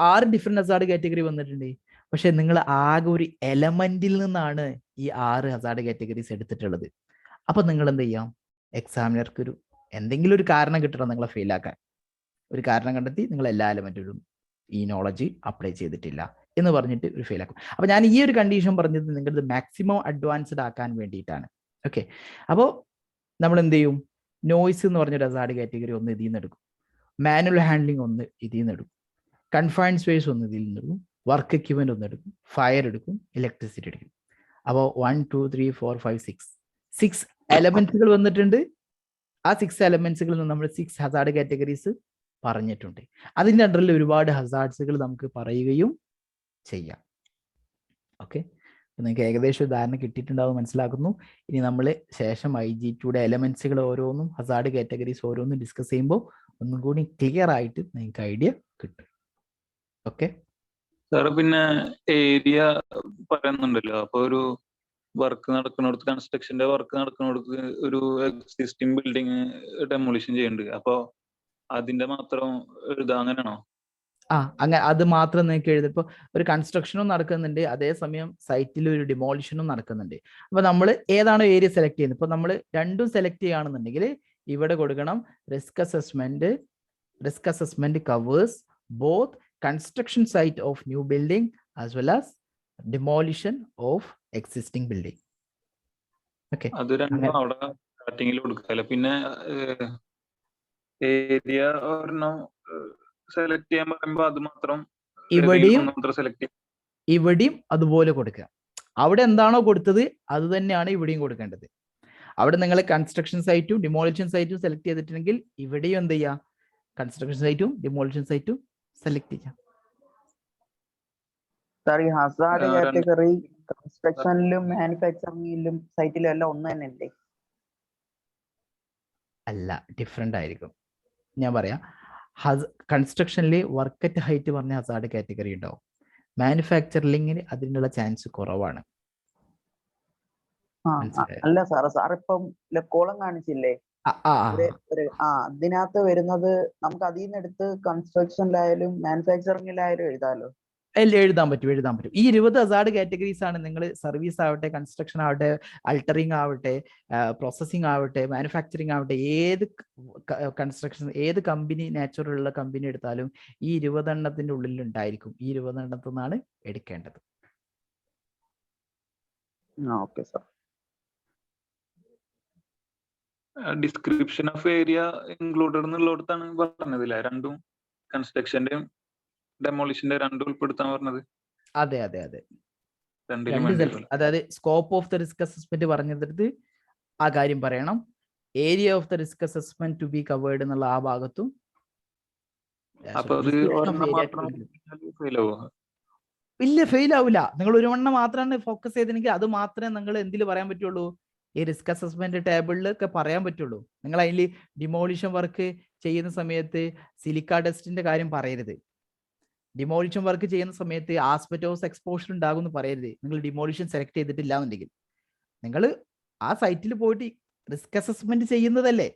6 ഡിഫറെന്റ് ഹസാർഡ് കാറ്റഗറി വന്നിട്ടുണ്ട്. പക്ഷെ നിങ്ങൾ ആകെ ഒരു എലമെന്റിൽ നിന്നാണ് ഈ 6 ഹസാർഡ് കാറ്റഗറീസ് എടുത്തിട്ടുള്ളത്. അപ്പൊ നിങ്ങൾ എന്ത് ചെയ്യാം? എക്സാമിനർക്ക് എന്തെങ്കിലും ഒരു കാരണം കിട്ടണം നിങ്ങളെ ഫെയിലാക്കാൻ. ഒരു കാരണം കണ്ടെത്തി നിങ്ങൾ എല്ലാ എലമെന്റിലും ഈ നോളജ് അപ്ലൈ ചെയ്തിട്ടില്ല എന്ന് പറഞ്ഞിട്ട് ഒരു ഫെയിലാക്കും. അപ്പൊ ഞാൻ ഈ ഒരു കണ്ടീഷൻ പറഞ്ഞത് നിങ്ങളത് മാക്സിമം അഡ്വാൻസ്ഡ് ആക്കാൻ വേണ്ടിയിട്ടാണ്. ഓക്കെ, അപ്പോൾ നമ്മൾ എന്ത് ചെയ്യും? നോയ്സ് എന്ന് പറഞ്ഞൊരു ഹസാർഡ് കാറ്റഗറി ഒന്ന് ഇതിൽ നിന്ന് എടുക്കും, മാനുവൽ ഹാൻഡ്ലിംഗ് ഒന്ന് ഇതിൽ നിന്ന് എടുക്കും, കൺഫൈൻഡ് സ്പേസ് ഒന്ന് ഇതിൽ നിന്ന് എടുക്കും, വർക്ക് എക്യുപ്മെന്റ് ഒന്ന് എടുക്കും, ഫയർ എടുക്കും, ഇലക്ട്രിസിറ്റി എടുക്കും. അപ്പോൾ 1 2 3 4 5 6 എലമെന്റ്സുകൾ വന്നിട്ടുണ്ട്. ആ 6 എലമെന്റ്സുകളിൽ നിന്ന് നമ്മൾ 6 ഹസാർഡ് കാറ്റഗറീസ് പറഞ്ഞിട്ടുണ്ട്. അതിൻ്റെ അണ്ടറിൽ ഒരുപാട് ഹസാർഡ്സുകൾ നമുക്ക് പറയുകയും ചെയ്യാം. ഓക്കെ, നിങ്ങൾക്ക് ഏകദേശം ധാരണ കിട്ടിയിട്ടുണ്ടാവും മനസ്സിലാക്കുന്നു. ഇനി നമ്മൾ ശേഷം IG2യുടെ എലമെന്റ്സുകൾ ഓരോന്നും ഹസാർഡ് കാറ്റഗറീസ് ഓരോന്നും ഡിസ്കസ് ചെയ്യുമ്പോൾ ഒന്നും കൂടി ക്ലിയർ ആയിട്ട് നിങ്ങൾക്ക് ഐഡിയ കിട്ടും. ഓക്കെ സാറ്, പിന്നെ ഏരിയ പറയുന്നുണ്ടല്ലോ, അപ്പൊ ഒരു വർക്ക് നടക്കുന്നിടത്ത്, കൺസ്ട്രക്ഷന്റെ വർക്ക് നടക്കുന്നിടത്ത് ഒരു എക്സിസ്റ്റിംഗ് ബിൽഡിങ് ഡെമോളിഷൻ ചെയ്യുന്നുണ്ട്. അപ്പൊ അതിന്റെ മാത്രം എഴുതാ, അങ്ങനെയാണോ? അങ്ങനെ അത് മാത്രം നിങ്ങൾക്ക് എഴുതും. ഇപ്പോൾ ഒരു കൺസ്ട്രക്ഷനും നടക്കുന്നുണ്ട്, അതേസമയം സൈറ്റിൽ ഒരു ഡിമോളിഷനും നടക്കുന്നുണ്ട്. അപ്പൊ നമ്മൾ ഏതാണോ ഏരിയ സെലക്ട് ചെയ്യുന്നത്, ഇപ്പൊ നമ്മൾ രണ്ടും സെലക്ട് ചെയ്യുകയാണെന്നുണ്ടെങ്കിൽ ഇവിടെ കൊടുക്കണം risk assessment covers both construction site of new building as well as demolition of existing building. Okay, അത് രണ്ടും അവിടെ സ്റ്റാർട്ടിങ്ങിൽ കൊടുക്കാല്ല. പിന്നെ ഏരിയ ഒരെണ്ണം സെലക്ട് ചെയ്യാൻ പറയുമ്പോ അത് മാത്രം ഇവിടെയും അതുപോലെ കൊടുക്കുക. അവിടെ എന്താണോ കൊടുത്തത് അത് തന്നെയാണ് ഇവിടെയും കൊടുക്കേണ്ടത്. അവിടെ നിങ്ങൾ കൺസ്ട്രക്ഷൻ സൈറ്റും ഡിമോളിഷൻ സൈറ്റും സെലക്ട് ചെയ്തിട്ടുണ്ടെങ്കിൽ ഇവിടെയും എന്ത് ചെയ്യാം? കൺസ്ട്രക്ഷൻ സൈറ്റും ഡിമോളിഷൻ സൈറ്റും സെലക്ട് ചെയ്യാം. സാർ, ഈ ഹസാർഡ് കാറ്റഗറി കൺസ്ട്രക്ഷനിലും മാനുഫാക്ചറിംഗിലും സൈറ്റിലും എല്ലാം ഒന്ന് തന്നെയല്ലേ? അല്ല, ഡിഫറെന്റ് ആയിരിക്കും. ഞാൻ പറയാം, കൺസ്ട്രക്ഷനിൽ വർക്ക് അറ്റ് ഹൈറ്റ് പറഞ്ഞ ഹസാർഡ് കാറ്റഗറി ഉണ്ടാവും. മാനുഫാക്ചറിംഗിന് അതിനുള്ള ചാൻസ് കുറവാണ്. അല്ല സാർ ഇപ്പം കോളം കാണിച്ചില്ലേ, അതിനകത്ത് വരുന്നത് നമുക്ക് അതിൽ നിന്ന് എടുത്ത് കൺസ്ട്രക്ഷനിലായാലും മാനുഫാക്ചറിംഗിലായാലും എഴുതാലോ. എഴുതാൻ പറ്റും. ഈ 20 ഹസാർഡ് കാറ്റഗറീസ് ആണ് നിങ്ങൾ സർവീസ് ആവട്ടെ, കൺസ്ട്രക്ഷൻ ആവട്ടെ, അൾട്ടറിങ് ആവട്ടെ, പ്രോസസ്സിംഗ് ആവട്ടെ, മാനുഫാക്ചറിങ് ആവട്ടെ, ഏത് കൺസ്ട്രക്ഷൻ, ഏത് കമ്പനി, നാച്ചുറലുള്ള കമ്പനി എടുത്താലും ഈ 20 എണ്ണത്തിന്റെ ഉള്ളിൽ ഉണ്ടായിരിക്കും. ഈ 20 എണ്ണത്തിൽ നിന്നാണ് എടുക്കേണ്ടത്. Okay sir. Description of area included എന്നുള്ളിടത്താണ് പറഞ്ഞതില്ല, രണ്ടും കൺസ്ട്രക്ഷന്റെയും ഡെമോളിഷന്റെ രണ്ടും ഉൾപ്പെടുത്താൻ പറഞ്ഞത്. അതെ, രണ്ടിലും രണ്ട് വേണ്ടി. അതായത് scope of the risk assessment പറഞ്ഞെടുത്ത് ആ കാര്യം പറയണം. Area of the risk assessment to be covered എന്നുള്ള ആ ഭാഗത്തും. അപ്പൊ അത് ഒരെണ്ണം മാത്രം ഫെയിൽ ആവോ? ഇല്ല, ഫെയിൽ ആവില്ല. നിങ്ങൾ ഒരു എണ്ണം മാത്രമാണ് ഫോക്കസ് ചെയ്തെങ്കിൽ അത് മാത്രമേ നിങ്ങൾ എന്തിൽ പറയാൻ പറ്റുള്ളൂ, ഈ റിസ്ക് അസസ്മെന്റ് ടേബിളിലൊക്കെ പറയാൻ പറ്റുള്ളൂ. നിങ്ങൾ അതിൽ ഡിമോളിഷൻ വർക്ക് ചെയ്യുന്ന സമയത്ത് സിലിക്ക ടെസ്റ്റിന്റെ കാര്യം പറയരുത്. ഡിമോളിഷൻ വർക്ക് ചെയ്യുന്ന സമയത്ത് ആസ്പെറ്റോസ് എക്സ്പോഷർ ഉണ്ടാകും എന്ന് പറയരുത്. നിങ്ങൾ ഡിമോളിഷൻ സെലക്ട് ചെയ്തിട്ടില്ല എന്നുണ്ടെങ്കിൽ നിങ്ങൾ ആ സൈറ്റിൽ പോയിട്ട് റിസ്ക് അസസ്മെന്റ് ചെയ്യുന്നതല്ലേ.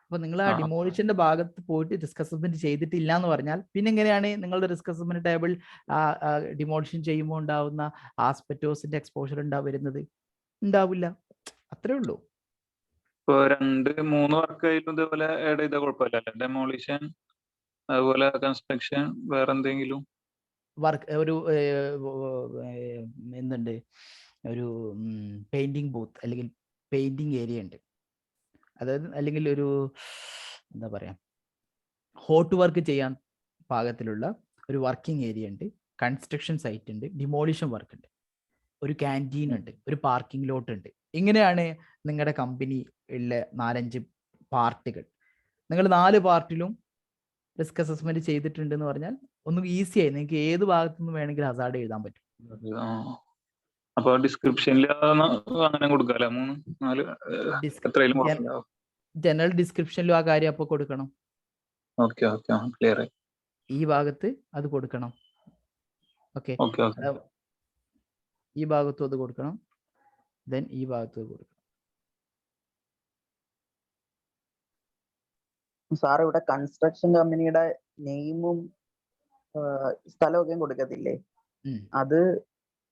അപ്പൊ നിങ്ങൾ ആ ഡിമോളിഷന്റെ ഭാഗത്ത് പോയിട്ട് റിസ്ക് അസസ്മെന്റ് ചെയ്തിട്ടില്ല എന്ന് പറഞ്ഞാൽ പിന്നെ എങ്ങനെയാണ് നിങ്ങളുടെ റിസ്ക് അസസ്മെന്റ് ടേബിൾ ഡിമോളിഷൻ ചെയ്യുമ്പോൾ ഉണ്ടാവുന്ന ആസ്പെറ്റോസിന്റെ എക്സ്പോഷർ വരുന്നത്? ഉണ്ടാവില്ല. അത്രേ ഉള്ളൂ. ഇപ്പൊ 2-3 വർക്കായാലും ഇതേപോലെ ആഡ് ചെയ്താൽ കുഴപ്പമില്ല. ഡെമോളിഷൻ അതുപോലെ കൺസ്ട്രക്ഷൻ വേറെ എന്തെങ്കിലും വർക്ക് ഒരു എന്തുണ്ട്, ഒരു പെയിന്റിംഗ് ബൂത്ത് അല്ലെങ്കിൽ പെയിന്റിംഗ് ഏരിയ ഉണ്ട്. അതായത് അല്ലെങ്കിൽ ഒരു എന്താ പറയാ, ഹോട്ട് വർക്ക് ചെയ്യാൻ പാകത്തിലുള്ള ഒരു വർക്കിംഗ് ഏരിയ ഉണ്ട്, കൺസ്ട്രക്ഷൻ സൈറ്റ് ഉണ്ട്, ഡിമോളിഷൻ വർക്ക് ഉണ്ട്, ഒരു ക്യാൻറ്റീൻ ഉണ്ട്, ഒരു പാർക്കിംഗ് ലോട്ട് ഉണ്ട്. ഇങ്ങനെയാണ് നിങ്ങളുടെ കമ്പനി ഉള്ള 4-5 പാർട്ടുകൾ. നിങ്ങൾ 4 പാർട്ടിലും റിസ്ക് അസസ്മെന്റ് ചെയ്തിട്ടുണ്ടെന്ന് പറഞ്ഞാൽ ഒന്നും ഈസിയായി നിങ്ങൾക്ക് ഏത് ഭാഗത്തു നിന്ന് വേണമെങ്കിലും ഹസാർഡ് എഴുതാൻ പറ്റും. അപ്പൊ ഡിസ്ക്രിപ്ഷനിൽ അങ്ങനെ കൊടുക്കാല്ലേ? 3-4 ജനറൽ ഡിസ്ക്രിപ്ഷനിലും ആ കാര്യം അപ്പൊ കൊടുക്കണം. ക്ലിയർ. ഈ ഭാഗത്ത് അത് കൊടുക്കണം. ഓക്കെ, ഈ ഭാഗത്തും അത് കൊടുക്കണം, ദെൻ ഈ ഭാഗത്തും അത് കൊടുക്കണം. സാർ ഇവിടെ കൺസ്ട്രക്ഷൻ കമ്പനിയുടെ നെയിമും സ്ഥലമൊക്കെയും കൊടുക്കത്തില്ലേ? അത്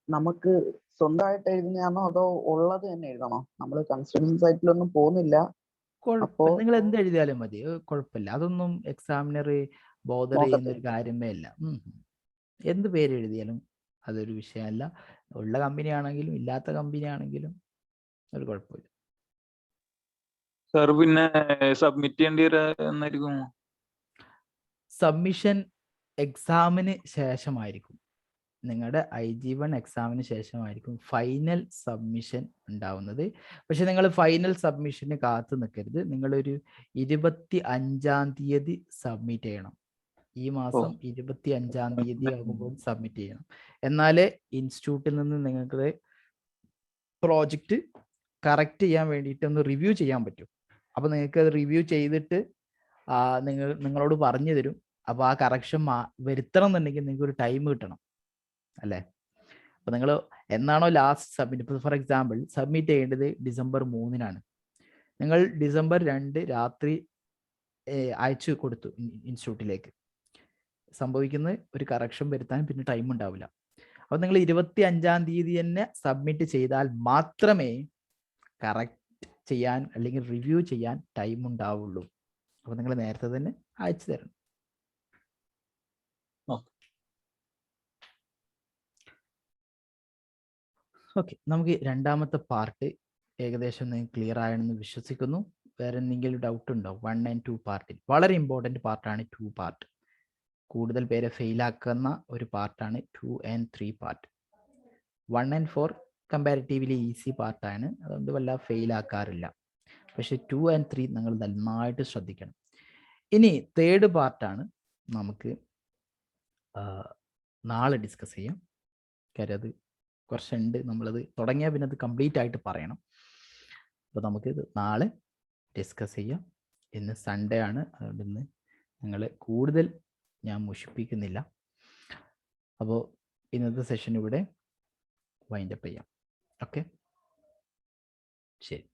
നമുക്ക് സ്വന്തമായിട്ട് എഴുതുന്നതാണോ അതോ ഉള്ളത് തന്നെ എഴുതണോ? നമ്മൾ കൺസ്ട്രക്ഷൻ സൈറ്റിലൊന്നും പോകുന്നില്ല. നിങ്ങൾ എന്ത് എഴുതിയാലും മതി, കുഴപ്പമില്ല. അതൊന്നും എക്സാമിനർ ബോധർ ചെയ്യുന്ന ഒരു കാര്യമേ അല്ല. എന്ത് പേര് എഴുതിയാലും അതൊരു വിഷയമല്ല. ഉള്ള കമ്പനി ആണെങ്കിലും ഇല്ലാത്ത കമ്പനി ആണെങ്കിലും ഒരു കുഴപ്പമില്ല. സാർ പിന്നെ സബ്മിറ്റ് ചെയ്യേണ്ടി എന്നായിരിക്കും? സബ്മിഷൻ എക്സാമിന് ശേഷമായിരിക്കും. നിങ്ങളുടെ IG1 എക്സാമിന് ശേഷമായിരിക്കും ഫൈനൽ സബ്മിഷൻ ഉണ്ടാവുന്നത്. പക്ഷെ നിങ്ങൾ ഫൈനൽ സബ്മിഷന് കാത്തു നിൽക്കരുത്. നിങ്ങളൊരു 25-ാം തീയതി സബ്മിറ്റ് ചെയ്യണം. ഈ മാസം 25-ാം തീയതി ആകുമ്പോൾ സബ്മിറ്റ് ചെയ്യണം. എന്നാലേ ഇൻസ്റ്റിറ്റ്യൂട്ടിൽ നിന്ന് നിങ്ങൾക്ക് പ്രോജക്റ്റ് കറക്റ്റ് ചെയ്യാൻ വേണ്ടിയിട്ട് ഒന്ന് റിവ്യൂ ചെയ്യാൻ പറ്റും. അപ്പോൾ നിങ്ങൾക്ക് അത് റിവ്യൂ ചെയ്തിട്ട് നിങ്ങളോട് പറഞ്ഞു തരും. അപ്പോൾ ആ കറക്ഷൻ വരുത്തണം എന്നുണ്ടെങ്കിൽ നിങ്ങൾക്ക് ഒരു ടൈം കിട്ടണം അല്ലേ. അപ്പോൾ നിങ്ങൾ എന്നാണോ ലാസ്റ്റ് സബ്മിറ്റ്, ഇപ്പോൾ ഫോർ എക്സാമ്പിൾ സബ്മിറ്റ് ചെയ്യേണ്ടത് December 3-നാണ്. നിങ്ങൾ December 2 രാത്രി അയച്ചു കൊടുത്തു ഇൻസ്റ്റിറ്റ്യൂട്ടിലേക്ക്. സംഭവിക്കുന്നത് ഒരു കറക്ഷൻ വരുത്താൻ പിന്നെ ടൈം ഉണ്ടാവില്ല. അപ്പോൾ നിങ്ങൾ 25-ാം തീയതി തന്നെ സബ്മിറ്റ് ചെയ്താൽ മാത്രമേ കറക്റ്റ് ചെയ്യാൻ അല്ലെങ്കിൽ റിവ്യൂ ചെയ്യാൻ ടൈം ഉണ്ടാവുള്ളൂ. അപ്പോൾ നിങ്ങൾ നേരത്തെ തന്നെ അയച്ചു തരണം. ഓക്കെ, നമുക്ക് രണ്ടാമത്തെ പാർട്ട് ഏകദേശം നിങ്ങൾക്ക് ക്ലിയർ ആയെന്ന് വിശ്വസിക്കുന്നു. വേറെ എന്തെങ്കിലും ഡൗട്ട് ഉണ്ടോ? 1 and 2 പാർട്ടിൽ വളരെ ഇമ്പോർട്ടൻറ്റ് പാർട്ടാണ് 2 പാർട്ട്. കൂടുതൽ പേരെ ഫെയിലാക്കുന്ന ഒരു പാർട്ടാണ് 2 and 3 part. 1 and 4 comparatively easy പാർട്ടാണ്, അതുകൊണ്ട് വല്ല ഫെയിലാക്കാറില്ല. പക്ഷെ 2 and 3 നിങ്ങൾ നന്നായിട്ട് ശ്രദ്ധിക്കണം. ഇനി 3rd പാർട്ടാണ് നമുക്ക് നാളെ ഡിസ്കസ് ചെയ്യാം. കാര്യം അത് കുറച്ചുണ്ട്, നമ്മളത് തുടങ്ങിയാൽ പിന്നെ അത് കംപ്ലീറ്റ് ആയിട്ട് പറയണം. അപ്പോൾ നമുക്കിത് നാളെ ഡിസ്കസ് ചെയ്യാം. ഇന്ന് സൺഡേ ആണ്, അതുകൊണ്ട് ഇന്ന് നിങ്ങളെ കൂടുതൽ ഞാൻ മുഷിപ്പിക്കുന്നില്ല. അപ്പോൾ ഇന്നത്തെ സെഷൻ ഇവിടെ വൈൻഡപ്പ് ചെയ്യാം. ഓക്കെ, ശരി.